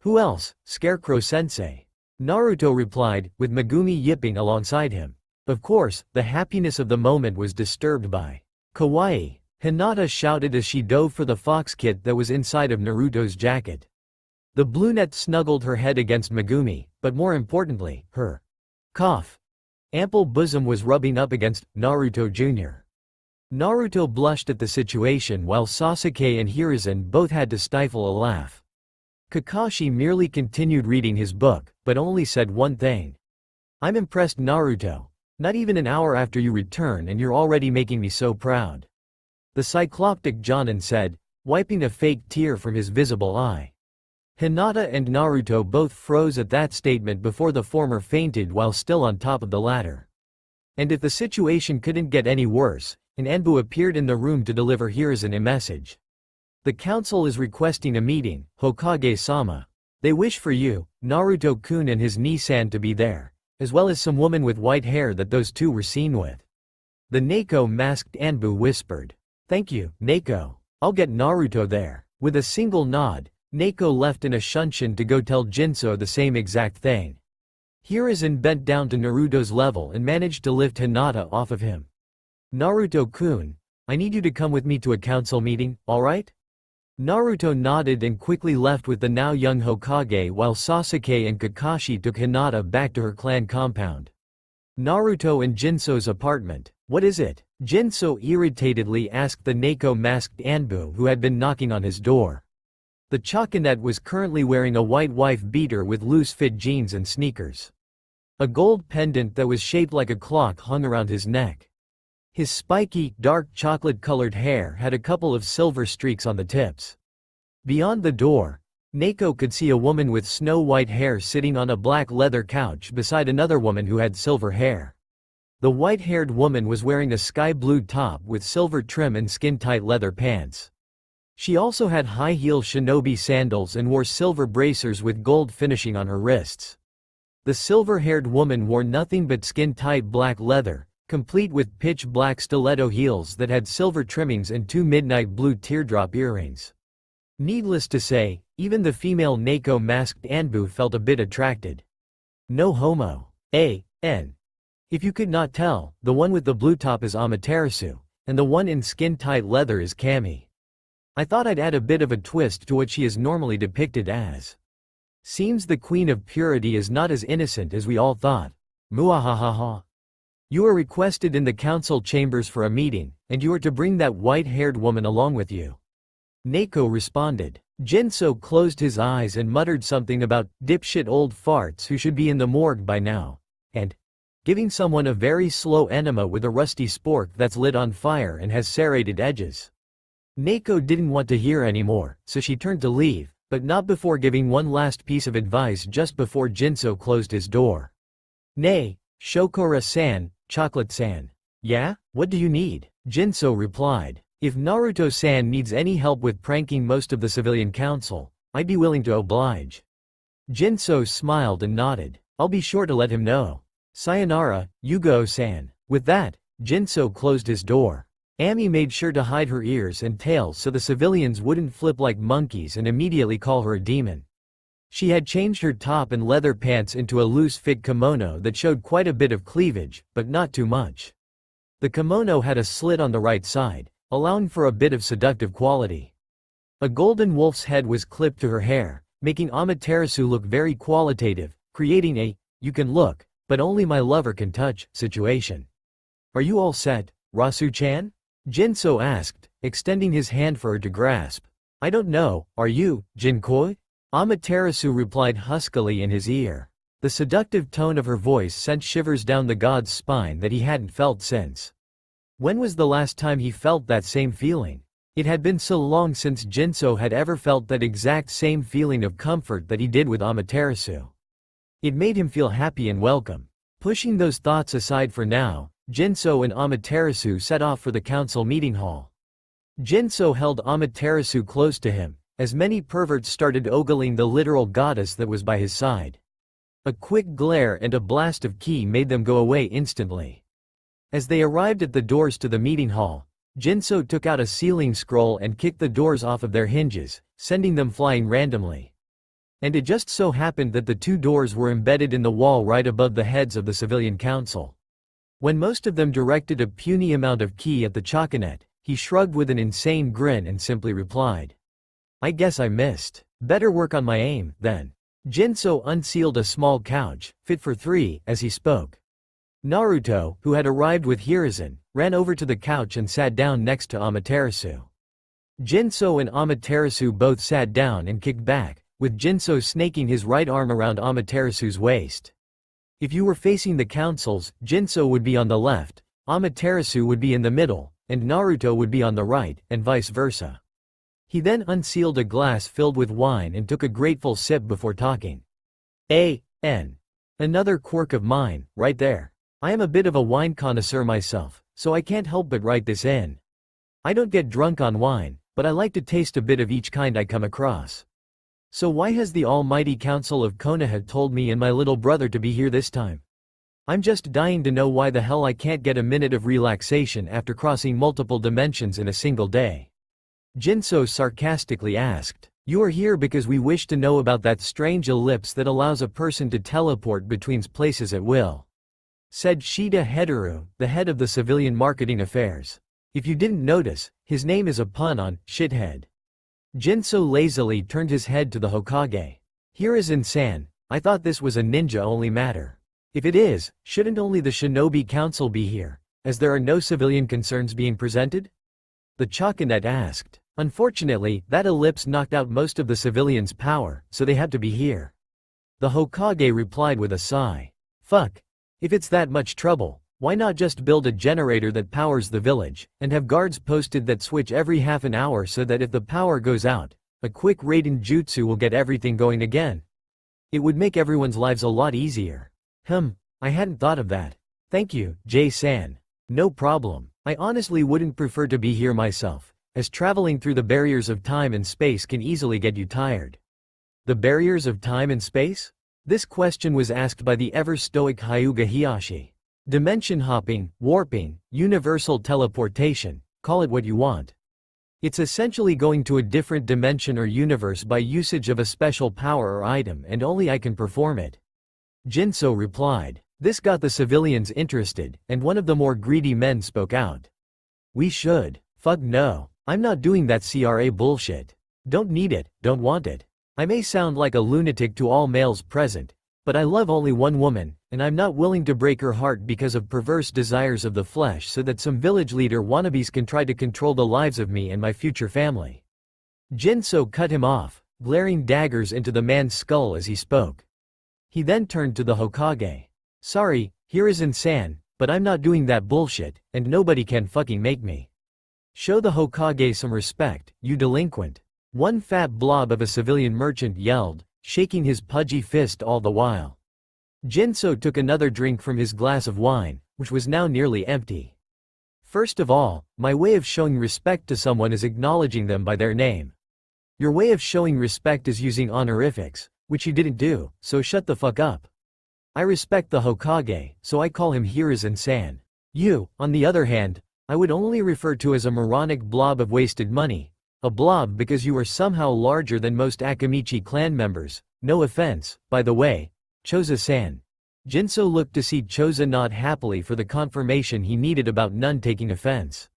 Who else, Scarecrow-sensei? Naruto replied, with Megumi yipping alongside him. Of course, the happiness of the moment was disturbed by kawaii. Hinata shouted as she dove for the fox kit that was inside of Naruto's jacket. The brunette snuggled her head against Megumi, but more importantly, her ample bosom was rubbing up against Naruto Jr. Naruto blushed at the situation while Sasuke and Hiruzen both had to stifle a laugh. Kakashi merely continued reading his book, but only said one thing. I'm impressed, Naruto. Not even an hour after you return and you're already making me so proud. The cycloptic Jonin said, wiping a fake tear from his visible eye. Hinata and Naruto both froze at that statement before the former fainted while still on top of the ladder. And if the situation couldn't get any worse, an Anbu appeared in the room to deliver Hiruzen a message. The council is requesting a meeting, Hokage-sama. They wish for you, Naruto-kun and his Nisan to be there, as well as some woman with white hair that those two were seen with. The Neko-masked Anbu whispered. Thank you, Neko. I'll get Naruto there. With a single nod, Neko left in a shunshin to go tell Jinso the same exact thing. Hiruzen bent down to Naruto's level and managed to lift Hinata off of him. Naruto-kun, I need you to come with me to a council meeting, alright? Naruto nodded and quickly left with the now young Hokage while Sasuke and Kakashi took Hinata back to her clan compound. Naruto and Jinso's apartment. What is it? Jinso irritatedly asked the Neko-masked Anbu who had been knocking on his door. The Chakanette was currently wearing a white wife-beater with loose-fit jeans and sneakers. A gold pendant that was shaped like a clock hung around his neck. His spiky, dark chocolate-colored hair had a couple of silver streaks on the tips. Beyond the door, Neko could see a woman with snow-white hair sitting on a black leather couch beside another woman who had silver hair. The white-haired woman was wearing a sky-blue top with silver trim and skin-tight leather pants. She also had high-heel shinobi sandals and wore silver bracers with gold finishing on her wrists. The silver-haired woman wore nothing but skin-tight black leather, complete with pitch-black stiletto heels that had silver trimmings and two midnight blue teardrop earrings. Needless to say, even the female Neko-masked Anbu felt a bit attracted. No homo. A.N. If you could not tell, the one with the blue top is Amaterasu, and the one in skin-tight leather is Kami. I thought I'd add a bit of a twist to what she is normally depicted as. Seems the Queen of Purity is not as innocent as we all thought. Muahahaha. You are requested in the council chambers for a meeting, and you are to bring that white-haired woman along with you. Neko responded. Jinso closed his eyes and muttered something about dipshit old farts who should be in the morgue by now, and giving someone a very slow enema with a rusty spork that's lit on fire and has serrated edges. Neko didn't want to hear anymore, so she turned to leave, but not before giving one last piece of advice just before Jinso closed his door. Nay, Shokora-san, Chocolate-san. Yeah? What do you need? Jinso replied. If Naruto-san needs any help with pranking most of the civilian council, I'd be willing to oblige. Jinso smiled and nodded. I'll be sure to let him know. Sayonara, Yugo-san. With that, Jinso closed his door. Ami made sure to hide her ears and tail so the civilians wouldn't flip like monkeys and immediately call her a demon. She had changed her top and leather pants into a loose-fit kimono that showed quite a bit of cleavage, but not too much. The kimono had a slit on the right side, allowing for a bit of seductive quality. A golden wolf's head was clipped to her hair, making Amaterasu look very qualitative, creating a, you can look, but only my lover can touch, situation. Are you all set, Rasu-chan? Jinso asked, extending his hand for her to grasp. I don't know, are you, Jinkoi? Amaterasu replied huskily in his ear. The seductive tone of her voice sent shivers down the god's spine that he hadn't felt since. When was the last time he felt that same feeling? It had been so long since Jinso had ever felt that exact same feeling of comfort that he did with Amaterasu. It made him feel happy and welcome. Pushing those thoughts aside for now, Jinso and Amaterasu set off for the council meeting hall. Jinso held Amaterasu close to him, as many perverts started ogling the literal goddess that was by his side. A quick glare and a blast of ki made them go away instantly. As they arrived at the doors to the meeting hall, Jinso took out a sealing scroll and kicked the doors off of their hinges, sending them flying randomly. And it just so happened that the two doors were embedded in the wall right above the heads of the civilian council. When most of them directed a puny amount of ki at the choconet, he shrugged with an insane grin and simply replied, I guess I missed. Better work on my aim, then. Jinso unsealed a small couch, fit for three, as he spoke. Naruto, who had arrived with Hiruzen, ran over to the couch and sat down next to Amaterasu. Jinso and Amaterasu both sat down and kicked back, with Jinso snaking his right arm around Amaterasu's waist. If you were facing the councils, Jinso would be on the left, Amaterasu would be in the middle, and Naruto would be on the right, and vice versa. He then unsealed a glass filled with wine and took a grateful sip before talking. Another quirk of mine, right there. I am a bit of a wine connoisseur myself, so I can't help but write this in. I don't get drunk on wine, but I like to taste a bit of each kind I come across. So why has the Almighty Council of Konoha told me and my little brother to be here this time? I'm just dying to know why the hell I can't get a minute of relaxation after crossing multiple dimensions in a single day. Jinso sarcastically asked. You are here because we wish to know about that strange ellipse that allows a person to teleport between places at will. Said Shida Hederu, the head of the civilian marketing affairs. If you didn't notice, his name is a pun on shithead. Jinso lazily turned his head to the Hokage. Hiruzen-san, I thought this was a ninja-only matter. If it is, shouldn't only the Shinobi Council be here, as there are no civilian concerns being presented? The Choconet asked. Unfortunately, that ellipse knocked out most of the civilians' power, so they had to be here. The Hokage replied with a sigh. Fuck. If it's that much trouble, why not just build a generator that powers the village, and have guards posted that switch every half an hour so that if the power goes out, a quick raiden jutsu will get everything going again? It would make everyone's lives a lot easier. I hadn't thought of that. Thank you, Jay-san. No problem. I honestly wouldn't prefer to be here myself, as traveling through the barriers of time and space can easily get you tired. The barriers of time and space? This question was asked by the ever-stoic Hyuga Hiyashi. Dimension hopping, warping, universal teleportation, call it what you want. It's essentially going to a different dimension or universe by usage of a special power or item, and only I can perform it. Jinso replied. This got the civilians interested, and one of the more greedy men spoke out. We should. Fuck no. I'm not doing that CRA bullshit. Don't need it, don't want it. I may sound like a lunatic to all males present, but I love only one woman, and I'm not willing to break her heart because of perverse desires of the flesh so that some village leader wannabes can try to control the lives of me and my future family. Jinso cut him off, glaring daggers into the man's skull as he spoke. He then turned to the Hokage. Sorry, Hiruzen-san, but I'm not doing that bullshit, and nobody can fucking make me. Show the Hokage some respect, you delinquent. One fat blob of a civilian merchant yelled, shaking his pudgy fist all the while. Jinso took another drink from his glass of wine, which was now nearly empty. First of all, my way of showing respect to someone is acknowledging them by their name. Your way of showing respect is using honorifics, which you didn't do, so shut the fuck up. I respect the Hokage, so I call him Hiruzen-san. You, on the other hand, I would only refer to as a moronic blob of wasted money. A blob because you are somehow larger than most Akamichi clan members. No offense, by the way, Choza-san. Jinso looked to see Choza nod happily for the confirmation he needed about none taking offense.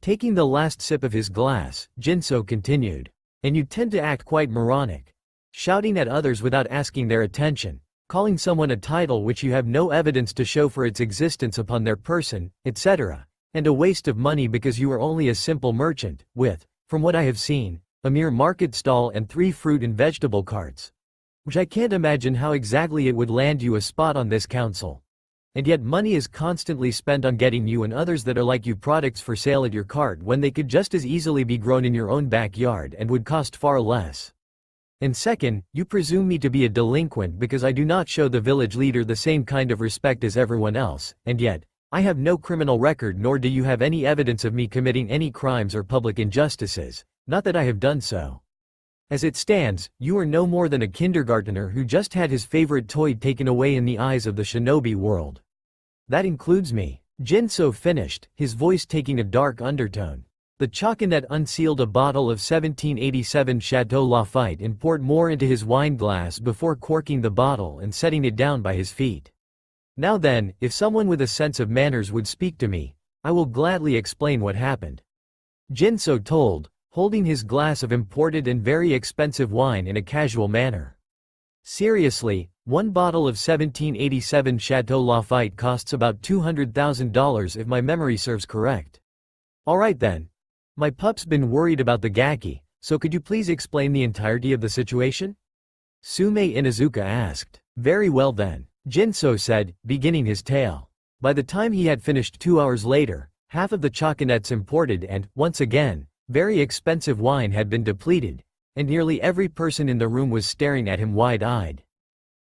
Taking the last sip of his glass, Jinso continued. And you tend to act quite moronic. Shouting at others without asking their attention, calling someone a title which you have no evidence to show for its existence upon their person, etc. And a waste of money because you are only a simple merchant, with, from what I have seen, a mere market stall and 3 fruit and vegetable carts. Which I can't imagine how exactly it would land you a spot on this council. And yet money is constantly spent on getting you and others that are like you products for sale at your cart when they could just as easily be grown in your own backyard and would cost far less. And second, you presume me to be a delinquent because I do not show the village leader the same kind of respect as everyone else, and yet, I have no criminal record nor do you have any evidence of me committing any crimes or public injustices, not that I have done so. As it stands, you are no more than a kindergartner who just had his favorite toy taken away in the eyes of the shinobi world. That includes me. Jinso finished, his voice taking a dark undertone. The Choconet unsealed a bottle of 1787 Chateau Lafite and poured more into his wine glass before corking the bottle and setting it down by his feet. Now then, if someone with a sense of manners would speak to me, I will gladly explain what happened. Jinso told, holding his glass of imported and very expensive wine in a casual manner. Seriously, one bottle of 1787 Chateau Lafite costs about $200,000 if my memory serves correct. Alright then. My pup's been worried about the gaki, so could you please explain the entirety of the situation? Sume Inuzuka asked. Very well then, Jinso said, beginning his tale. By the time he had finished 2 hours later, half of the Choconet's imported and, once again, very expensive wine had been depleted, and nearly every person in the room was staring at him wide-eyed.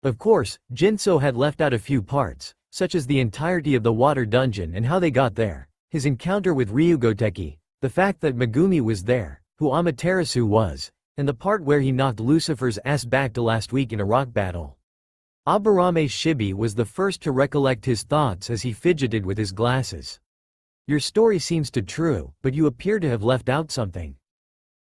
Of course, Jinso had left out a few parts, such as the entirety of the water dungeon and how they got there, his encounter with Ryugoteki, the fact that Megumi was there, who Amaterasu was, and the part where he knocked Lucifer's ass back to last week in a rock battle. Aburame Shibi was the first to recollect his thoughts as he fidgeted with his glasses. Your story seems to true, but you appear to have left out something.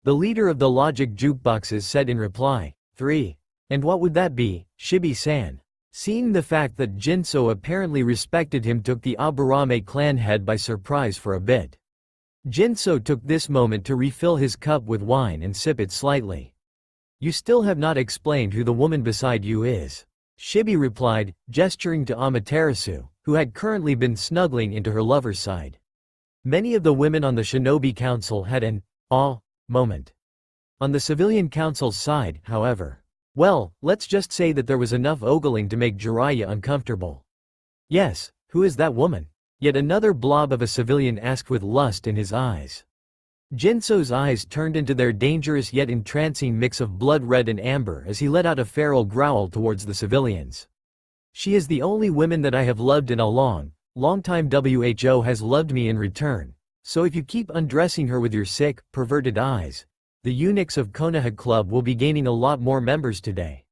The leader of the logic jukeboxes said in reply. 3. And what would that be, Shibi-san? Seeing the fact that Jinso apparently respected him took the Aburame clan head by surprise for a bit. Jinso took this moment to refill his cup with wine and sip it slightly. You still have not explained who the woman beside you is. Shibi replied, gesturing to Amaterasu, who had currently been snuggling into her lover's side. Many of the women on the Shinobi Council had an moment. On the civilian council's side, however, well, let's just say that there was enough ogling to make Jiraiya uncomfortable. Yes, who is that woman? Yet another blob of a civilian asked with lust in his eyes. Jinso's eyes turned into their dangerous yet entrancing mix of blood red and amber as he let out a feral growl towards the civilians. She is the only woman that I have loved in a long time. Who has loved me in return, so if you keep undressing her with your sick, perverted eyes, the eunuchs of Konoha Club will be gaining a lot more members today.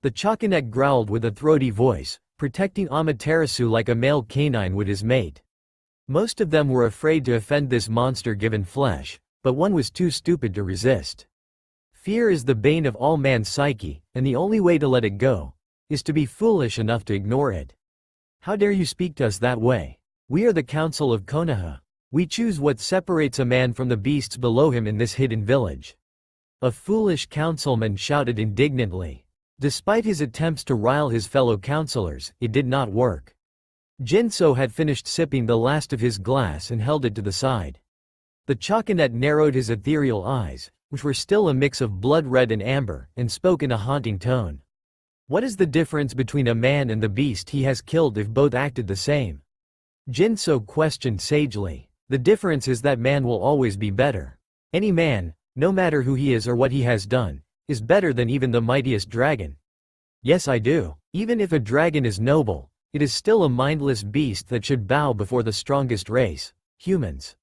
The Choconet growled with a throaty voice, protecting Amaterasu like a male canine would his mate. Most of them were afraid to offend this monster-given flesh, but one was too stupid to resist. Fear is the bane of all man's psyche, and the only way to let it go is to be foolish enough to ignore it. How dare you speak to us that way? We are the Council of Konoha. We choose what separates a man from the beasts below him in this hidden village. A foolish councilman shouted indignantly. Despite his attempts to rile his fellow councilors, it did not work. Jinso had finished sipping the last of his glass and held it to the side. The Choconet narrowed his ethereal eyes, which were still a mix of blood red and amber, and spoke in a haunting tone. What is the difference between a man and the beast he has killed if both acted the same? Jinso questioned sagely. The difference is that man will always be better. Any man, no matter who he is or what he has done, is better than even the mightiest dragon. Yes, I do. Even if a dragon is noble, it is still a mindless beast that should bow before the strongest race, humans.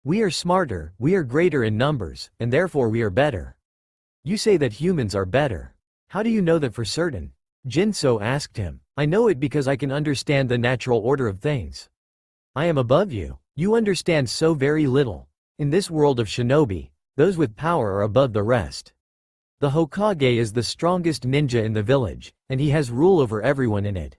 We are smarter, we are greater in numbers, and therefore we are better. You say that humans are better. How do you know that for certain? Jinso asked him. I know it because I can understand the natural order of things. I am above you. You understand so very little. In this world of shinobi, those with power are above the rest. The Hokage is the strongest ninja in the village, and he has rule over everyone in it.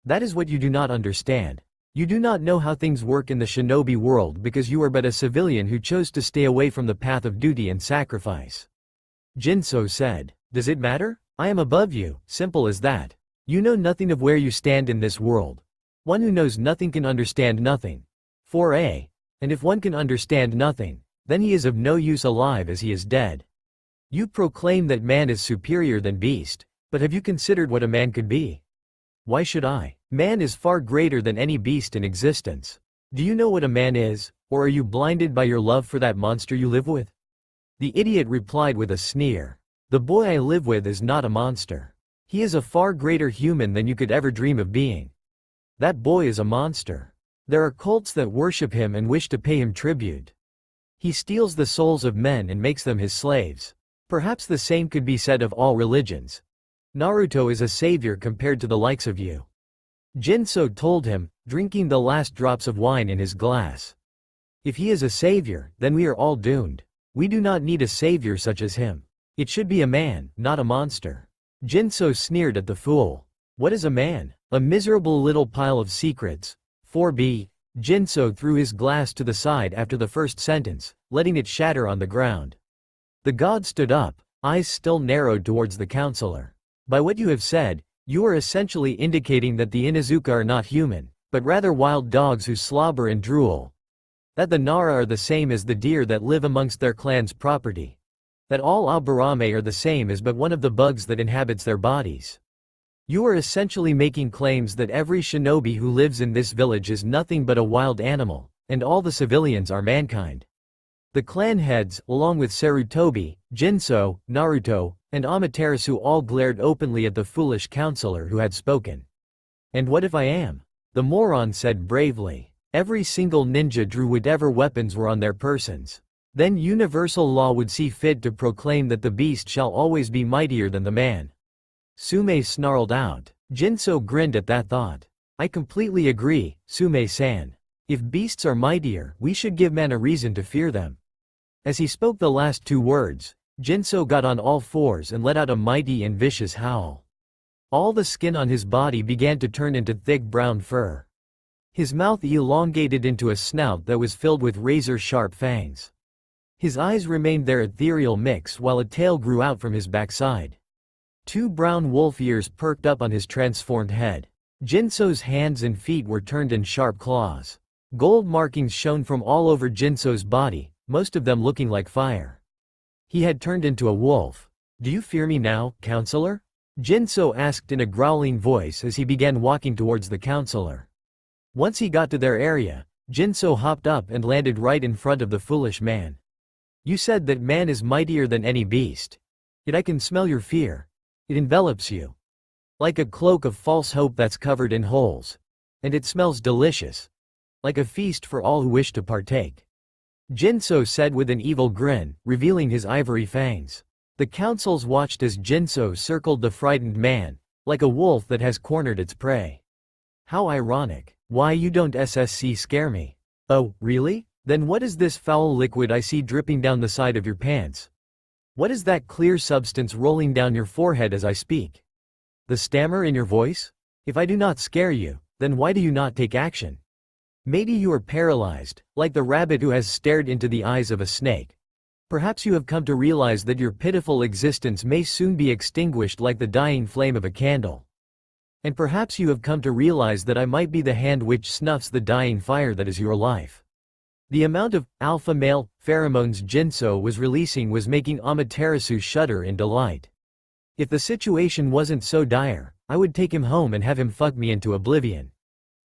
That is what you do not understand. You do not know how things work in the shinobi world because you are but a civilian who chose to stay away from the path of duty and sacrifice. Jinso said, Does it matter? I am above you, simple as that. You know nothing of where you stand in this world. One who knows nothing can understand nothing. 4a. And if one can understand nothing, then he is of no use alive as he is dead. You proclaim that man is superior than beast, but have you considered what a man could be? Why should I? Man is far greater than any beast in existence. Do you know what a man is, or are you blinded by your love for that monster you live with? The idiot replied with a sneer. The boy I live with is not a monster. He is a far greater human than you could ever dream of being. That boy is a monster. There are cults that worship him and wish to pay him tribute. He steals the souls of men and makes them his slaves. Perhaps the same could be said of all religions. Naruto is a savior compared to the likes of you. Jinso told him, drinking the last drops of wine in his glass. If he is a savior, then we are all doomed. We do not need a savior such as him. It should be a man, not a monster. Jinso sneered at the fool. What is a man? A miserable little pile of secrets. 4b. Jinso threw his glass to the side after the first sentence, letting it shatter on the ground. The god stood up, eyes still narrowed towards the counselor. By what you have said, you are essentially indicating that the Inuzuka are not human, but rather wild dogs who slobber and drool. That the Nara are the same as the deer that live amongst their clan's property. That all Aburame are the same as but one of the bugs that inhabits their bodies. You are essentially making claims that every shinobi who lives in this village is nothing but a wild animal, and all the civilians are mankind. The clan heads, along with Sarutobi, Jinso, Naruto, and Amaterasu all glared openly at the foolish counselor who had spoken. And what if I am? The moron said bravely. Every single ninja drew whatever weapons were on their persons. Then universal law would see fit to proclaim that the beast shall always be mightier than the man. Sume snarled out. Jinso grinned at that thought. I completely agree, Sume-san. If beasts are mightier, we should give man a reason to fear them. As he spoke the last two words, Jinso got on all fours and let out a mighty and vicious howl. All the skin on his body began to turn into thick brown fur. His mouth elongated into a snout that was filled with razor-sharp fangs. His eyes remained their ethereal mix while a tail grew out from his backside. Two brown wolf ears perked up on his transformed head. Jinso's hands and feet were turned in sharp claws. Gold markings shone from all over Jinso's body, most of them looking like fire. He had turned into a wolf. Do you fear me now, counselor? Jinso asked in a growling voice as he began walking towards the counselor. Once he got to their area, Jinso hopped up and landed right in front of the foolish man. You said that man is mightier than any beast. Yet I can smell your fear. It envelops you. Like a cloak of false hope that's covered in holes. And it smells delicious. Like a feast for all who wish to partake. Jinso said with an evil grin, revealing his ivory fangs. The councils watched as Jinso circled the frightened man, like a wolf that has cornered its prey. How ironic. Why you don't SSC scare me? Oh, really? Then what is this foul liquid I see dripping down the side of your pants? What is that clear substance rolling down your forehead as I speak? The stammer in your voice? If I do not scare you, then why do you not take action? Maybe you are paralyzed, like the rabbit who has stared into the eyes of a snake. Perhaps you have come to realize that your pitiful existence may soon be extinguished like the dying flame of a candle. And perhaps you have come to realize that I might be the hand which snuffs the dying fire that is your life. The amount of alpha male pheromones Jinso was releasing was making Amaterasu shudder in delight. If the situation wasn't so dire, I would take him home and have him fuck me into oblivion.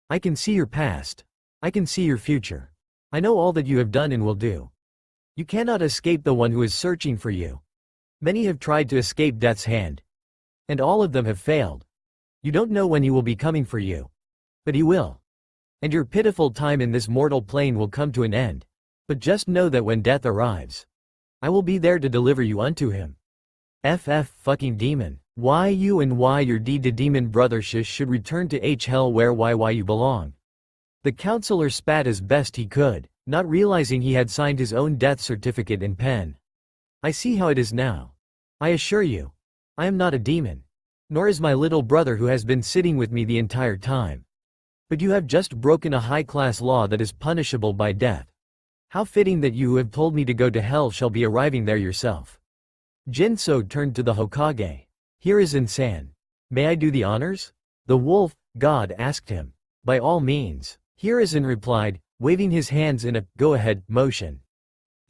I can see your past. I can see your future. I know all that you have done and will do. You cannot escape the one who is searching for you. Many have tried to escape death's hand. And all of them have failed. You don't know when he will be coming for you. But he will. And your pitiful time in this mortal plane will come to an end. But just know that when death arrives, I will be there to deliver you unto him. Fucking demon. Why you and why your demon brother should return to hell where why you belong. The counselor spat as best he could, not realizing he had signed his own death certificate in pen. I see how it is now. I assure you, I am not a demon. Nor is my little brother who has been sitting with me the entire time. But you have just broken a high-class law that is punishable by death. How fitting that you who have told me to go to hell shall be arriving there yourself. Jinso turned to the Hokage. Here is Insan. May I do the honors? The wolf god asked him. By all means. Hiruzen replied, waving his hands in a go-ahead motion.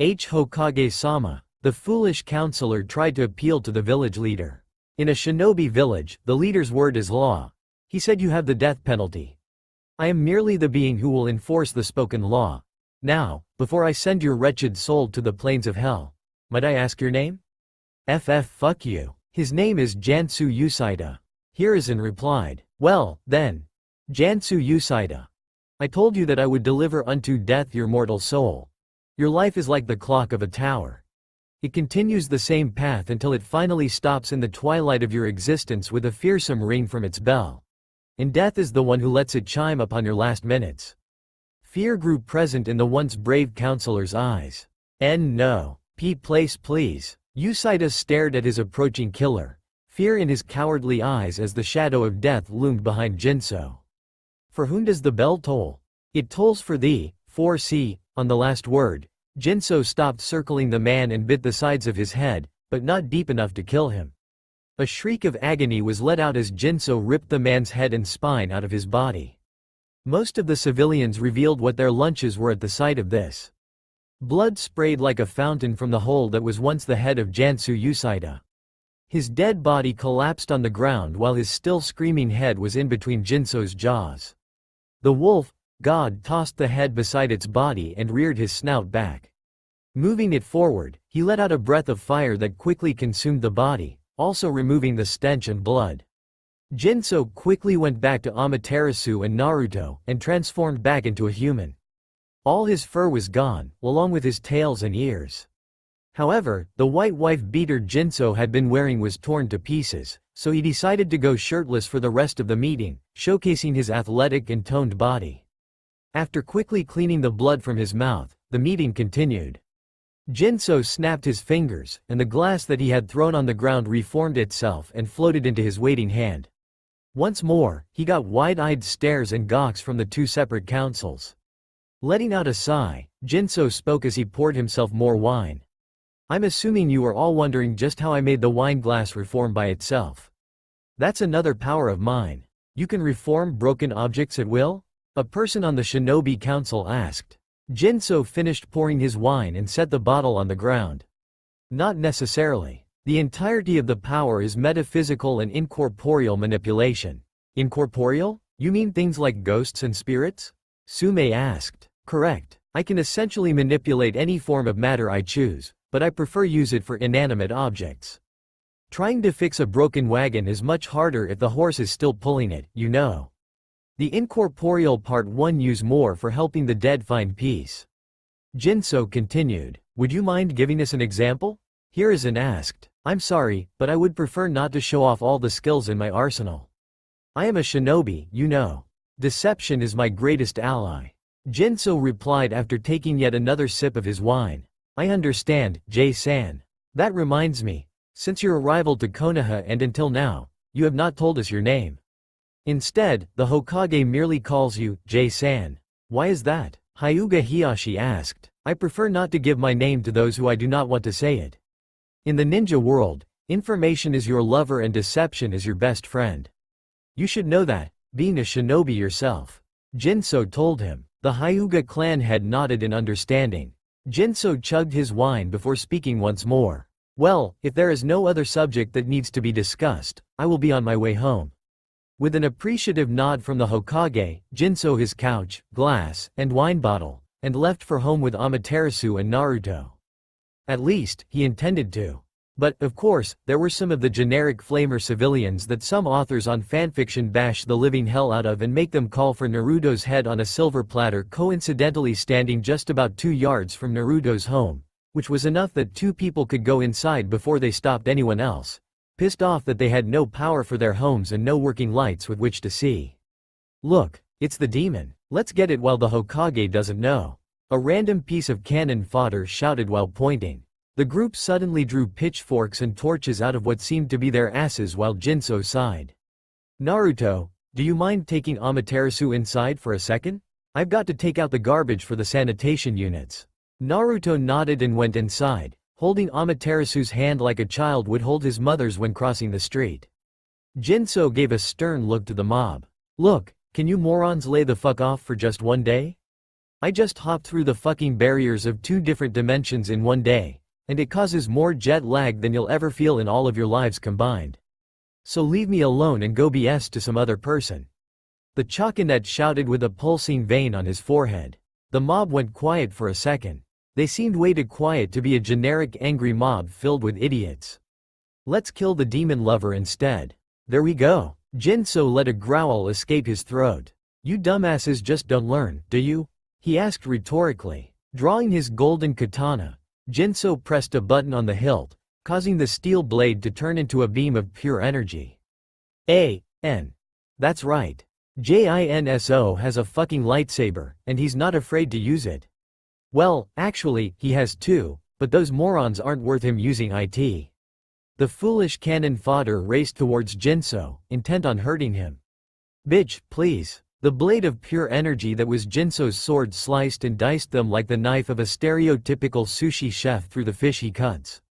Hokage-sama, the foolish counselor tried to appeal to the village leader. In a shinobi village, the leader's word is law. He said you have the death penalty. I am merely the being who will enforce the spoken law. Now, before I send your wretched soul to the plains of hell, might I ask your name? Fuck you. His name is Jansu Usaida. Hiruzen replied. Well, then. Jansu Usaida. I told you that I would deliver unto death your mortal soul. Your life is like the clock of a tower. It continues the same path until it finally stops in the twilight of your existence with a fearsome ring from its bell. And death is the one who lets it chime upon your last minutes. Fear grew present in the once brave counselor's eyes. No. Place please. Usaida stared at his approaching killer, fear in his cowardly eyes as the shadow of death loomed behind Jinso. For whom does the bell toll? It tolls for thee, on the last word, Jinso stopped circling the man and bit the sides of his head, but not deep enough to kill him. A shriek of agony was let out as Jinso ripped the man's head and spine out of his body. Most of the civilians revealed what their lunches were at the sight of this. Blood sprayed like a fountain from the hole that was once the head of Jansu Usaida. His dead body collapsed on the ground while his still screaming head was in between Jinso's jaws. The wolf god tossed the head beside its body and reared his snout back. Moving it forward, he let out a breath of fire that quickly consumed the body, also removing the stench and blood. Jinso quickly went back to Amaterasu and Naruto and transformed back into a human. All his fur was gone, along with his tails and ears. However, the white wife-beater Jinso had been wearing was torn to pieces, so he decided to go shirtless for the rest of the meeting, showcasing his athletic and toned body. After quickly cleaning the blood from his mouth, the meeting continued. Jinso snapped his fingers, and the glass that he had thrown on the ground reformed itself and floated into his waiting hand. Once more, he got wide-eyed stares and gawks from the two separate councils. Letting out a sigh, Jinso spoke as he poured himself more wine. I'm assuming you are all wondering just how I made the wine glass reform by itself. That's another power of mine. You can reform broken objects at will? A person on the Shinobi Council asked. Jinso finished pouring his wine and set the bottle on the ground. Not necessarily. The entirety of the power is metaphysical and incorporeal manipulation. Incorporeal? You mean things like ghosts and spirits? Sume asked. Correct. I can essentially manipulate any form of matter I choose, but I prefer use it for inanimate objects. Trying to fix a broken wagon is much harder if the horse is still pulling it, you know. The incorporeal part one use more for helping the dead find peace. Jinso continued. Would you mind giving us an example? Hiruzen asked. I'm sorry, but I would prefer not to show off all the skills in my arsenal. I am a shinobi, you know. Deception is my greatest ally. Jinso replied after taking yet another sip of his wine. I understand, J-san. That reminds me. Since your arrival to Konoha and until now, you have not told us your name. Instead, the Hokage merely calls you, J-san. Why is that? Hyuga Hiyashi asked. I prefer not to give my name to those who I do not want to say it. In the ninja world, information is your lover and deception is your best friend. You should know that, being a shinobi yourself. Jinso told him. The Hyuga clan head nodded in understanding. Jinso chugged his wine before speaking once more. Well, if there is no other subject that needs to be discussed, I will be on my way home. With an appreciative nod from the Hokage, Jinso his couch, glass, and wine bottle, and left for home with Amaterasu and Naruto. At least, he intended to. But, of course, there were some of the generic flamer civilians that some authors on fanfiction bash the living hell out of and make them call for Naruto's head on a silver platter, coincidentally standing just about 2 yards from Naruto's home, which was enough that 2 people could go inside before they stopped anyone else, pissed off that they had no power for their homes and no working lights with which to see. Look, it's the demon. Let's get it while the Hokage doesn't know. A random piece of cannon fodder shouted while pointing. The group suddenly drew pitchforks and torches out of what seemed to be their asses while Jinso sighed. Naruto, do you mind taking Amaterasu inside for a second? I've got to take out the garbage for the sanitation units. Naruto nodded and went inside, holding Amaterasu's hand like a child would hold his mother's when crossing the street. Jinso gave a stern look to the mob. Look, can you morons lay the fuck off for just one day? I just hopped through the fucking barriers of 2 different dimensions in one day. And it causes more jet lag than you'll ever feel in all of your lives combined. So leave me alone and go BS to some other person. The Chakinet shouted with a pulsing vein on his forehead. The mob went quiet for a second. They seemed way too quiet to be a generic angry mob filled with idiots. Let's kill the demon lover instead. There we go. Jinso let a growl escape his throat. You dumbasses just don't learn, do you? He asked rhetorically. Drawing his golden katana, Jinso pressed a button on the hilt, causing the steel blade to turn into a beam of pure energy. A.N. That's right. Jinso has a fucking lightsaber, and he's not afraid to use it. Well, actually, he has 2, but those morons aren't worth him using it. The foolish cannon fodder raced towards Jinso, intent on hurting him. Bitch, please. The blade of pure energy that was Jinso's sword sliced and diced them like the knife of a stereotypical sushi chef through the fish he cuts.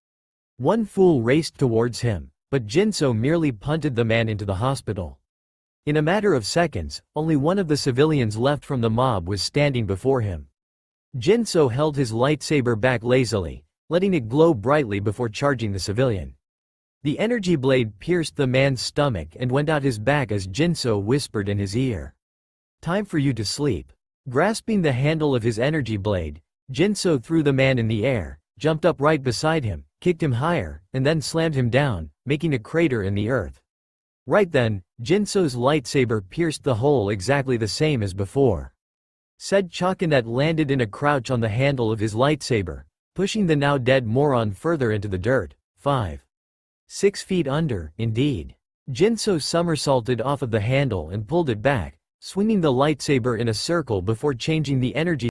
One fool raced towards him, but Jinso merely punted the man into the hospital. In a matter of seconds, only one of the civilians left from the mob was standing before him. Jinso held his lightsaber back lazily, letting it glow brightly before charging the civilian. The energy blade pierced the man's stomach and went out his back as Jinso whispered in his ear. Time for you to sleep. Grasping the handle of his energy blade, Jinso threw the man in the air, jumped up right beside him, kicked him higher, and then slammed him down, making a crater in the earth. Right then, Jinso's lightsaber pierced the hole exactly the same as before. Said Chakinet landed in a crouch on the handle of his lightsaber, pushing the now dead moron further into the dirt. 5. 6 feet under, indeed. Jinso somersaulted off of the handle and pulled it back, swinging the lightsaber in a circle before changing the energy